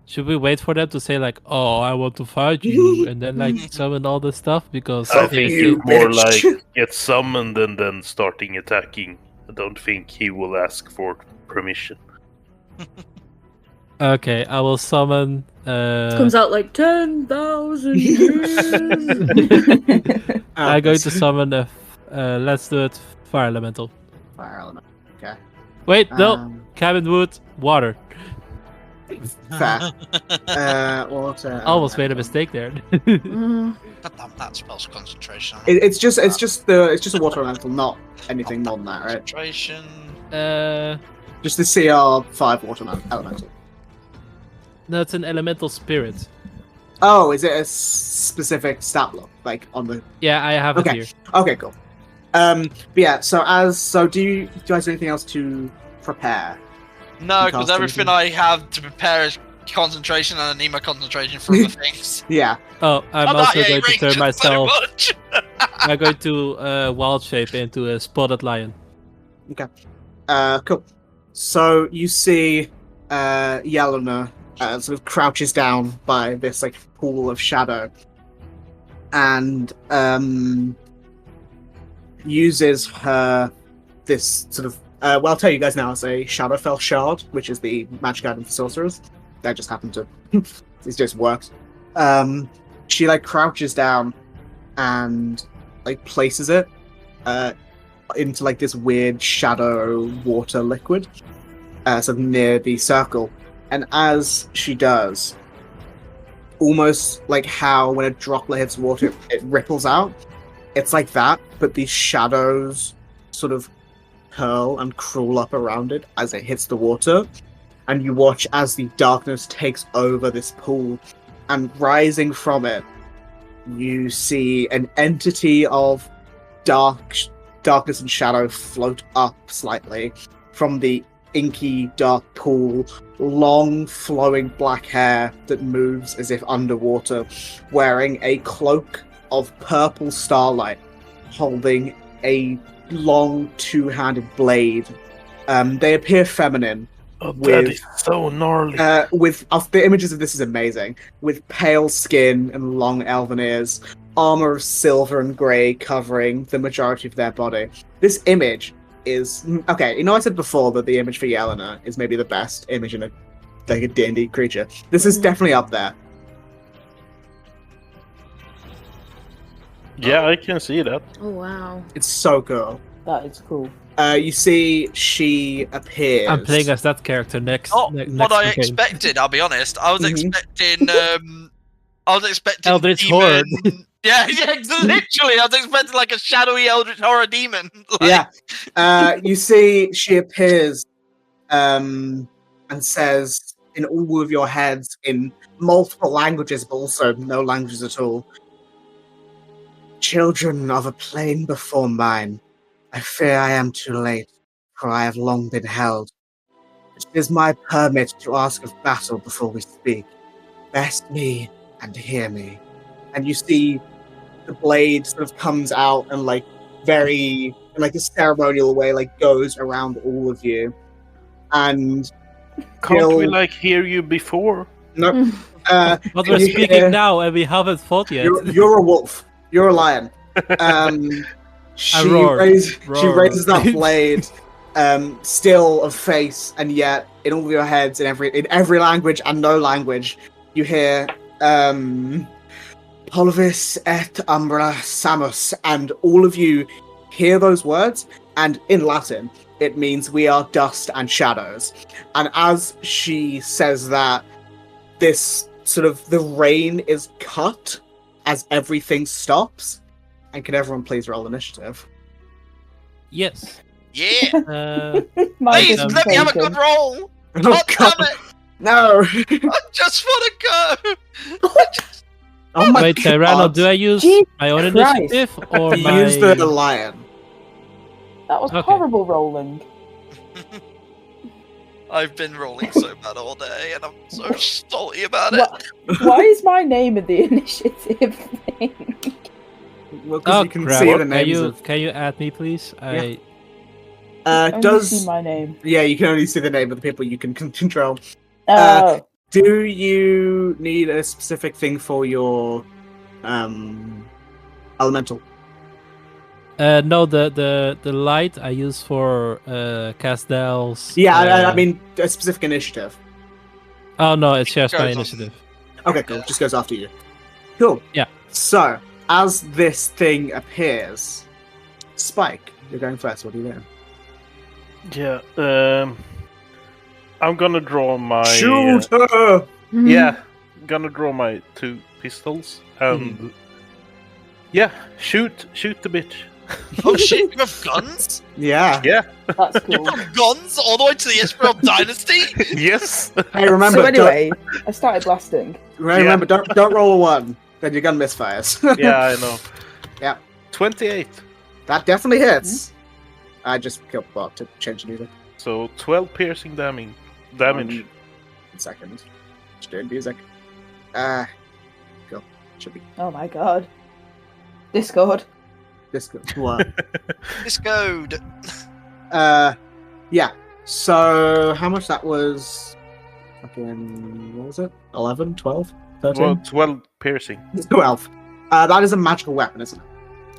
Should we wait for them to say "Oh, I want to fight you," and then summon all the stuff? Because I think it's more like get summoned and then starting attacking. I don't think he will ask for permission. Okay, I will summon. Comes out like 10,000 years. I'm going to summon a. Let's do it. Fire elemental. Fire element. Okay. Wait, no. Um, Cabin wood, water. Fair. Water. Almost made a elemental. mistake there. Mm. God damn, that spells concentration. It's just a water elemental, not anything more than that, right? Concentration. Just the CR5 water elemental. No, it's an elemental spirit. Oh, is it a specific stat block, like on the? Yeah, I have it Okay. here. Okay, cool. But yeah. So do you guys do anything else to prepare? No, You because cast everything anything? I have to prepare is concentration, and I need my concentration for other things. Yeah. Oh, I'm not also yet going to ranged turn so myself. much. I'm going to wild shape into a spotted lion. Cool. So you see, Yelena sort of crouches down by this like pool of shadow, and uses her this sort of. Well, I'll tell you guys now. It's a Shadowfell shard, which is the magic item for sorcerers. That just happened to. It just works. She like crouches down, and like places it into like this weird shadow water liquid, sort of near the circle. And as she does, almost like how when a droplet hits water, it ripples out. It's like that, but these shadows sort of curl and crawl up around it as it hits the water. And you watch as the darkness takes over this pool, and rising from it, you see an entity of darkness and shadow float up slightly from the inky dark pool, long flowing black hair that moves as if underwater, wearing a cloak of purple starlight, holding a long two-handed blade. They appear feminine. Oh, that With- is so gnarly. With the images of this is amazing, with pale skin and long elven ears, armor of silver and grey covering the majority of their body. This image is okay. You know, I said before that the image for Yelena is maybe the best image in a D&D creature. This is definitely up there. Yeah, I can see that. Oh wow. It's so cool. That is cool. You see, she appears. I'm playing as that character next. Not next what I campaign. expected. I'll be honest. I was Mhm. expecting. I was expecting. Eldritch demon- Horde. Yeah, literally. I was expecting like a shadowy eldritch horror demon. Like, Yeah. You see, she appears, and says in all of your heads in multiple languages, but also no languages at all. Children of a plane before mine, I fear I am too late, for I have long been held. It is my permit to ask of battle before we speak. Best me and hear me. And you see the blade sort of comes out and like very in like a ceremonial way, like goes around all of you. And Can't we Gil- like hear you before? no, But we're you speaking hear- now and we haven't fought yet. You're a wolf. You're a lion. She roar. raises Roar. that blade, still of face, and yet in all of your heads, in every language and no language, you hear Polvis et umbra samus, and all of you hear those words, and in Latin, it means we are dust and shadows. And as she says that, this sort of the rain is cut as everything stops. And can everyone please roll initiative? Yes. yeah. My Please goodness, let me have a Nathan. good roll. Oh, God God. damn it! No! I just want to go. Oh my Wait, God. Randall, do I use Jesus my own Christ. initiative or You my... use the lion. That was Okay. horrible rolling. I've been rolling so bad all day, and I'm so salty about it. Why is my name in the initiative thing? Well, because Oh, you can crap. see the Can names you, of. can you add me, please? I Only Does see my name. yeah? You can only see the name of the people you can control. Oh, Do you need a specific thing for your elemental? No, the light I use for Castel's. Yeah, I mean a specific initiative. Oh no, it shares Goes my on. initiative. Okay, cool. Just goes after you. Cool. Yeah. So, as this thing appears, Spike, you're going first. What are you doing? Yeah. I'm gonna draw my. Shoot her! Yeah, gonna draw my 2 pistols and. Yeah, shoot the bitch. Oh shit, you have guns? Yeah. Yeah. That's You cool. have guns all the way to the Israel Dynasty? Yes. Hey, remember, So anyway, I started blasting. remember, don't roll a 1. Then your gun misfires. Yeah, I know. Yeah. 28. That definitely hits. I just killed Bob to change the music. So 12 piercing damage. 1 second. Just doing music. Cool. Should be Oh my god. Discord. this good. What? This code. Yeah. So, how much that was? Fucking, what was it? 11, 12, 13? Well, 12 piercing. 12. That is a magical weapon, isn't it?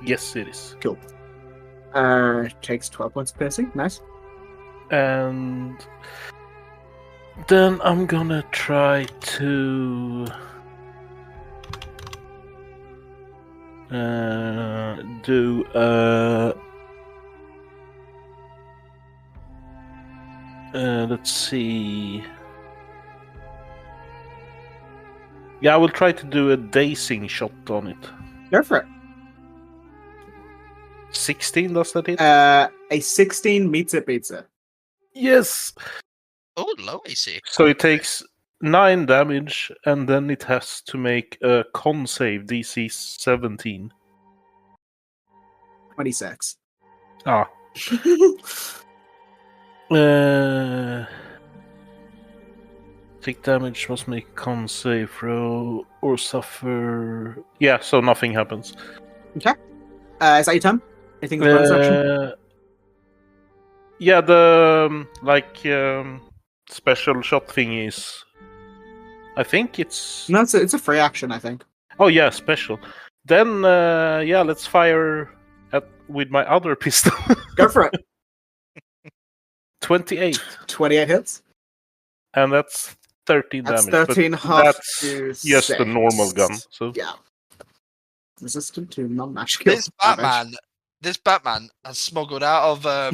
Yes, it is. Cool. Takes 12 points of piercing. Nice. And then I'm gonna try to do let's see. Yeah, I will try to do a dazing shot on it. Go for it. 16, does that hit? A 16 meets it, beats it. Yes! Oh, low AC. So it takes 9 damage, and then it has to make a con save, DC 17. 26. Ah. Take damage, must make a con save throw, or suffer... Yeah, so nothing happens. Is that your turn? Anything with bonus action? Yeah, the special shot thing is... I think it's... No, it's a free action, I think. Oh yeah, special. Then, yeah, let's fire with my other pistol. Go for it. 28. 28 hits. And that's 13 That's damage. 13 but half that's to just a 6. normal gun. So Yeah. Resistant to non-magical damage. This Batman has smuggled out of Pyro.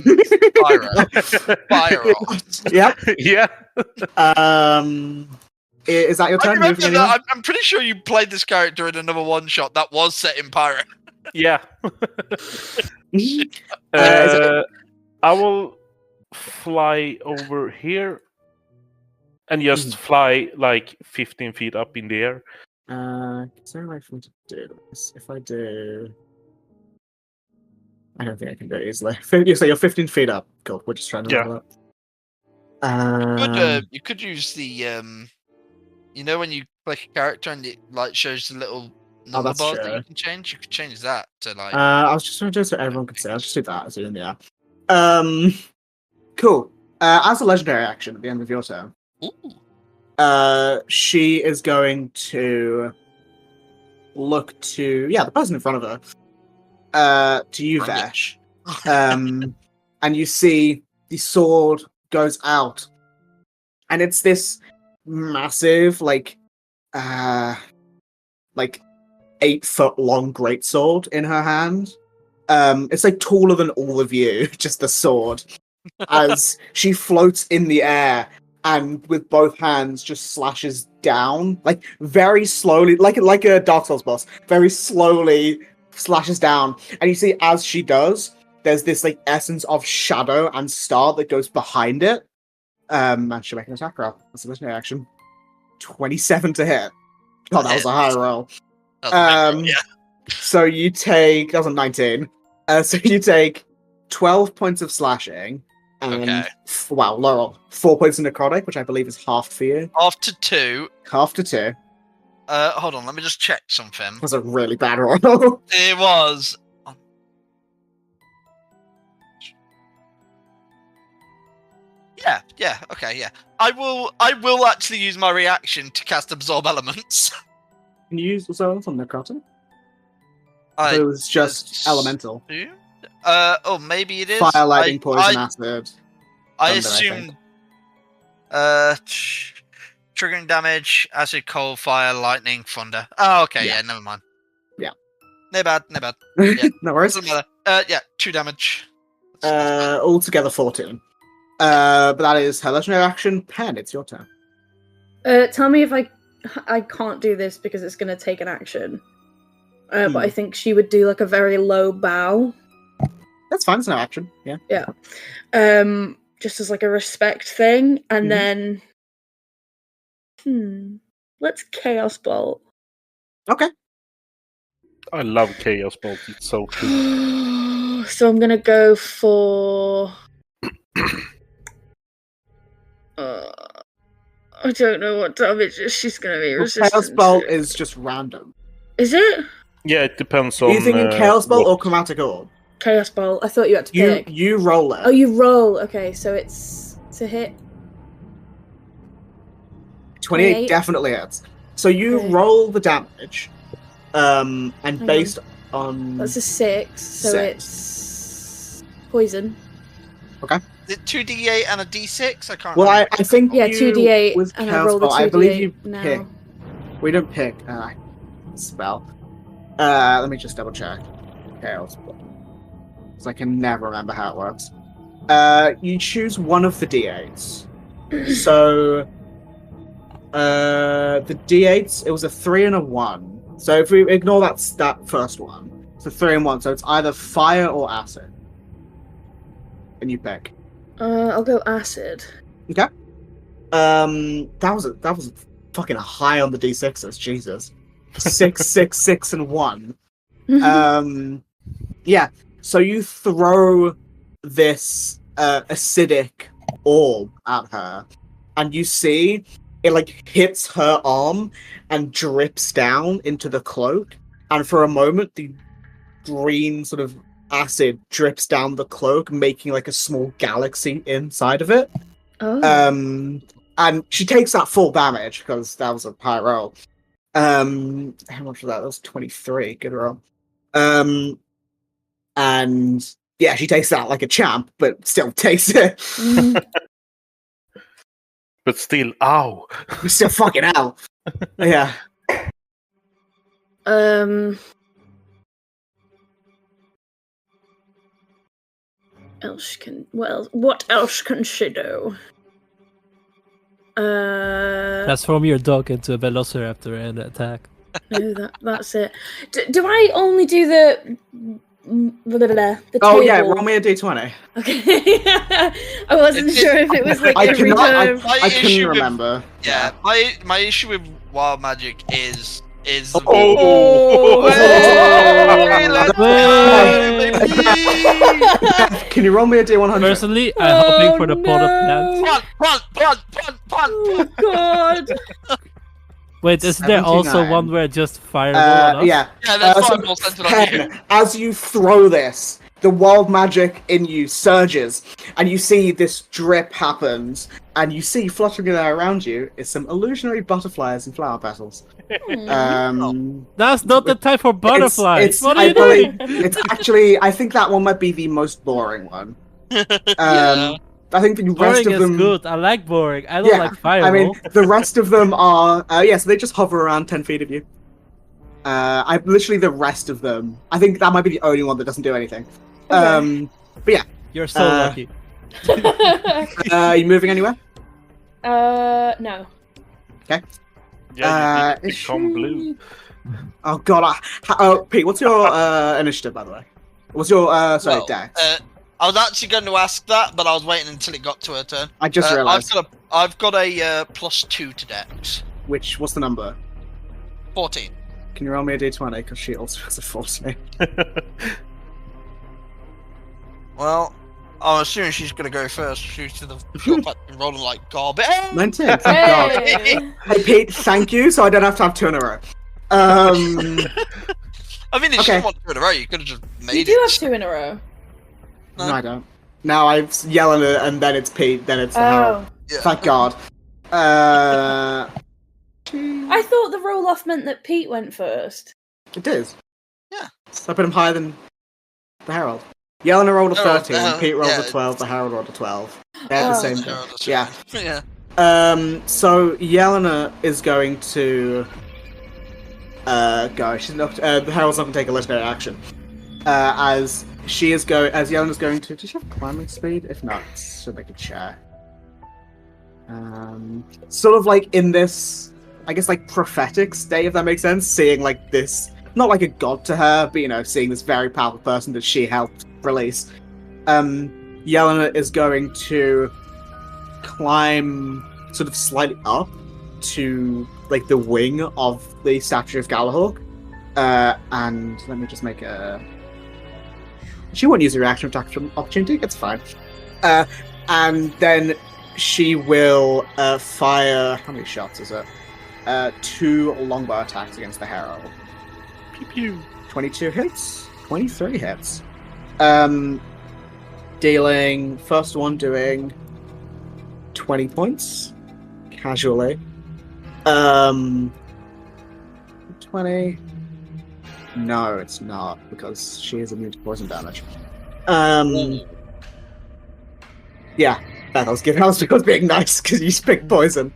Firearms. Yep. yeah. Is that your I turn? remember Moving anyone? that. I'm pretty sure you played this character in another one shot that was set in Pyro. Yeah. Is I will fly over here and just fly like 15 feet up in the air. Is there a way for me to do this? If I do... I don't think I can do it easily. You say you're 15 feet up. Cool, we're just trying to level up. You could use the you know when you click a character and it like shows the little number that's bars that true. you can change. You could change that to like. I was just trying to do it so everyone could see. I'll just do that as in, yeah. Cool. As a legendary action at the end of your turn, she is going to look to the person in front of her. To you, Vash. And you see the sword goes out. And it's this massive, like 8-foot long greatsword in her hand. It's like taller than all of you, just the sword. As she floats in the air and with both hands just slashes down, like very slowly, like a Dark Souls boss, very slowly slashes down. And you see as she does, there's this like essence of shadow and star that goes behind it. And she'll make an attack roll. That's a legendary action. 27 to hit. God, that was a high roll. So you take... That was a 19. So you take 12 points of slashing. And, wow, Laurel. 4 points of necrotic, which I believe is half for you. Half to 2. Half to 2. Hold on, let me just check something. That's a really bad roll. It was... Yeah, okay, yeah. I will actually use my reaction to cast Absorb Elements. Can you use also on necrotic? It was just elemental. Oh, maybe it is. Fire, lightning, poison, acid. I Thunder, assumed... triggering damage, acid, cold, fire, lightning, thunder. Oh, okay, Yeah. yeah, never mind. Yeah. No bad. Yeah. No worries. Doesn't matter. Yeah, 2 damage. That's fine. Altogether 14. But that is her legendary action. Pen, it's your turn. Tell me if I can't do this because it's going to take an action. But I think she would do like a very low bow. That's fine, it's no action. Yeah. Just as like a respect thing, and then let's Chaos Bolt. Okay. I love Chaos Bolt. It's so cool. So I'm gonna go for. I don't know what damage she's gonna be resistant Chaos Bolt to. is just random. Is it? Yeah, it depends on. Are you thinking Chaos Bolt or what- Chromatic Orb? Chaos Bolt. I thought you had to pick. You roll it. Oh, you roll. Okay, so it's to hit. 28 28? definitely hits. So you Okay. roll the damage, and on. based on That's a 6, so 6. it's poison. Is it 2d8 and a d6? I can't Well, remember. I think Yeah, you, 2d8, with and I Chaos roll the Bolt, I believe 2d8 you now. pick. We don't pick spell. Let me just double check. Chaos Bolt. So I can never remember how it works. You choose one of the d8s. So the d8s, it was a 3 and a 1. So if we ignore that first one, it's a 3 and 1. So it's either fire or acid. And you pick. I'll go acid. Okay. That was fucking high on the d6s. Jesus. 6, 6, 6, and 1. Yeah. So you throw this acidic orb at her, and you see it like hits her arm and drips down into the cloak. And for a moment, the green sort of acid drips down the cloak, making like a small galaxy inside of it. Oh. And she takes that full damage because that was a high roll. How much was that? That was 23. Good roll. And yeah, she takes that like a champ, but still takes it. But still, ow! Still fucking out. Yeah. What else can she do? Transform your dog into a velociraptor and attack. No, that's it. Do I only do the Oh table? yeah, roll me a d20. Okay. I wasn't sure if it was like I every cannot. time. I couldn't issue with- remember. Yeah, my issue with wild magic is Oh! Hey, let's Hey! go, baby! Can you roll me a d100? Personally, I'm hoping for the pot of plants. Punt. Oh god. Wait, isn't there also 79. one where just fireball on us? Yeah. Yeah, that's so fireball centered on you. Pen, as you throw this, the wild magic in you surges, and you see this drip happens, and you see fluttering around you is some illusionary butterflies and flower petals. That's not the time for butterflies. It's, What are I you doing? believe, it's actually, I think that one might be the most boring one. Yeah. I think the rest Boring of is them. good. I like boring. I don't like fireball. I mean, the rest of them are so they just hover around 10 feet of you. I literally the rest of them. I think that might be the only one that doesn't do anything. Okay. But yeah, You're so lucky. are you moving anywhere? No. Yeah, you is become she- blue. Oh god, Pete, what's your initiative by the way? What's your Well, dex? I was actually going to ask that, but I was waiting until it got to her turn. I just realised. I've got a +2 to Dex. What's the number? 14. Can you roll me a d20? Because she also has a 14. Well, I'm assuming she's going to go first due to the fact that I'm rolling like garbage. 19, thank god. Hey. Hey Pete, thank you, so I don't have to have 2 in a row. I mean, if Okay. you want 2 in a row, you could have just made You it. do have 2 in a row. No, I don't. Now I yell at it, and then it's Pete, then it's the Harold. Oh. Yeah. Thank God. I thought the roll off meant that Pete went first. It is. Yeah. So I put him higher than the Harold. Yelena rolled a Oh, 13, Pete rolled yeah. a 12, the Harold rolled a 12. They're the Oh. same No, thing. that's Yeah. fine. Yeah. So Yelena is going to go. She's not. The Herald's not going to take a legendary action. As Yelena's going to. Does she have climbing speed? If not, she'll make a check. Sort of like in this, I guess, like prophetic state, if that makes sense. Seeing like this, not like a god to her, but seeing this very powerful person that she helped release. Yelena is going to climb sort of slightly up to like the wing of the statue of Galahork. And let me just make a. She won't use a reaction attack from opportunity. It's fine. And then she will fire. How many shots is it? 2 longbow attacks against the Herald. Pew pew. 22 hits. 23 hits. Dealing first one doing 20 points casually. 20. No, it's not because she is immune to poison damage. Yeah, that was good. That was because being nice because you picked poison.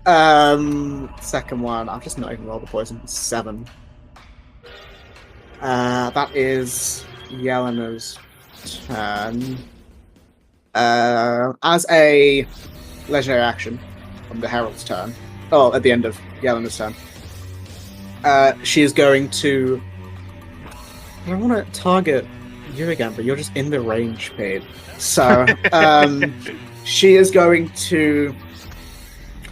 Second one, I'll just not even roll the poison. 7. That is Yelena's turn. As a legendary action from the Herald's turn. Oh, at the end of Yelena's turn. She is going to. I don't want to target you again, but you're just in the range, Pete. So, she is going to.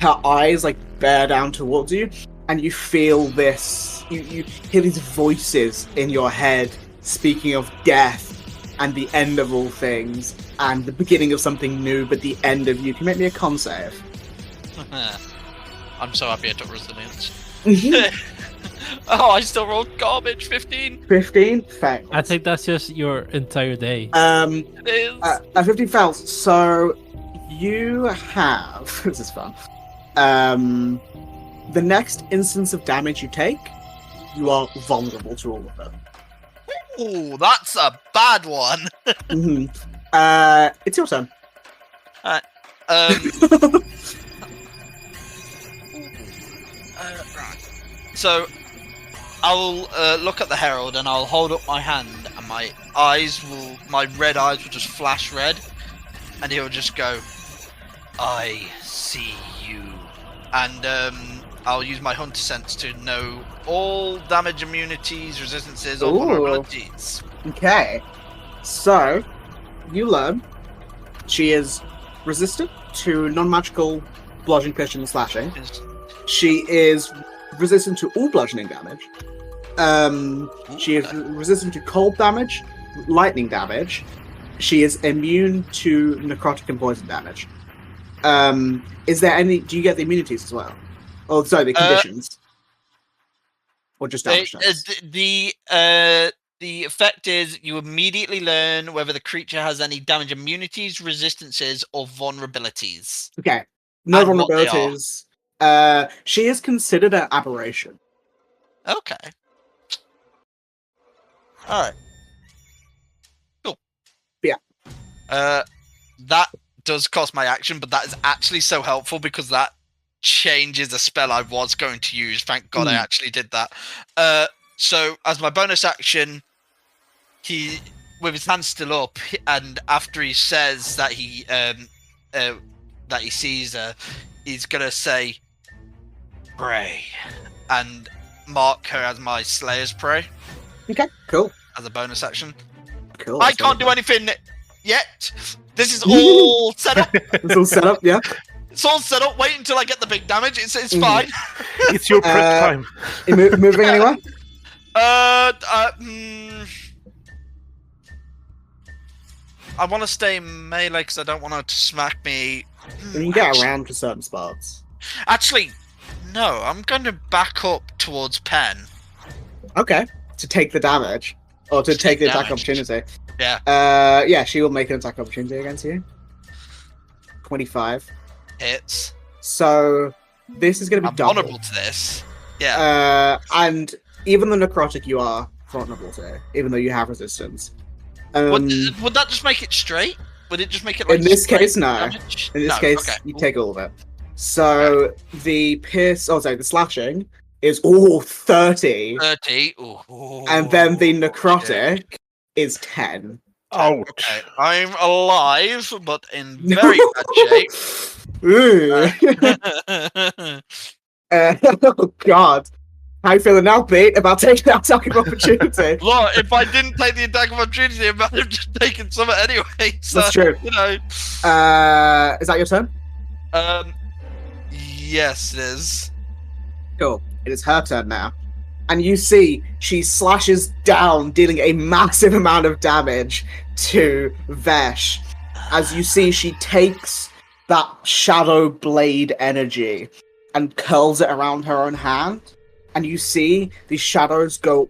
Her eyes like bear down towards you, and you feel this. You hear these voices in your head speaking of death and the end of all things, and the beginning of something new, but the end of you. Can you make me a con save? I'm so happy I took resilience. Oh, I still rolled garbage. 15. 15 fails. I think that's just your entire day. It is. 15 fails. So you have. This is fun. The next instance of damage you take, you are vulnerable to all of them. Ooh, that's a bad one. Mm-hmm. It's your turn. Right. So, I'll look at the Herald and I'll hold up my hand, and my red eyes will just flash red, and he'll just go, "I see you," and I'll use my Hunter Sense to know all damage, immunities, resistances, or vulnerabilities. Okay, so you learn she is resistant to non-magical bludgeoning, piercing, and slashing. She is resistant to all bludgeoning damage. She is resistant to cold damage, lightning damage. She is immune to necrotic and poison damage. Is there any? Do you get the immunities as well? Oh, sorry, the conditions, or just damage types? The effect is you immediately learn whether the creature has any damage immunities, resistances, or vulnerabilities. Okay, no And what they are. vulnerabilities. She is considered an aberration. Okay. Alright. Cool. Yeah. That does cost my action, but that is actually so helpful because that changes a spell I was going to use. Thank God I actually did that. So as my bonus action, he, with his hand still up, and after he says that he sees her, he's gonna say, "Pray," and mark her as my Slayer's Prey. Okay, cool. As a bonus action. Cool. I can't do anything yet. This is all set up. It's all set up, yeah. It's all set up. Wait until I get the big damage. It's fine. It's your prep time. Are you moving anywhere? I want to stay melee because I don't want her to smack me. You can get around to certain spots. Actually, no. I'm going to back up towards Pen. Okay, to take the damage. Or to take the attack damage. opportunity. Yeah. Yeah, she will make an attack opportunity against you. 25. Hits. So, this is going to be I'm double. vulnerable to this. Yeah. And even the necrotic you are vulnerable to, even though you have resistance. Would that just make it straight? Would it just make it like in this straight case, no. damage? In this case, you take all of it. So the the slashing is 30, 30. Ooh, and then the shit. necrotic is 10. Ouch. Okay, I'm alive, but in very bad shape. Ooh. Oh god. How you feeling now, Pete, about taking that attack of opportunity? Look, if I didn't take the attack of opportunity, I might have just taken some anyway. So, That's true. You know. Is that your turn? Yes, it is. Cool. It is her turn now. And you see she slashes down, dealing a massive amount of damage to Vesh. As you see, she takes that shadow blade energy and curls it around her own hand. And you see these shadows go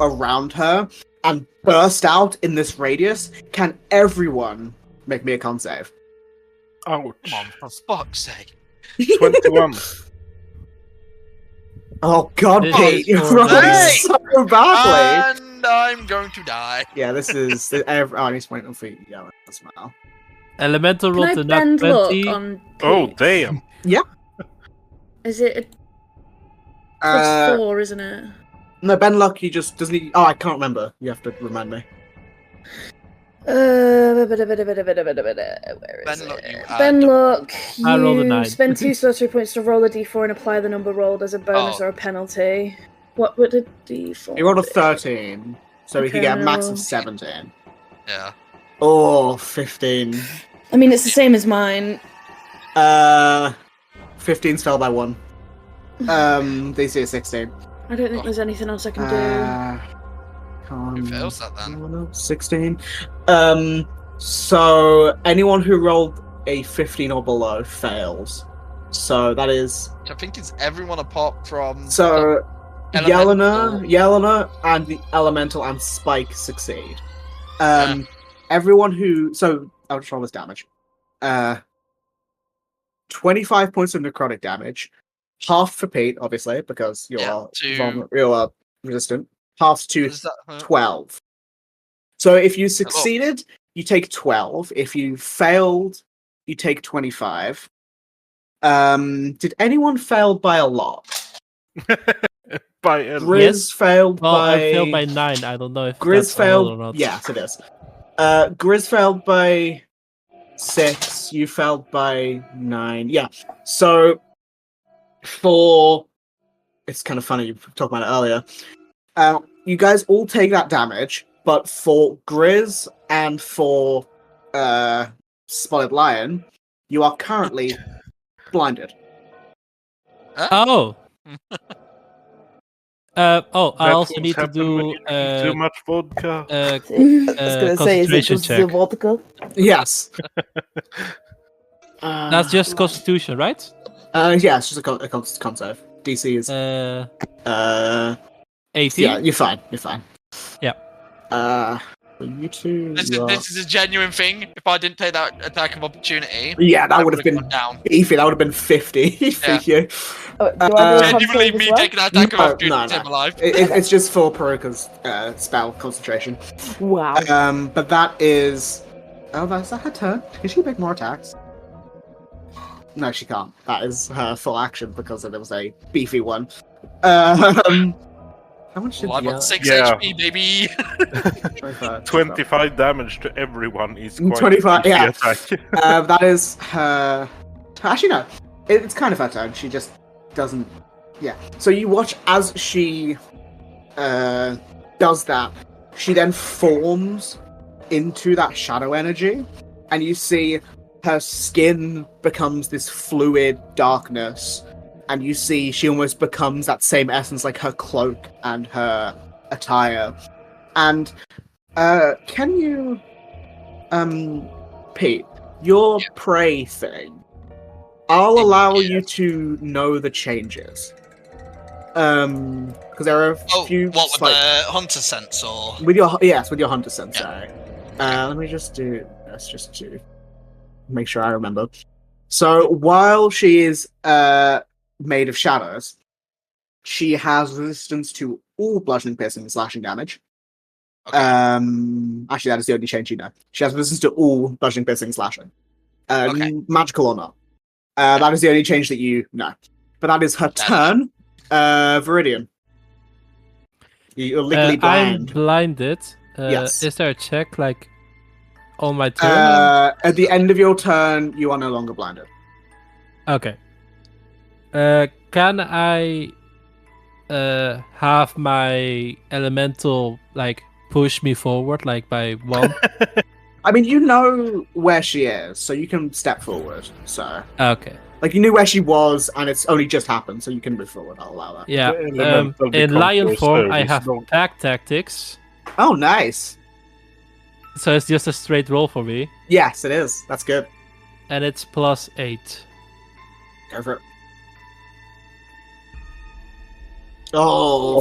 around her and burst out in this radius. Can everyone make me a con save? Ouch. Come on, for fuck's sake. 21. Oh god, This Pete, is you're for rolling Hey! so badly. And I'm going to die. Yeah, this is. I need to point on feet. Yeah, as well. Elemental Can roll I to bend nat 20. look on Oh, Pete? damn. Is it a +4, isn't it? No, Ben Luck, he just doesn't. Oh, I can't remember. You have to remind me. Where is Benlock, you it? add- Benlock, I rolled a you 9. spend 2 sorcery points to roll a d4 and apply the number rolled as a bonus Oh. or a penalty. What would a d4 He rolled a be? 13, so he Okay, could get a I'm gonna max roll. of 17. Yeah. Oh, 15. I mean, it's the same as mine. 15's fell by 1. DC is 16. I don't think there's anything else I can Who fails that then? 16. So anyone who rolled a 15 or below fails. So that is. Which I think is everyone apart from. So Elemental. Yelena, and the Elemental and Spike succeed. Everyone who. So I'll just roll this damage. 25 points of necrotic damage. Half for Pete, obviously, because you are resistant. Half to Is that, 12. So if you succeeded, you take 12. If you failed, you take 25. Did anyone fail by a lot? By a Grizz Yes. failed Well, by. I failed by 9. I don't know if Grizz that's a roll or failed. not. Yes, it is. Grizz failed by 6. You failed by 9. Yeah. So it's kind of funny you talked about it earlier. You guys all take that damage, but for Grizz and for Spotted Lion, you are currently blinded. Oh! I also That's need to what's happened when do you drink too much vodka. I was gonna say, is it concentration just the check. vodka? Yes. That's just Constitution, right? Yeah, it's just a con save. DC is 18? yeah, you're fine. You're fine. Yeah. For you two, This you are- is a genuine thing. If I didn't take that attack of opportunity, yeah, that I would have been gone down. beefy. That would have been 50 for Yeah. you. Oh, do I do a con Genuinely, save as me well? taking that attack of No, opportunity no. to my life. It's just for Peruka's spell concentration. Wow. But that is. Oh, that's her turn. Can she make more attacks? No, she can't. That is her full action because there was a beefy one. How much did Well, I've you got 6 Yeah. HP, baby. 25 damage to everyone is quite 25, a beefy yeah. attack. That is her. Actually, no. It's kind of her turn. She just doesn't. Yeah. So you watch as she does that. She then forms into that shadow energy, and you see her skin becomes this fluid darkness, and you see she almost becomes that same essence, like her cloak and her attire. And can you, Pete, your prey thing? I'll allow you to know the changes. Because there are a Oh, few. what with slight- the hunter sense or? with your hunter sense. Let me just do. Let's just do. Make sure I remember. So while she is made of shadows, she has resistance to all bludgeoning, piercing, and slashing damage. Okay. Actually, that is the only change you know. She has resistance to all bludgeoning, piercing, and slashing. Okay. Magical or not. That is the only change that you know. But that is her turn. Viridian. You're legally I'm blind. blinded. Yes. Is there a check like on my turn? At the end of your turn, you are no longer blinded. Okay. Can I have my elemental like push me forward like by one? I mean, you know where she is, so you can step forward. So, Okay. like, you knew where she was, and it's only just happened, so you can move forward. I'll allow that. Yeah. The elemental In becomes lion your form, I service have dog. pack tactics, Oh, nice. so it's just a straight roll for me, Yes, it is. That's good. and it's +8. Go for it. Oh.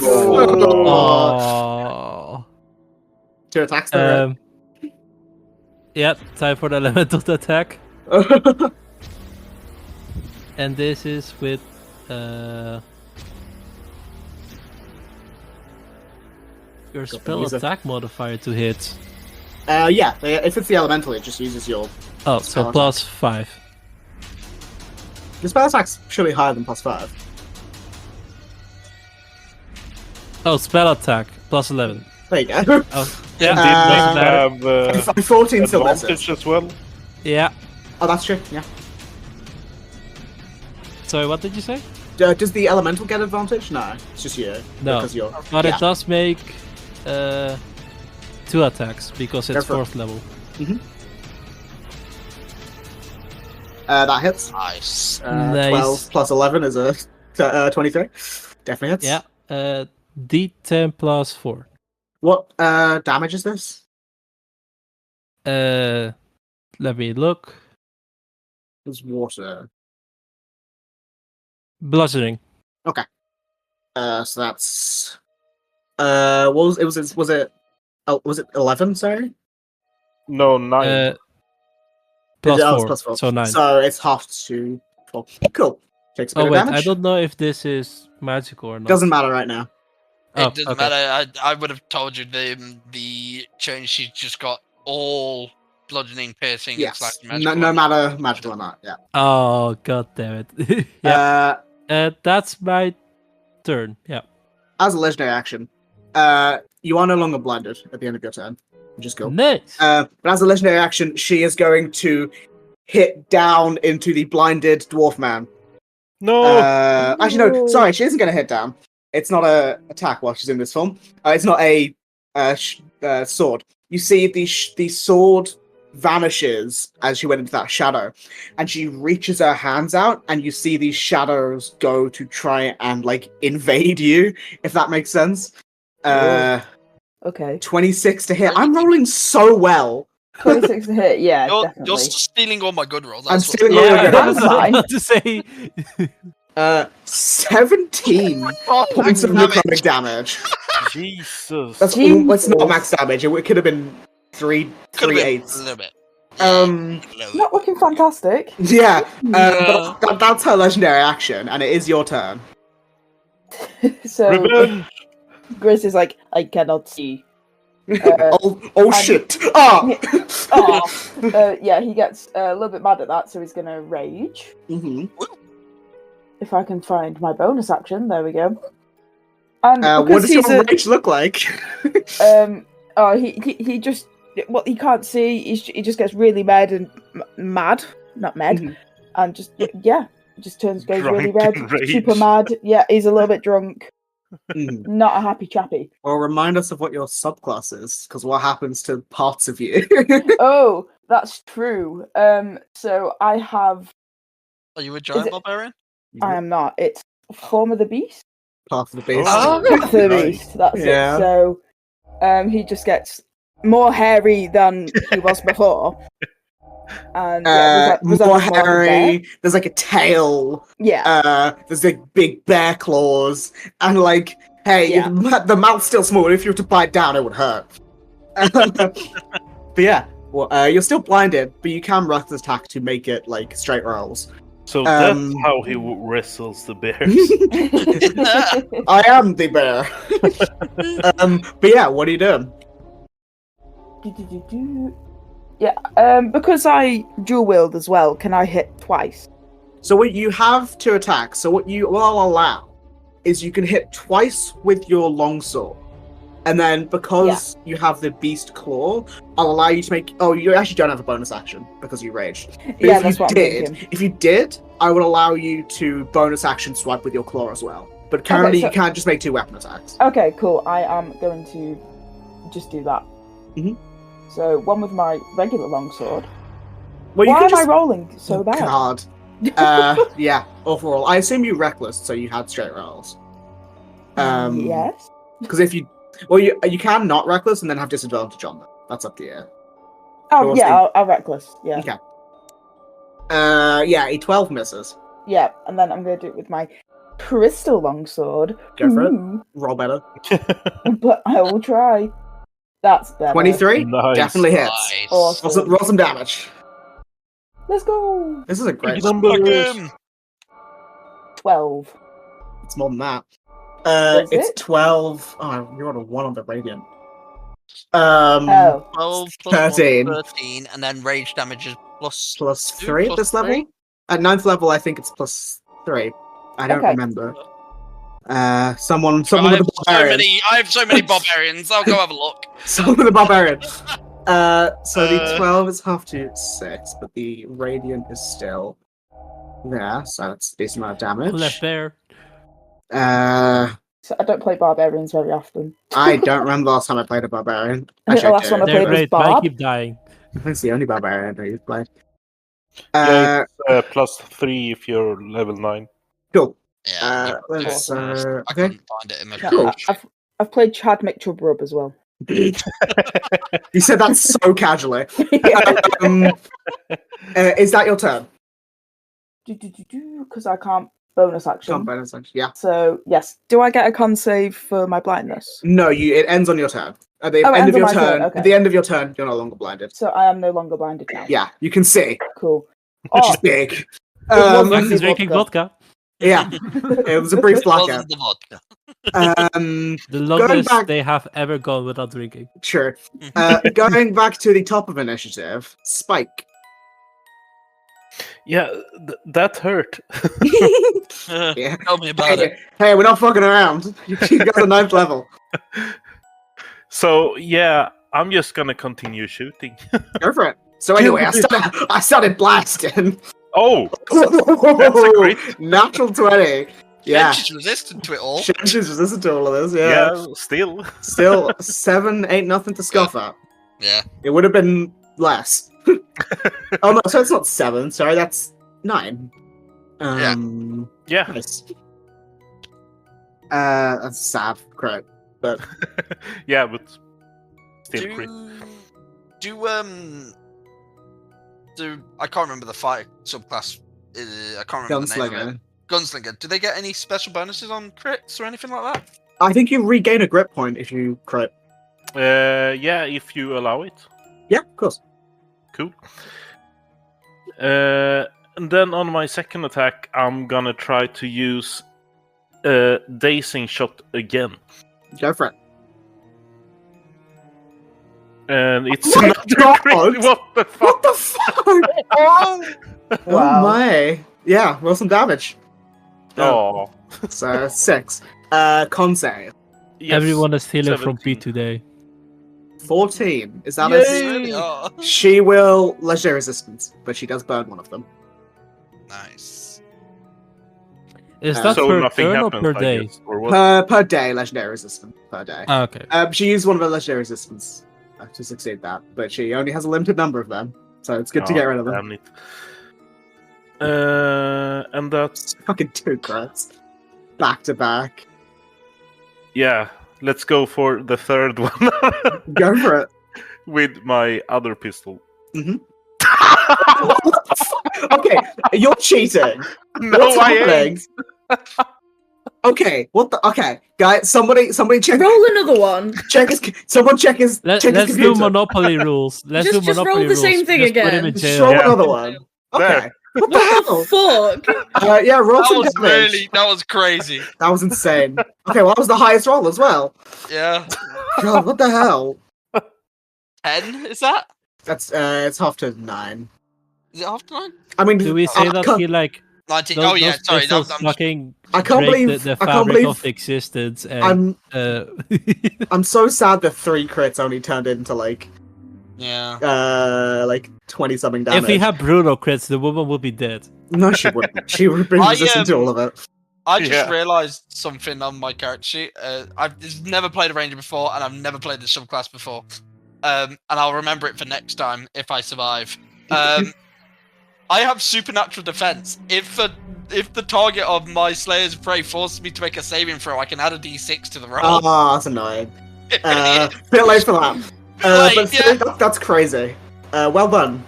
Oh. 2 attacks there, Yeah, time for the elemental attack. right? And this is with your spell use it. attack modifier to hit. Yeah, if it's the elemental, it just uses your... Oh, Spell so attack. +5. The spell attack's surely higher than +5. Oh, spell attack +11. There you go. Oh, yeah, Did doesn't not matter. have 14 still misses. advantage as well. Yeah. Oh, that's true, yeah. Sorry, what did you say? Does the elemental get advantage? No, it's just you. No, Because you're... but yeah. it does make 2 attacks because it's Go for it. 4th level. That hits. Nice. Nice. 12 plus 11 is a 23. Definitely hits. Yeah. D10 +4. What damage is this? Let me look. It's water. Bludgeoning. So that's what was it? Was it 11? Sorry. No, 9. Plus Oh, it's 4, plus 4. so 9. So it's half to 4. Cool. Takes a bit Oh of wait, damage. I don't know if this is magical or not. Doesn't matter right now. Oh, It doesn't okay. matter. I would have told you the change. She's just got all bludgeoning, piercing, and Yes. slash No, magical. no matter magical or not. Yeah. Oh god damn it. Yeah. That's my turn. Yeah. As a legendary action, you are no longer blinded at the end of your turn, which is cool. Nice. But as a legendary action, she is going to hit down into the blinded dwarf man. No! Actually, no. Sorry, she isn't going to hit down. It's not a attack while she's in this form. It's not a sword. You see the sword vanishes as she went into that shadow, and she reaches her hands out, and you see these shadows go to try and like invade you, if that makes sense. Okay. 26 to hit. I'm rolling so well. 26 to hit, yeah, You're definitely. stealing all my good rolls. I'm That's what- stealing all your Yeah, good I was That's fine. about to say. 17 points of necrotic damage. Jesus. That's Jesus. that's not max damage. It could have been Could've three been eights. a little bit. Um, A little bit. Not looking fantastic. yeah. Yeah. But that's her legendary action, and it is your turn. So Revenge! Grizz is like, I cannot see. Uh, Oh shit! Ah! yeah, he gets a little bit mad at that, so he's gonna rage. Mhm. If I can find my bonus action, there we go. And What because does your he's rage look like? he just what he can't see. He just gets really mad and mad, not mad, Mhm. and just just goes really red, Drunken rage. super mad. Yeah, he's a little bit drunk. Mhm. Not a happy chappy. Well, remind us of what your subclass is, because what happens to parts of you? Oh, that's true. So I have. Are you a giant it- barbarian? I am not. It's Form of the Beast. Part of the beast. Oh. Form of the Nice. Beast. That's Yeah. it. So, he just gets more hairy than he was before. And was that more a bear? hairy. There's like a tail. Yeah. There's like big bear claws, and like, hey, Yeah. the mouth's still small. If you were to bite down, it would hurt. But yeah, well, you're still blinded, but you can rush the attack to make it like straight rolls. So that's Um, how he wrestles the bears. I am the bear. But yeah, what are you doing? Yeah. Because I dual wield as well, can I hit twice? So what you have to attack. So what you will allow is you can hit twice with your longsword, and then because you have the beast claw, I'll allow you to make. Oh, you actually don't have a bonus action because you raged. But Yeah, that's what I'm thinking. if you did, I would allow you to bonus action swipe with your claw as well. But currently, so- you can't just make 2 weapon attacks. Okay, cool. I am going to just do that. Mhm. So one with my regular longsword. Well, you Why can am just. I rolling so Oh, bad? God. Yeah. Overall, I assume you reckless, so you had straight rolls. Yes. Because if you, well, you can not reckless and then have disadvantage on them. That's up to you. Oh Yours yeah, thing. I'll reckless. Yeah. Okay. Yeah, a 12 misses. Yeah, and then I'm going to do it with my crystal longsword. Go for it. Ooh, Roll better. but I will try. That's better. 23 Nice. definitely hits. Nice. Awesome. Roll some damage. Let's go. This is a great. Big numbers. Fuck him. 12. It's more than that. Is It's it? 12. Oh, you're on a 1 on the radiant. Oh. 12 plus 13. 1, 13, and then rage damage is plus. Plus Two, 3 at plus this level. 3? At 9th level, I think it's plus 3. I don't Okay. remember. Someone I with a have so barbarian. many. I have so many barbarians. I'll go have a look. Someone with a barbarian. So the Uh, 12 is half to 6, but the radiant is still there, so that's a decent amount of damage. Left there. So I don't play barbarians very often. I don't remember the last time I played a barbarian. I think the last I one I do. They're played was great, but I Barb. keep dying. That's the only barbarian I used played. Yeah, it's, plus 3 if you're level 9. Cool. yeah. you can do Let's, it. okay. I couldn't find it in my Yeah, Cool. I've played Chad McChubrub as well. You said that so casually. Is that your turn? Because I can't bonus action. Can't bonus action. Yeah. So yes, do I get a con save for my blindness? No, it ends on your turn. At the Oh, it end ends of your on my turn, turn. okay. At the end of your turn, you're no longer blinded. So I am no longer blinded now. Yeah, you can see, Cool. which is Oh, big. was Like Easy he's drinking vodka. vodka. Yeah, it was a brief It blackout. wasn't the vodka. The longest back- they have ever gone without drinking. Sure. Going back to the top of initiative, Spike. Yeah, that hurt. Yeah. Tell me about it. Hey, we're not fucking around. You got the 9th level. So yeah, I'm just gonna continue shooting. Go for it. So anyway, I started blasting. Oh, that's a great. Natural 20. Yeah. She's resistant to it all. She's resistant to all of this, yeah. Yeah, still. Still, 7 ain't nothing to scoff at. Yeah. It would have been less. Oh no, so it's not 7, sorry, that's 9. Yeah. Nice. That's sad, correct. But Yeah, but still crit. Do I can't remember the fighter subclass. I can't remember the name of it. Gunslinger. Gunslinger. Do they get any special bonuses on crits or anything like that? I think you regain a grip point if you crit. Yeah, if you allow it. Yeah, of course. Cool. And then on my second attack, I'm gonna try to use dazing shot again, Go for it. and it's Oh my another God! crit. What the fuck? What the fuck? Oh Wow. my. Yeah, roll some damage. Oh, So 6. Con save. yes, Everyone is healing from 17. P today. 14. Is that They a... really are. She will legendary resistance, but she does burn one of them. Nice. Is that So per nothing turn or happens, per I day? guess, or what? Per day, legendary resistance. Per day. Ah, okay. She used one of her legendary resistance to succeed that, but she only has a limited number of them, so it's good to Oh, get rid of them. damn it. And that's Fucking 2 crits. Back to back. yeah. Let's go for the third one Go for it. with my other pistol. Okay, you're cheating. No, What's I happening? ain't. Okay, what the? Okay, guys, somebody check. Roll another one. Check his. Someone check his. Let's check his do computer. Monopoly rules. Let's Just- do just roll Monopoly the rules. same thing Just put him again. in Just jail. roll Yeah. another one. Okay. There. What the hell? Fuck. Yeah, roll That some was damage. that was crazy. That was insane. Okay, well, that was the highest roll as well. Yeah. God, what the hell? 10, is that? That's it's half to 9. Is it half to 9? I mean, Do we say that can't- he like 19. Those, Oh yeah, those sorry. pistols I'm fucking I can't break believe the I can't fabric believe of existence. And I'm so sad that 3 crits only turned into like yeah. 20 something if damage. we had brutal crits, the woman would be dead. No, she wouldn't. She would have been resistant to all of it. I just Yeah. realised something on my character sheet. I've never played a ranger before, and I've never played the subclass before. And I'll remember it for next time if I survive. I have supernatural defense. If the target of my Slayer's Prey forces me to make a saving throw, I can add a d6 to the roll. Oh, that's annoying. Bit late for that. Late, But yeah. that's crazy. Well done.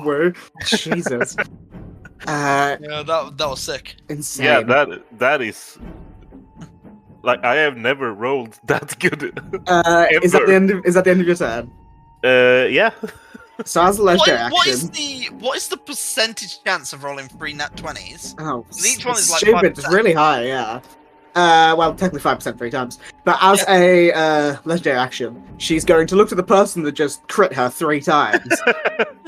Woo. Jesus. Yeah, that was sick. Insane. Yeah, that is like I have never rolled that good. Is that the end? Is that the end of your turn? Yeah. So as a legendary action. What is the percentage chance of rolling 3 nat 20s? Oh, Each one is like stupid. It's 5%. really high. Yeah. Well, technically 5% 3 times. But as a legendary action, she's going to look to the person that just crit her 3 times.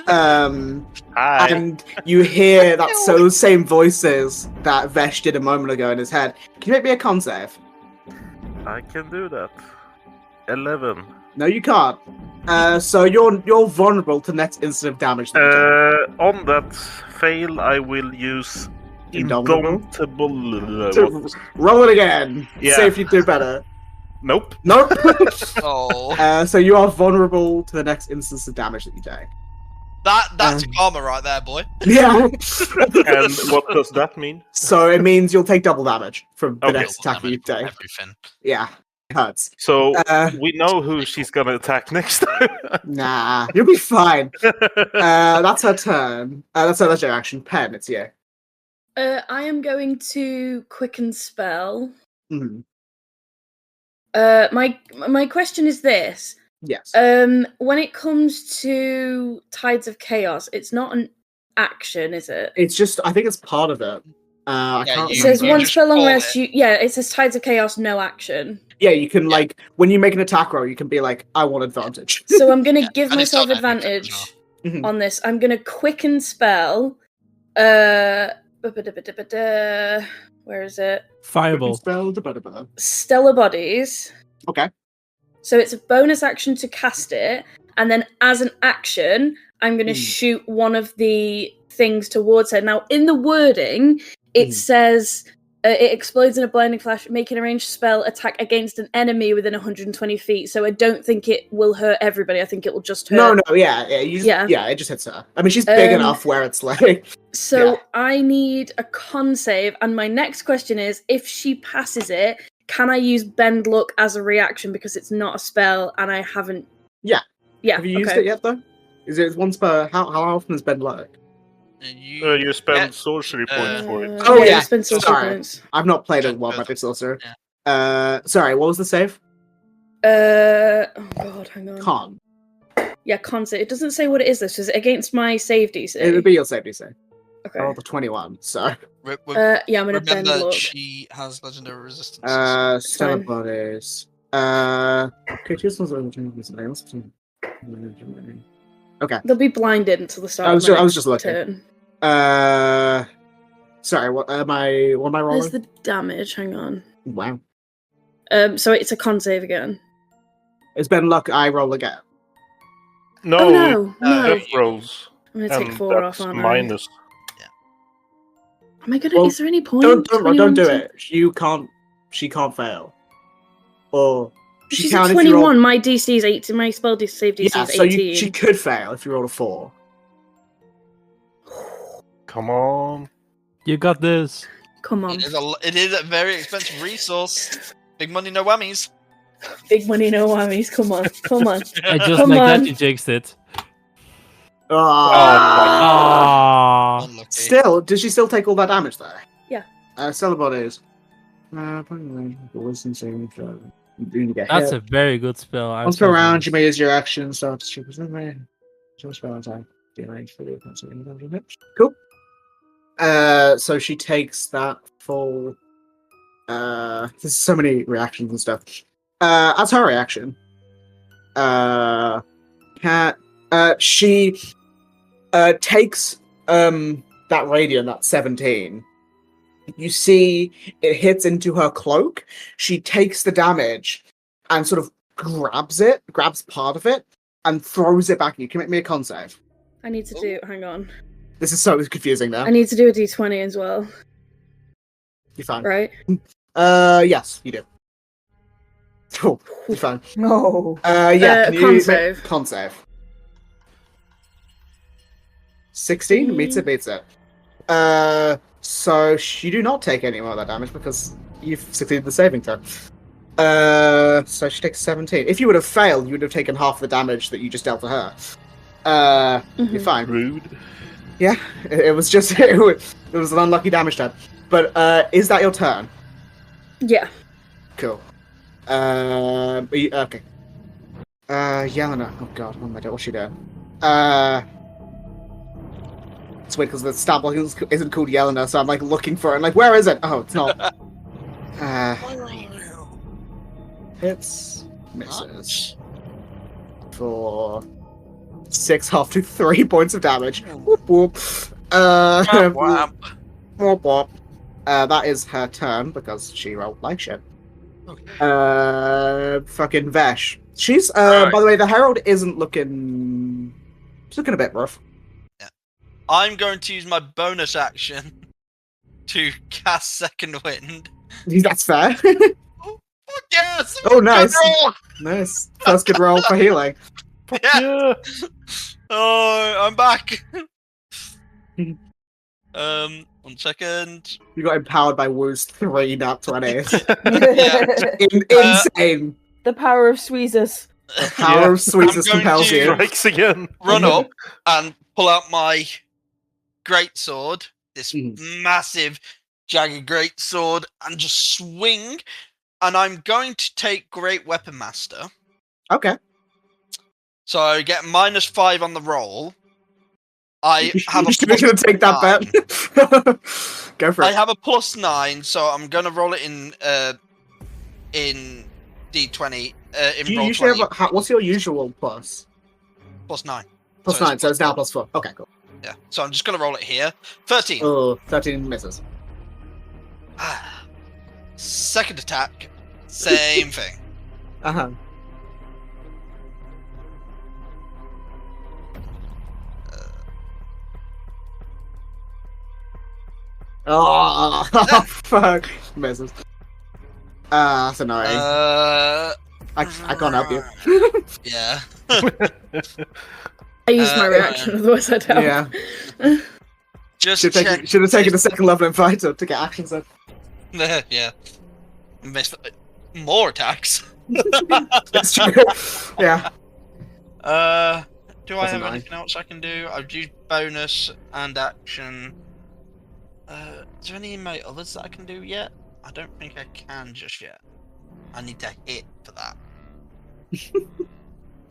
Hi. And you hear those same voices that Vesh did a moment ago in his head. Can you make me a con save? I can do that. 11. No, you can't. So you're vulnerable to next instant damage. On that fail, I will use Indomitable? Indomitable. Roll it again. Yeah. See if you do better. Nope. Nope. Oh, So you are vulnerable to the next instance of damage that you take. that's karma right there, boy. Yeah. And what does that mean? So it means you'll take double damage from the Okay. next attack you take. Everything. Yeah. It hurts. So Uh, we know who she's gonna attack next time. Nah, you'll be fine. That's her turn. That's her legendary action. Pen, it's you. I am going to quicken spell. Mhm. My question is this: Yes. when it comes to Tides of Chaos, it's not an action, is it? It's just, I think it's part of it. I Yeah, can't It you- says remember. one just spell long call rest. it. It says Tides of Chaos, no action. Yeah, you can like when you make an attack roll, you can be like, I want advantage. So I'm gonna Yeah, give and it's myself not anything advantage as Mhm. on this. I'm gonna quicken spell. Where is it? Fireball. Spell. Stellar Bodies. Okay. So it's a bonus action to cast it, and then as an action, I'm going to shoot one of the things towards her. Now, in the wording, it says it explodes in a blinding flash, making a ranged spell attack against an enemy within 120 feet. So I don't think it will hurt everybody. I think it will just hurt. No, yeah, it just hits her. I mean, she's big enough where it's like. So Yeah. I need a con save, and my next question is: if she passes it, can I use Bend Luck as a reaction because it's not a spell and I haven't? Yeah. Yeah. Have you used it yet though? Is it once per? How often is Bend Luck? You spend sorcery points for it. Oh, yeah. You spend sorcery Sorry. points. I've not played a Yeah, Wild good. Magic Sorcerer. Sorry, what was the save? Oh god, hang on. Con. Yeah, con save. It doesn't say what it is. This is it against my save DC. It would be your safety save. Okay. I rolled a 21, so. Yeah, I'm gonna bend Remember, look. she has legendary resistance. Stellar fine. Bodies. Okay, choose Okay. They'll be blinded until the start. I was of my just looking. turn. Sorry, what am I rolling? There's the damage. Hang on. Wow. So it's a con save again. It's been luck, I roll again. No, Oh no, no. death rolls. I'm gonna take And 4 off, that's aren't minus. I? Am I gonna? Well, is there any point? Don't 21 do to- it. She can't fail. Or she She's can at if you 21. roll. My DC is 18. My spell save DC Yeah, is so 18. she could fail if you roll a 4. Come on. You got this. Come on. It is a very expensive resource. Big money, no whammies. Big money, no whammies. Come on. Come on. And just Come like on. that, you jinxed it. Oh. Ah. Unlucky. Still, does she still take all that damage there? Yeah. Stellar Bodies. That's That's a very good spell. I'm Once so per round, jealous. you may use your action, start to shoot spell attack. Cool. So she takes that full. There's so many reactions and stuff. As her reaction, she takes that radiant, that 17, you see it hits into her cloak. She takes the damage and sort of grabs part of it, and throws it back at you. Can you make me a con save? I need to do. Hang on. This is so confusing now. I need to do a d20 as well. You're fine. Right? Yes, you do. Cool. You're fine. No. Can you con make save. con save? 16 meets it. So you do not take any more of that damage because you've succeeded the saving throw. So she takes 17. If you would have failed, you would have taken half the damage that you just dealt to her. You're fine. Rude. Yeah, it was just it was an unlucky damage type. But is that your turn? Yeah. Cool. Okay. Yelena. Oh god, what am I doing? What's she doing? It's weird because the stat block isn't called Yelena, so I'm like looking for it. I'm like, where is it? Oh, it's not. Hits, misses for 6 half to 3 points of damage. Whoop whoop. Whap. Whoop whoop. That is her turn because she rolled like shit. Fucking Vesh. She's by the way, the Herald isn't looking. She's looking a bit rough. Yeah. I'm going to use my bonus action to cast Second Wind. That's fair. Yes! Oh, nice. Good roll! Nice. First good roll for healing. Yeah. Oh, I'm back. 1 second. You got empowered by Woo's 3 nat 20s. Yeah. Insane. The power of Sweezus. The power of sweetness I'm going compels to- you. Strikes again. Run up and pull out my great sword, this Mhm. massive, jagged great sword, and just swing. And I'm going to take Great Weapon Master. Okay. So I get -5 on the roll. I have a You should be gonna take that bet. Go for it. I have a +9, so I'm gonna roll it in D20. In Do you roll usually 20. have what's your usual plus? +9. Plus So 9, it's so it's now +4. +4. Okay, cool. Yeah. So I'm just gonna roll it here. 13. Oh, 13 misses. Second attack, same thing. Uh-huh. Oh, fuck. Misses. That's annoying. I can't help you. Yeah. I used my reaction, otherwise I'd help. Yeah. Just Should have taken the second level invited to get actions in. Yeah. Missed more attacks. That's true. Yeah. Do I That's have annoying. anything else I can do? I've used bonus and action. Is there any of my others that I can do yet? I don't think I can just yet. I need to hit for that.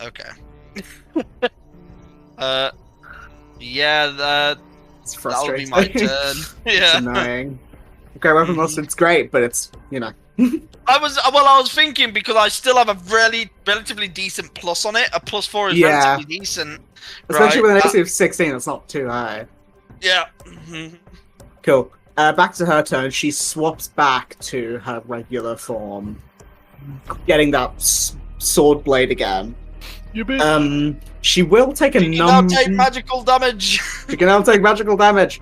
Okay. Yeah, It's that'll be frustrating. my turn. It's Yeah. annoying. Okay, weapon mustard's great, but it's, I was thinking because I still have a relatively decent plus on it. A +4 is Yeah. relatively decent. especially right? with an AC of 16, it's not too high. Yeah. Mhm. Cool. Back to her turn. She swaps back to her regular form, getting that sword blade again. You bitch. She will take a You can now take magical damage. She can now take magical damage.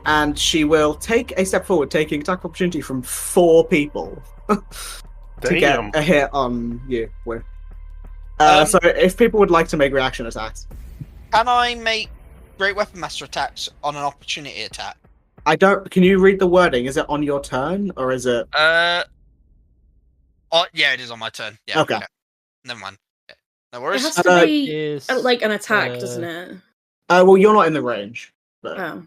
And she will take a step forward, taking attack of opportunity from 4 people to get Damn. a hit on you. Um, So if people would like to make reaction attacks, Can I make Great Weapon Master attacks on an opportunity attack? can you read the wording? Is it on your turn or is it? Oh, yeah, it is on my turn. Yeah. Okay. Never mind. Yeah. No It worries. has to be Is like an attack, doesn't it? Well, you're not in the range. But, Oh.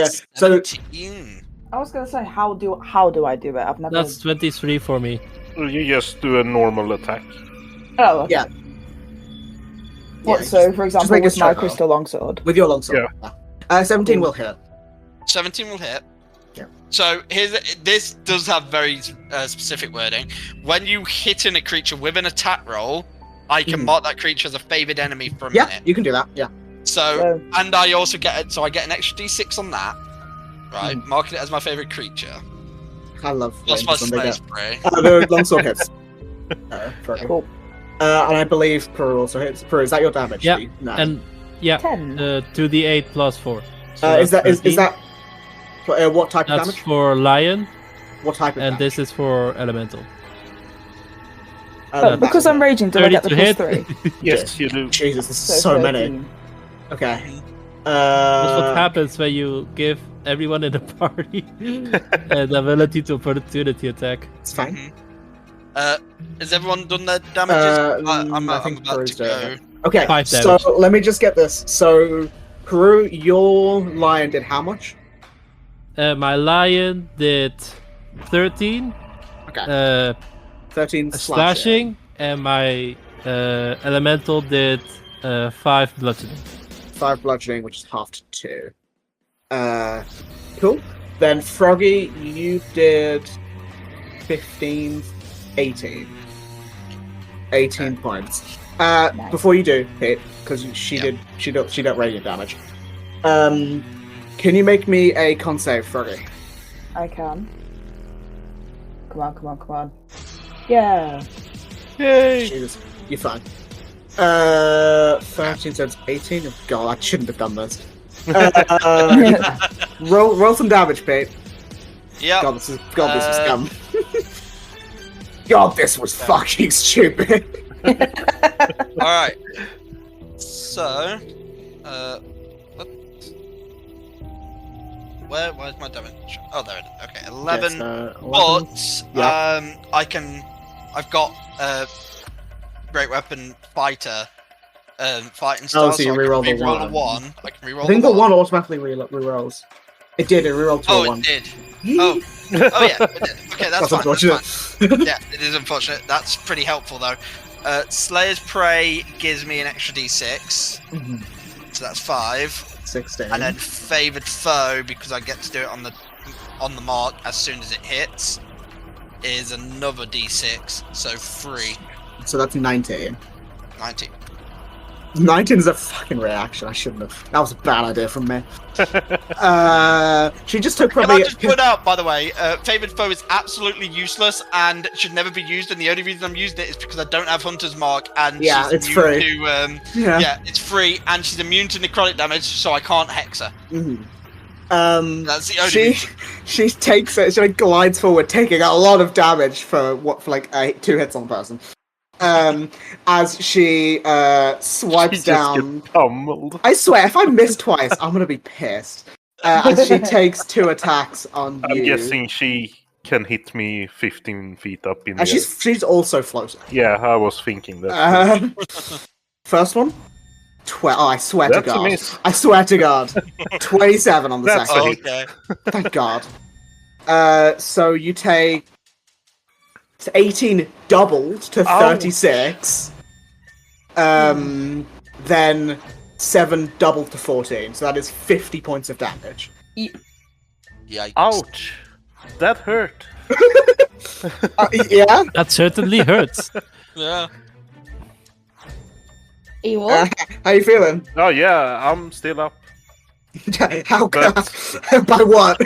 so 17. I was gonna say, how do I do it? I've never. that's 23 for me. You just do a normal attack. Oh, okay. Yeah. What? yeah, So, for example, make a with my straight roll. crystal longsword. with your longsword. 17 will hit. 17 will hit. Yeah. So this does have very specific wording. When you hit in a creature with an attack roll, I can Mhm. mark that creature as a favored enemy for a Yeah, minute. you can do that. Yeah. So, and I also get it. So I get an extra D6 on that, right? Mm. Marking it as my favorite creature. I love Plus my flames when they Slayer get. Spray. The longsword hits. Froggy. Cool. And I believe Peru also hits. Peru, is that your damage? Yeah, No. and yeah, 10. 2d8 plus 4. So is that's that 13. what type of That's damage? for lion, What type of and damage? this is for elemental. But because I'm raging, do I get the 30 plus to 3? Yes, you do. Jesus, this is so many. 13. Okay. That's what happens when you give everyone in the party the ability to opportunity attack. It's fine. Has everyone done their damages? I'm I think about Peru's to go. doing it. Okay, 5 so damage. let me just get this. So, Peru, your lion did how much? My lion did 13 Okay. 13 slashing, and my elemental did 5 bludgeoning. 5 bludgeoning, which is half to 2. Cool. Then Froggy, you did 15, 18. 18 points. Before you do hit, because she got radiant damage. Can you make me a con save, Froggy? I can. Come on. Yeah. Yay! Jesus, you're fine. 13 cents, 18. Oh, God, I shouldn't have done this. Roll some damage, Pete. Yeah. God, this is dumb. God, this was fucking stupid. Alright. So, what? Where's my damage? Oh, there it is. Okay, 11. Yes, 11. But, Yeah. I've got great weapon fighter fighting style, so you I can reroll the reroll a one. 1. I can reroll I think the the 1 automatically rerolls. It did, it rerolled to a 1. it did. Oh, yeah, it did. Okay, that's fine. unfortunate. That's fine. Yeah, it is unfortunate. That's pretty helpful though. Slayer's Prey gives me an extra D6, Mhm. so that's 5. 16. And then Favored Foe, because I get to do it on the mark as soon as it hits, is another D6, so 3. So that's 19. 19. 19 is a fucking reaction. I shouldn't have. That was a bad idea from me. She just took Can probably. I just put out, by the way, Favored Foe is absolutely useless and should never be used, and the only reason I'm using it is because I don't have Hunter's Mark, and Yeah, she's it's immune free. to, Yeah. it's free, and she's immune to necrotic damage, so I can't hex her. Mhm. That's the only reason. She takes it. She like glides forward, taking a lot of damage for like 2 hits on the person. As she swipes She just down. gets pummeled. I swear, if I miss twice, I'm gonna be pissed. As she takes 2 attacks on you. I'm guessing she can hit me 15 feet up in the And she's also floating. air. Yeah, I was thinking that. First one. 12. Oh, I swear That's to a God. miss. I swear to God. 27 on the That's second. a hit. Okay. Thank God. So you take 18 doubled to Ouch. 36. Then 7 doubled to 14. So that is 50 points of damage. Yikes. Ouch! That hurt. Yeah? That certainly hurts. Yeah. How you feeling? Oh yeah, I'm still up. How But- by what?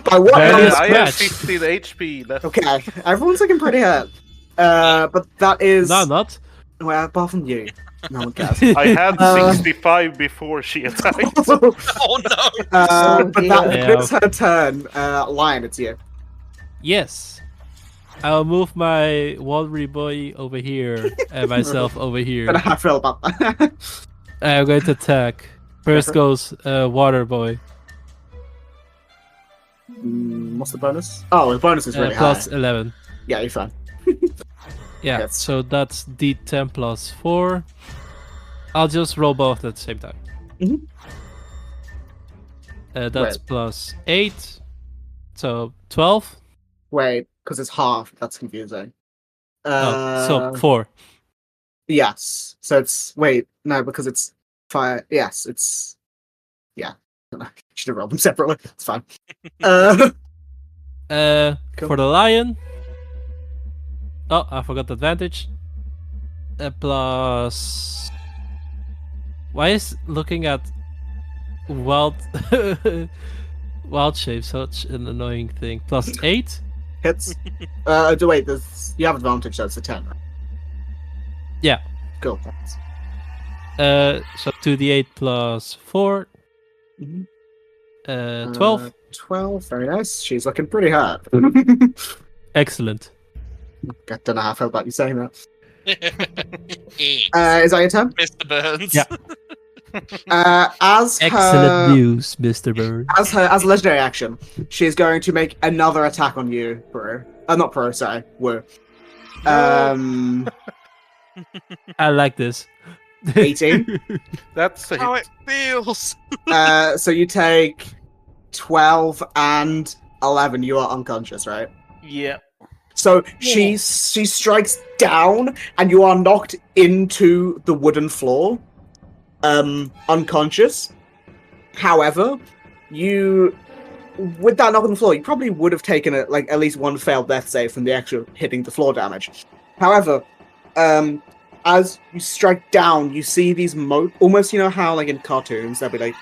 By what? Barely number? a I have scratch. 15 HP left. Okay, everyone's looking pretty hurt. But that is No, not. well, apart from you, no one cares. I had Uh, 65 before she attacked. Oh no! But that dear. is her turn. Lion, it's you. Yes. I'll move my Walry boy over here and myself over here. Don't know how I feel about that. I'm going to attack. First goes Water boy. What's the bonus? Oh, the bonus is really Plus high. 11. Yeah, you're fine. Yeah, Yes. so that's D10 plus 4. I'll just roll both at the same time. Mhm. That's Right. plus 8. So 12. Wait, because it's half. That's confusing. So 4. Yes. So it's no, because it's 5. Yes, it's should have rolled them separately. It's fine. Cool. For the lion. Oh, I forgot the advantage. Plus Why is looking at wild wild shape such an annoying thing? +8? Hits. Wait, you have advantage, so it's a 10, right? Yeah. Cool, thanks. So 2d8 +4. Mhm. 12. 12, very nice. She's looking pretty hot. Excellent. I don't know how I feel about you saying that. Is Is that your turn? Mr. Burns. Yeah. As Excellent her, news, Mr. Bird. as a legendary action, she is going to make another attack on you, Pro. Not Pro, sorry, Woo. I like this. 18. That's a How hit. it feels. So you take 12 and 11. You are unconscious, right? Yeah. So she strikes down, and you are knocked into the wooden floor, unconscious. However, with that knock on the floor, you probably would have taken at least one failed death save from the actual hitting the floor damage. However, as you strike down, you see these almost, you know how like in cartoons there'll be like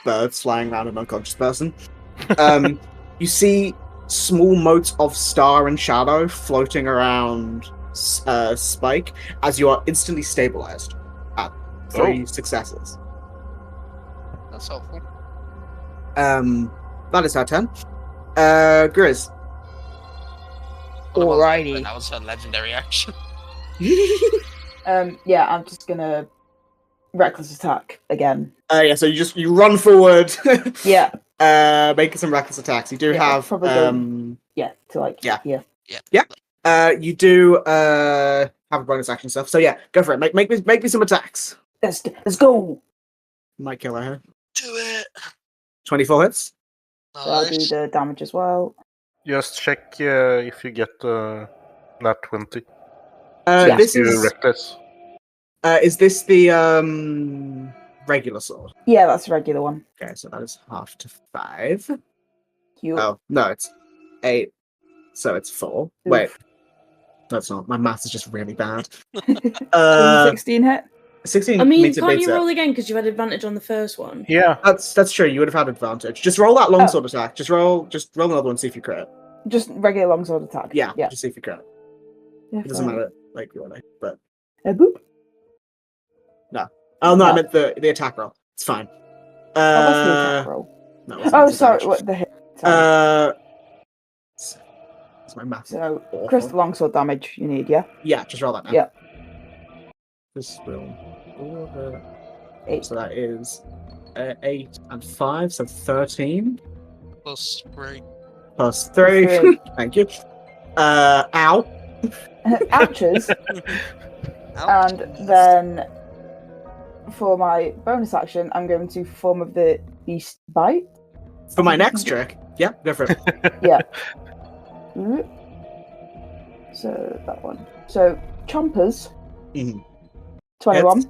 birds flying around an unconscious person. You see small motes of star and shadow floating around Spike as you are instantly stabilized at 3 successes. That's helpful. That is her turn. Grizz. Alrighty. That was her legendary action. Yeah, I'm just gonna reckless attack again. Yeah, so you run forward. Yeah, Making some reckless attacks. You do Yeah, have probably yeah, to like Yeah. yeah. you do have a bonus action stuff. So yeah, go for it. Make me some attacks. Let's go. Might kill her. Do it. 24 hits. So I'll do Nice. the damage as well. Just check if you get nat 20. Yeah. This You're is reckless. this the regular sword? Yeah, that's a regular one. Okay, so that is half to 5. You. Oh no, it's 8. So it's 4. Wait, that's not. My math is just really bad. 16 hit. 16 I mean, means it can't beats you it. roll again because you had advantage on the first one? Yeah. That's true. You would have had advantage. Just roll that longsword attack. Just roll another one. See if you crit. Just regular longsword attack. Yeah. Yeah. Just see if you crit. Yeah, It doesn't fine. matter. Like really, but Boop. oh no, I No. meant the attack roll. It's fine. Oh, what's the attack roll? No, it's Oh, not sorry. damage. What the hit? Sorry. It's my math. So, awful. crystal longsword damage you need, yeah? Yeah, just roll that now. Yeah. This will. 8. So that is 8 and 5, so 13 Plus 3. plus 3. Three. Thank you. Ow. Ouches. Ouch. And then for my bonus action, I'm going to form of the beast bite. For my next trick, yeah, go for it. Yeah. Mhm. So that one. So chompers. Mhm. 21. Hits.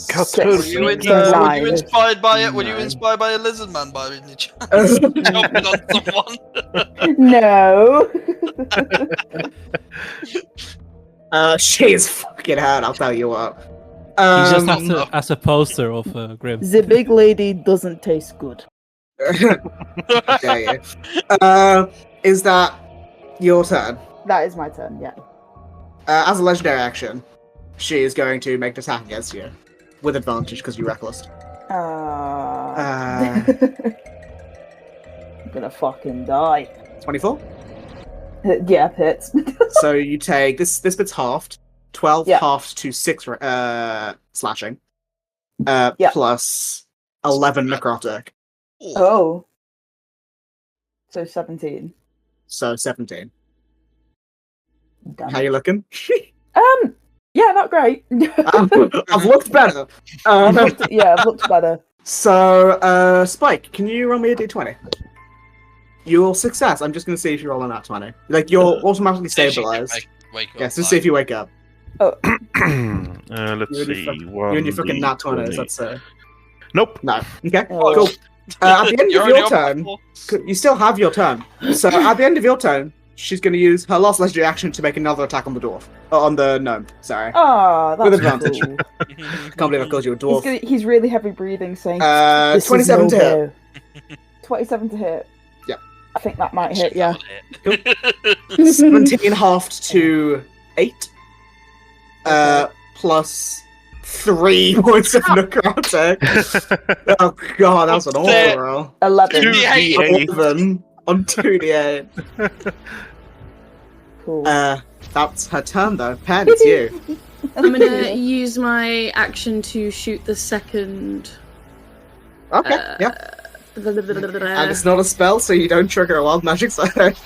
God, Six. Were totally. you, in, So were nine. you inspired by it? Were you 9. inspired by a lizard man by any chance? Jumping on someone? No. She is fucking hurt, I'll tell you what. He's just as a poster of Grim. The big lady doesn't taste good. Dare you. Is that your turn? That is my turn, yeah. As a legendary action, she is going to make an attack against you. With advantage, because you're reckless. I'm gonna fucking die. 24? Yeah, hits. So you take this bit's halved. 12 Yeah. halved to 6 slashing. Yeah. Plus 11 necrotic. Oh. So 17. So 17. Damn. How you looking? Yeah, not great. I've looked better. Yeah, I've looked better. So, Spike, can you roll me a d20? You'll success. I'm just going to see if you roll a nat 20. Like, you're automatically stabilized. Wake up, Yes, just see if you wake up. Let's You see. and your fucking nat 20s, that's Nope. No. Okay, Oh. cool. At the end You're of only your on turn, four. you still have your turn. So, at the end of your turn, she's going to use her last legendary action to make another attack on the dwarf. On the gnome, sorry. Ah, that's With advantage. cool. Can't believe I called you a dwarf. He's really heavy breathing, saying, 27 to hit. 27 to hit. Yep. I think that might hit, yeah. 17 halved to 8. Plus 3 points of necrotic. Oh god, that's an awful roll. 11. 11 on 2d8. Cool. That's her turn though. Pen, it's you. I'm gonna use my action to shoot the second. Okay, yeah. And it's not a spell, so you don't trigger a wild magic side.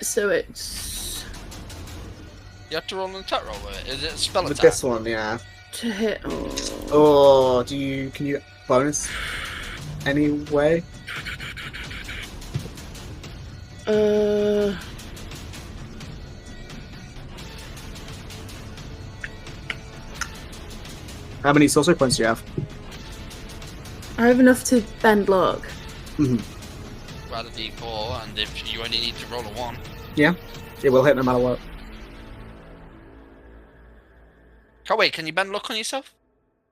So it's You have to roll an attack roll with it. Is it a spell With attack? this one, yeah. to hit. Oh, can you bonus anyway? How many sorcery points do you have? I have enough to bend luck. Add a d4, and if you only need to roll a 1. Yeah, it will hit no matter what. Oh wait, can you bend luck on yourself?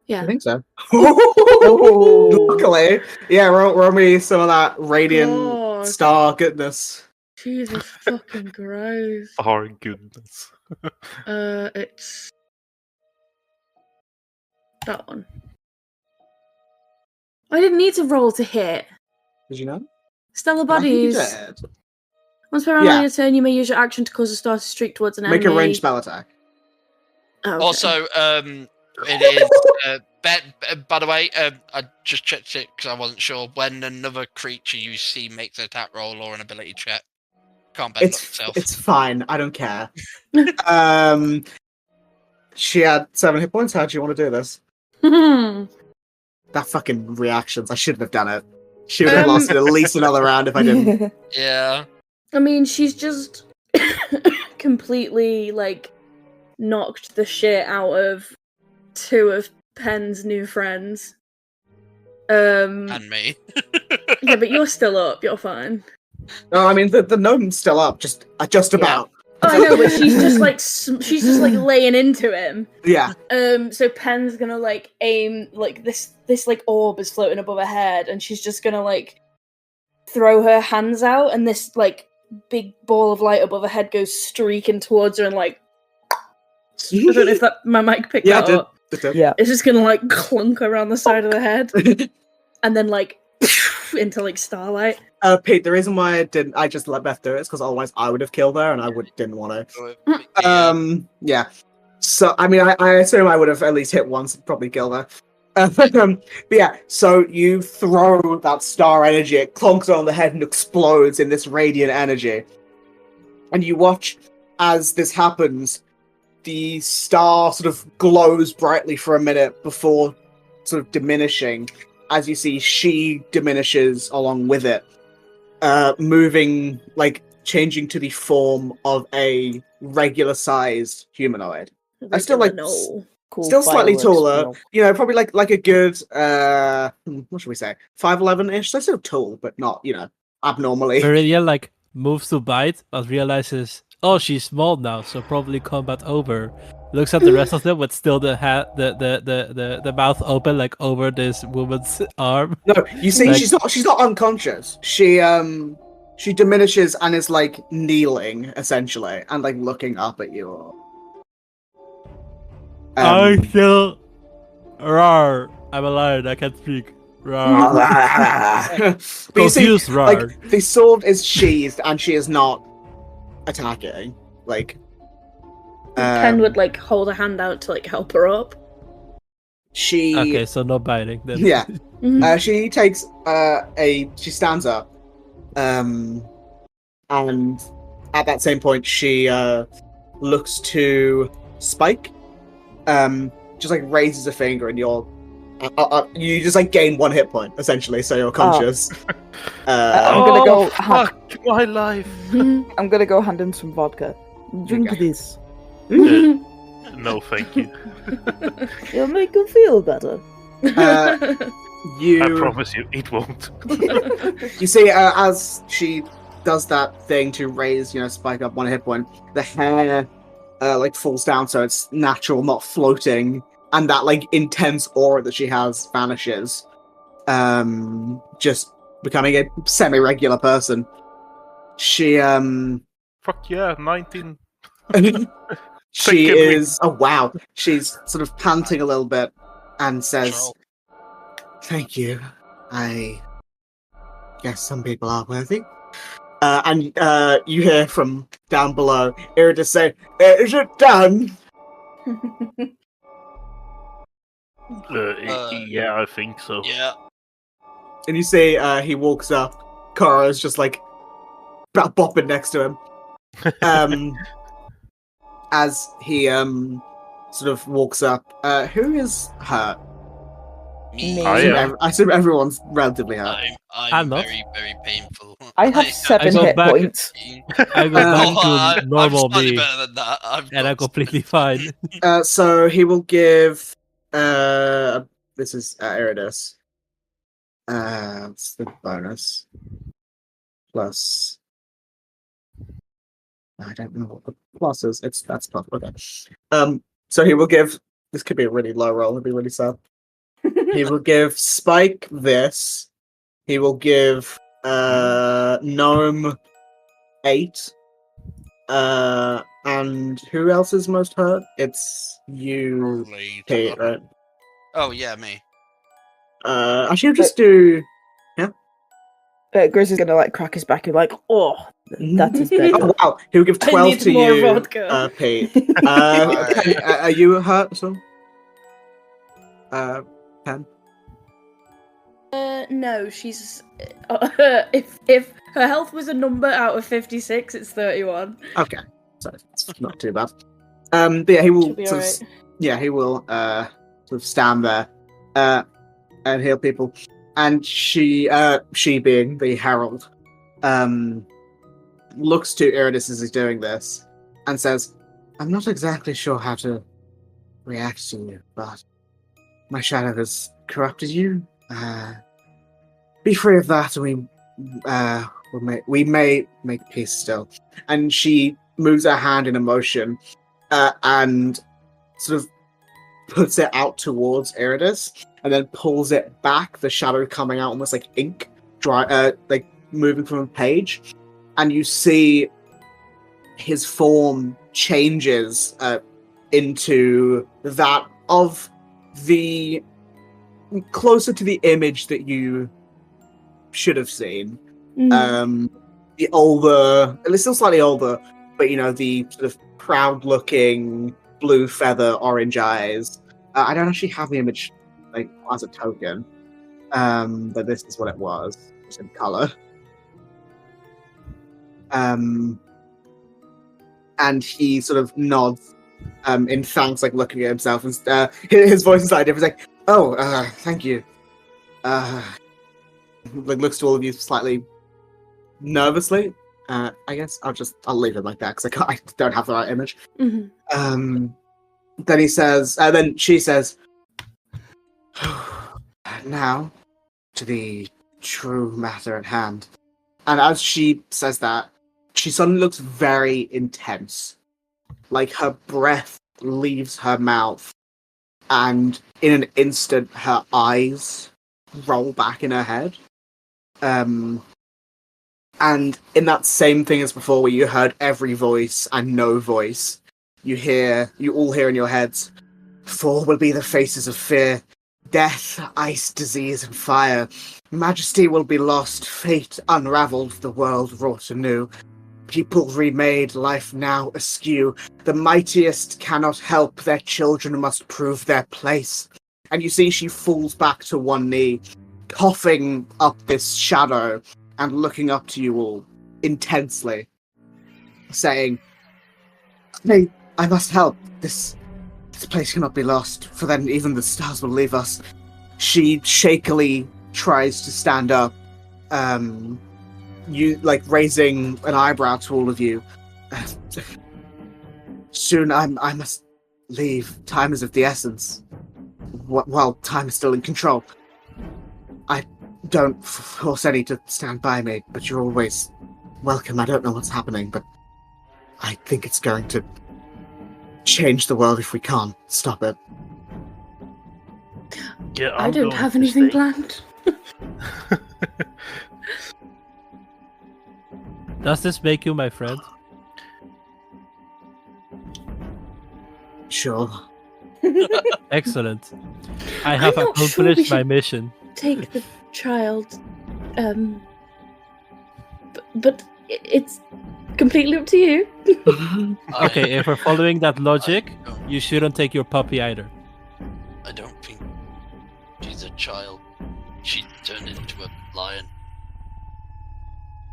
Yeah. I think so. Luckily, yeah, roll me some of that radiant God. star goodness. Jesus fucking gross. Our goodness. It's that one. I didn't need to roll to hit. Did you know? Stellar I think you bodies. did. Once per round Yeah. on your turn, you may use your action to cause a star to streak towards an Make enemy. a ranged spell attack. Oh, okay. Also, it is. By the way, I just checked it because I wasn't sure. When another creature you see makes an attack roll or an ability check, can't bend luck itself. It's fine. I don't care. She had 7 hit points. How do you want to do this? That fucking reactions. I shouldn't have done it. She would have lasted at least another round if I didn't. Yeah. I mean, she's just completely like knocked the shit out of 2 of Pen's new friends. And me. Yeah, but you're still up. You're fine. No, I mean the gnome's still up. Just about. Oh, I know, but she's just like laying into him. Yeah. So Pen's gonna like aim like this like orb is floating above her head, and she's just gonna like throw her hands out, and this like big ball of light above her head goes streaking towards her, and like I don't know if that my mic picked that up. Yeah. It's just gonna like clunk around the side of the head, and then like into like starlight. Pete, the reason why I just let Beth do it is because otherwise I would have killed her, and I didn't want to. Yeah. So I mean, I assume I would have at least hit once, and probably killed her. But yeah, so you throw that star energy, it clonks on the head and explodes in this radiant energy. And you watch as this happens, the star sort of glows brightly for a minute before sort of diminishing, as you see she diminishes along with it, moving, like, changing to the form of a regular-sized humanoid. I still like... Cool Still slightly fireworks taller, smell. you know, probably like a good, what should we say, 5'11"-ish. So still tall, but not, you know, abnormally. Viridian like moves to bite, but realizes, oh, she's small now, so probably combat over. Looks at the rest of them with still the the mouth open, like over this woman's arm. No, you see, Like- she's not unconscious. She diminishes and is like kneeling essentially, and like looking up at you. I still roar. I'm alive. I can't speak. Roar. But you see, Confused roar. like the sword is sheathed and she is not attacking. Like, Pen would like hold a hand out to like help her up. she. Okay, so no biting then. Yeah. Mhm. She takes she stands up, and at that same point she looks to Spike, just like raises a finger, and you just like gain 1 hit point essentially, so you're conscious. I'm gonna go. Fuck my life. I'm gonna go hand him some vodka. Drink Okay. this. No, thank you. It'll make you feel better. You I promise you, it won't. You see, as she does that thing to raise, Spike up 1 hit point, the hair falls down so it's natural, not floating, and that intense aura that she has vanishes. Just becoming a semi-regular person. She Fuck yeah, 19. she Second is oh wow. She's sort of panting a little bit and says, Troll. "Thank you. I guess some people are worthy." And you hear from down below Iridis say, "Is it done?" Yeah, I think so. Yeah. And you see he walks up. Kara's just bopping next to him. As he sort of walks up. Who is hurt? Me. Me. I am. I assume everyone's relatively hurt. I'm I'm not. very, very painful. I have 7 go hit back- points. I go back Oh, to normal I'm slightly me, better than that. and I'm completely fine. So he will give. This is Iridis. What's the bonus? Plus. I don't know what the plus is. That's plus. Okay. So he will give. This could be a really low roll. It'd be really sad. He will give Spike this. He will give Gnome 8. And who else is most hurt? It's you, Probably Pete, right? Oh yeah, me. Actually, I'll just do. Grizz is gonna crack his back and oh, that is better. Oh wow! He'll give I 12 need to more you, vodka. Pete. Right. Are you hurt at all? 10. No, she's. If her health was a number out of 56, it's 31. Okay, so it's not too bad. But yeah, he will. Should be Sort of, alright. yeah, he will sort of stand there and heal people. And she being the herald, looks to Iridis as he's doing this and says, "I'm not exactly sure how to react to you, but my shadow has corrupted you. Be free of that, and we may make peace still." And she moves her hand in a motion and sort of puts it out towards Iridis, and then pulls it back, the shadow coming out almost like ink, dry, moving from a page. And you see his form changes into that of the closer to the image that you should have seen. The older, at least still slightly older, but the sort of proud-looking blue feather, orange eyes. I don't actually have the image as a token, but this is what it was, just in color. And he sort of nods in thanks, looking at himself, and his voice is slightly different. He's "Oh, thank you." Looks to all of you slightly nervously. I guess I'll leave it like that because I don't have the right image. Mm-hmm. Then he says, then she says, "Now to the true matter at hand." And as she says that, she suddenly looks very intense. Her breath leaves her mouth, and in an instant, her eyes roll back in her head. And in that same thing as before, where you heard every voice and no voice, you all hear in your heads, "4 will be the faces of fear. Death, ice, disease, and fire. Majesty will be lost, fate unraveled, the world wrought anew. People remade, life now askew. The mightiest cannot help, their children must prove their place." And you see she falls back to one knee, coughing up this shadow, and looking up to you all intensely, saying, I must help. This place cannot be lost, for then even the stars will leave us." She shakily tries to stand up, you raising an eyebrow to all of you. "Soon I must leave. Time is of the essence. While time is still in control. I don't force any to stand by me, but you're always welcome. I don't know what's happening, but I think it's going to change the world if we can't stop it. Yeah, I I'm don't going have to anything stay. planned. Does this make you my friend? Sure. Excellent. I have not sure accomplished we my should- mission. Take the child. But it's completely up to you. Okay, if we're following that logic, I don't- you shouldn't take your puppy either. I don't think she's a child. She turned into a lion.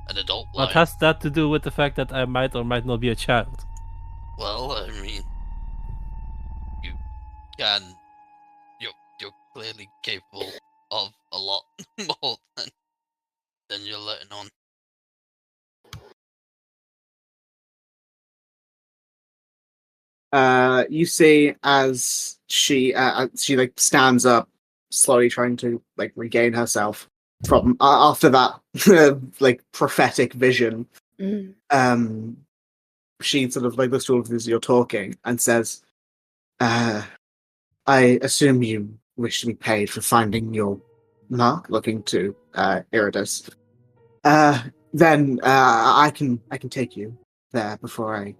An adult lion. What has that to do with the fact that I might or might not be a child? Well, I mean, you can. You're clearly capable of a lot more than you're letting on. You see as she like stands up, slowly trying to like regain herself from after that like prophetic vision. Mm. She sort of like looks to all of you as you're talking and says, "I assume you wish to be paid for finding your mark." Looking to Iridus. Then I can take you there before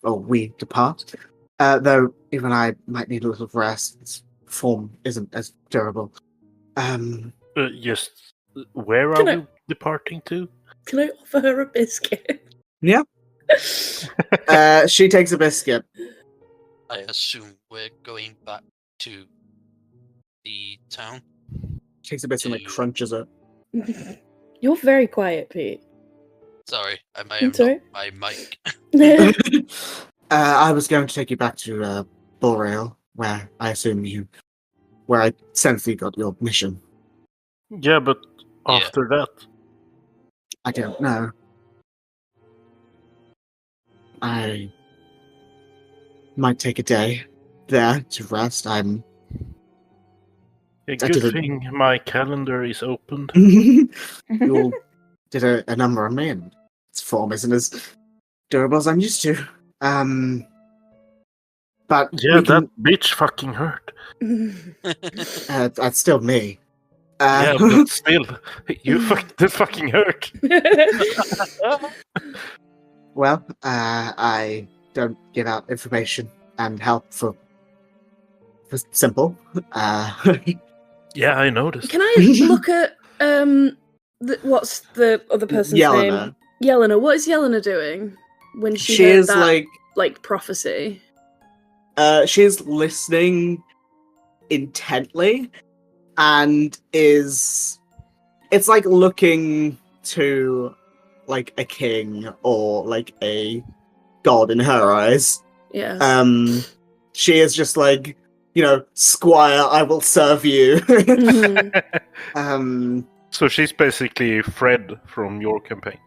we depart. Though even I might need a little rest. Its form isn't as durable. Just where are Can I- we departing to? Can I offer her a biscuit? Yeah. She takes a biscuit. I assume we're going back to the town. Takes a biscuit and like crunches it. You're very quiet, Pete. Sorry, I may I'm have sorry? knocked my mic. I was going to take you back to Boreal, where I sense you got your mission. Yeah, but Yeah. after that, I don't know. I might take a day there to rest. a I good didn't- thing my calendar is opened. You all did a number on me, and its form isn't as durable as I'm used to. But Yeah, we can, that bitch fucking hurt. that's still me. Yeah, but still, you fucking hurt. Well, I don't give out information and help for simple. Yeah, I noticed. Can I look at what's the other person's Yelena. name? Yelena. What is Yelena doing when she She heard is that, like prophecy? she is listening intently, and it's like looking to like a king or like a god in her eyes. Yeah. She is just like, squire, I will serve you. Mhm. So she's basically Fred from your campaign.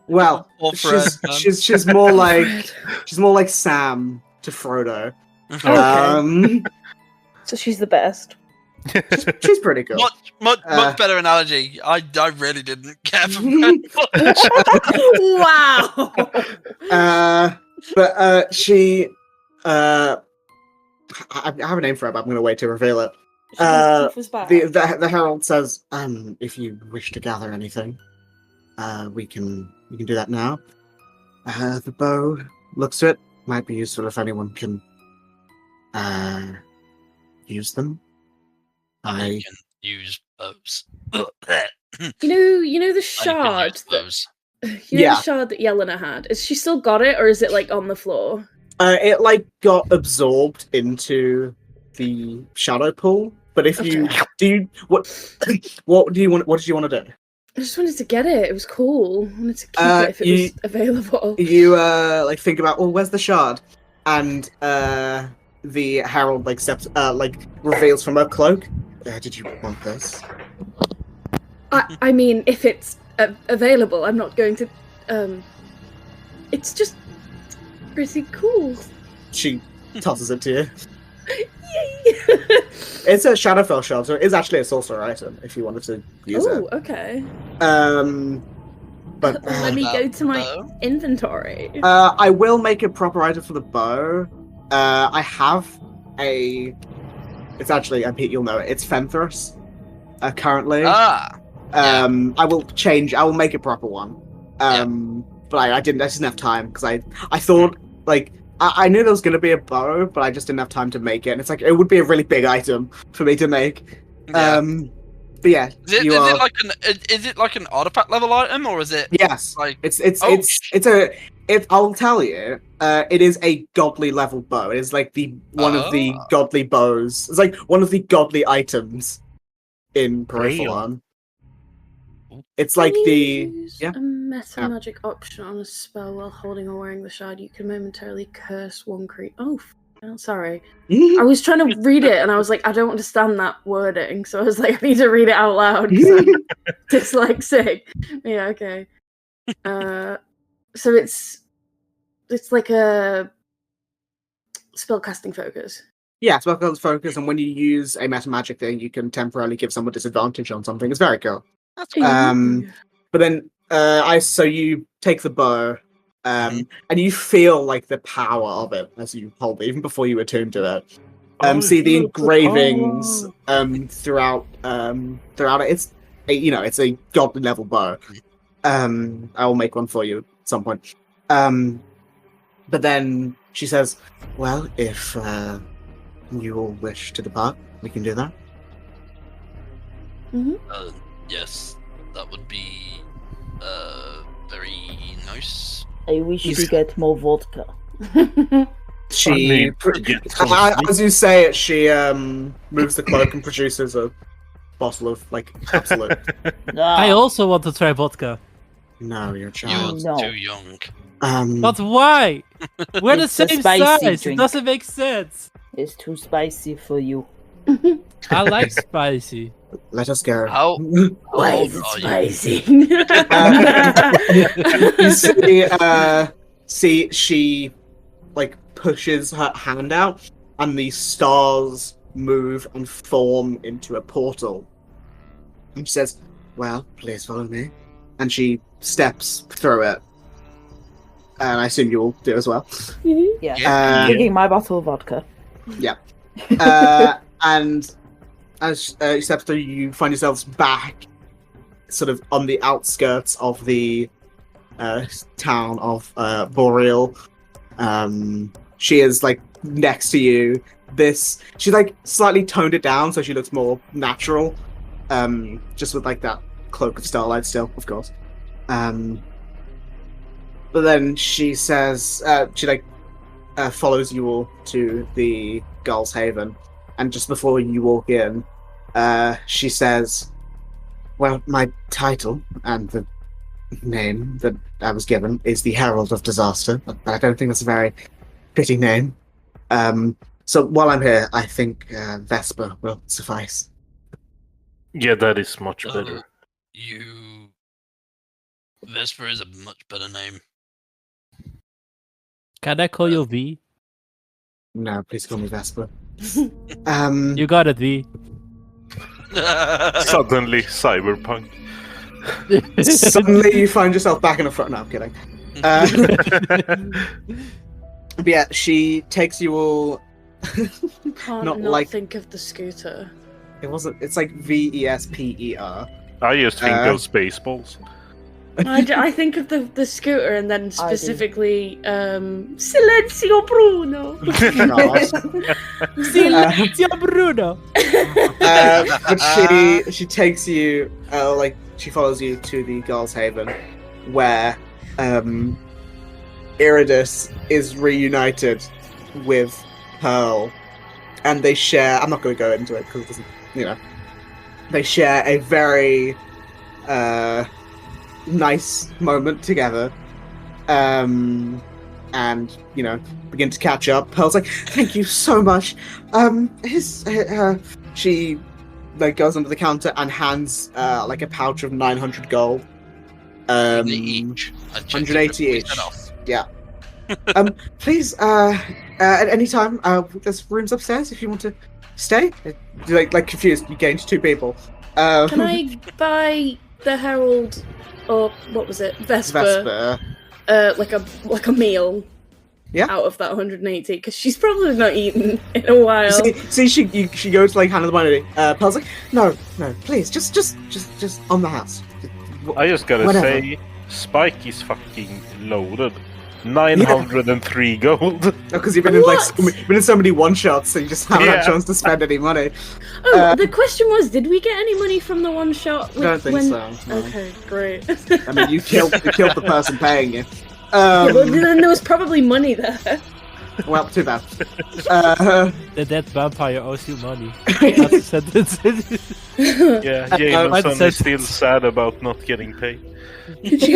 Well, Or Fred, man. she's more like Sam to Frodo. Okay. So she's the best. She's pretty good. Much better analogy. I really didn't care for Fred. Wow. But she I have a name for her, but I'm gonna wait to reveal it. The herald says, if you wish to gather anything, we can do that now. The bow looks to it. Might be useful if anyone can use them. I can use bows. You know the shard that Yeah. the shard that Yelena had. Is she still got it, or is it like on the floor? It like got absorbed into the shadow pool. But if what did you want to do? I just wanted to get it. It was cool. I wanted to keep it if it was available. You like think about, where's the shard? And the herald like steps reveals from her cloak. Did you want this? I mean, if it's available, I'm not going to. It's just pretty cool. She tosses it to you. Yay! It's a Shadowfell shard, so it is actually a sorcerer item if you wanted to use Oh, okay. it. But Let me go to my bow? inventory. I will make a proper item for the bow. I have a. It's actually, Pete, you'll know it. It's Fenthras. Currently. Ah, I will change. I will make a proper one. But I didn't have time because I thought like I knew there was going to be a bow, but I just didn't have time to make it. And it's like it would be a really big item for me to make. yeah. But yeah, Is it like an artifact level item, or is it? Yes, Like it's I'll tell you, it is a godly level bow. It is like one of the godly bows. It's like one of the godly items in Peripheron. It's like When the you use yeah. a meta magic option on a spell while holding or wearing the shard, you can momentarily curse one creature. Oh, sorry. I was trying to read it and I was like, I don't understand that wording, so I was like, I need to read it out loud because I'm dyslexic. Yeah, okay. So it's like a spellcasting focus. Yeah, spell focus, and when you use a meta magic thing, you can temporarily give someone disadvantage on something. It's very cool. That's But then so you take the bow, and you feel like the power of it as you hold it, even before you attune to it. See the engravings throughout it. It's it's a godly level bow. I will make one for you at some point. But then she says, "Well, if you all wish to depart, we can do that." Yes, that would be very nice. I wish to get more vodka. She, as you say it, she moves the cloak and produces a bottle of Absolute. I also want to try vodka. No, you're a child. You're too young. But why? We're the It's a same spicy size. It drink. doesn't make sense. It's too spicy for you. I like spicy. Let us go. How Why old is it are you? spicy? You see, she pushes her hand out, and the stars move and form into a portal. And she says, "Well, please follow me." And she steps through it. And I assume you all do as well. Yeah. Drinking my bottle of vodka. Yeah. And as you step through, you find yourselves back, sort of on the outskirts of the town of Boreal. She is next to you. She's slightly toned it down so she looks more natural. Just with that cloak of starlight still, of course. But then she says she follows you all to the Gull's Haven, and just before you walk in, she says, "Well, my title and the name that I was given is the Herald of Disaster, but I don't think that's a very fitting name. So while I'm here, I think Vesper will suffice." Yeah, that is much better. Vesper is a much better name. Can I call you V? No, please call me Vesper. You got it, V. Suddenly, cyberpunk. Suddenly you find yourself back in the front. No, I'm kidding. But yeah, she takes you all. Can't Not not like- think of the scooter. It wasn't. It's like Vesper. I just think of Spaceballs. I think of the scooter and then specifically Silenzio Bruno. Silenzio Bruno. But she takes you, she follows you to the Gull's Haven, where Iridus is reunited with Pearl, and they share. I'm not going to go into it because it doesn't, They share a very nice moment together, and begin to catch up. Pearl's like, "Thank you so much." She goes under the counter and hands a pouch of 900 gold. 180 each. 180 each. Yeah. Please, at any time, there's rooms upstairs if you want to Stay? Like confused. You gained 2 people. Can I buy the Herald, or what was it, Vesper? Like a meal. Yeah. Out of that 180, because she's probably not eaten in a while. See, she goes to like hand the money. Pearl's like, no, please, just on the house. I just gotta Whatever. say, Spike is fucking loaded. 903 gold. Because you've been in so many one shots, so you just haven't had a chance to spend any money. Oh, the question was, did we get any money from the one shot? I don't think so. No. Okay, great. I mean, you killed the person paying you. Yeah, but then there was probably money there. Well, too bad. The dead vampire owes you money. That's the sentence. Yeah, Jameson is still sad about not getting paid. Does she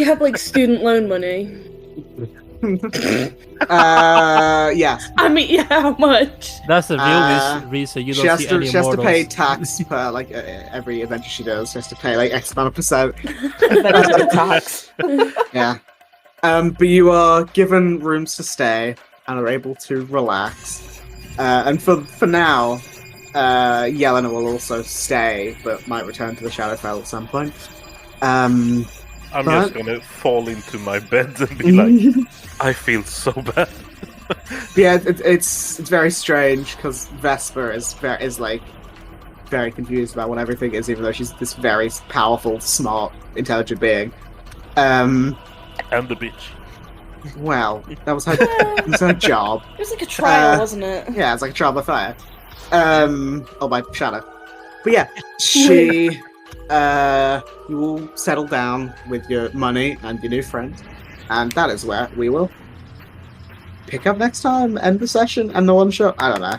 have like student loan money? Yes. I mean, yeah, how much? That's the real reason you don't see any She has to pay immortals. tax per like every adventure she does. She has to pay like X amount of percent. Tax. Yeah. But you are given rooms to stay and are able to relax. And for now, Yelena will also stay, but might return to the Shadowfell at some point. I'm just gonna fall into my bed and be like, I feel so bad. Yeah, it's very strange because Vesper is like very confused about what everything is, even though she's this very powerful, smart, intelligent being. And the bitch. Well, that was her job. It was like a trial, wasn't it? Yeah, it's like a trial by fire. Or by shadow. But yeah, she you will settle down with your money and your new friend, and that is where we will pick up next time, end the session, and the one shot. I don't know.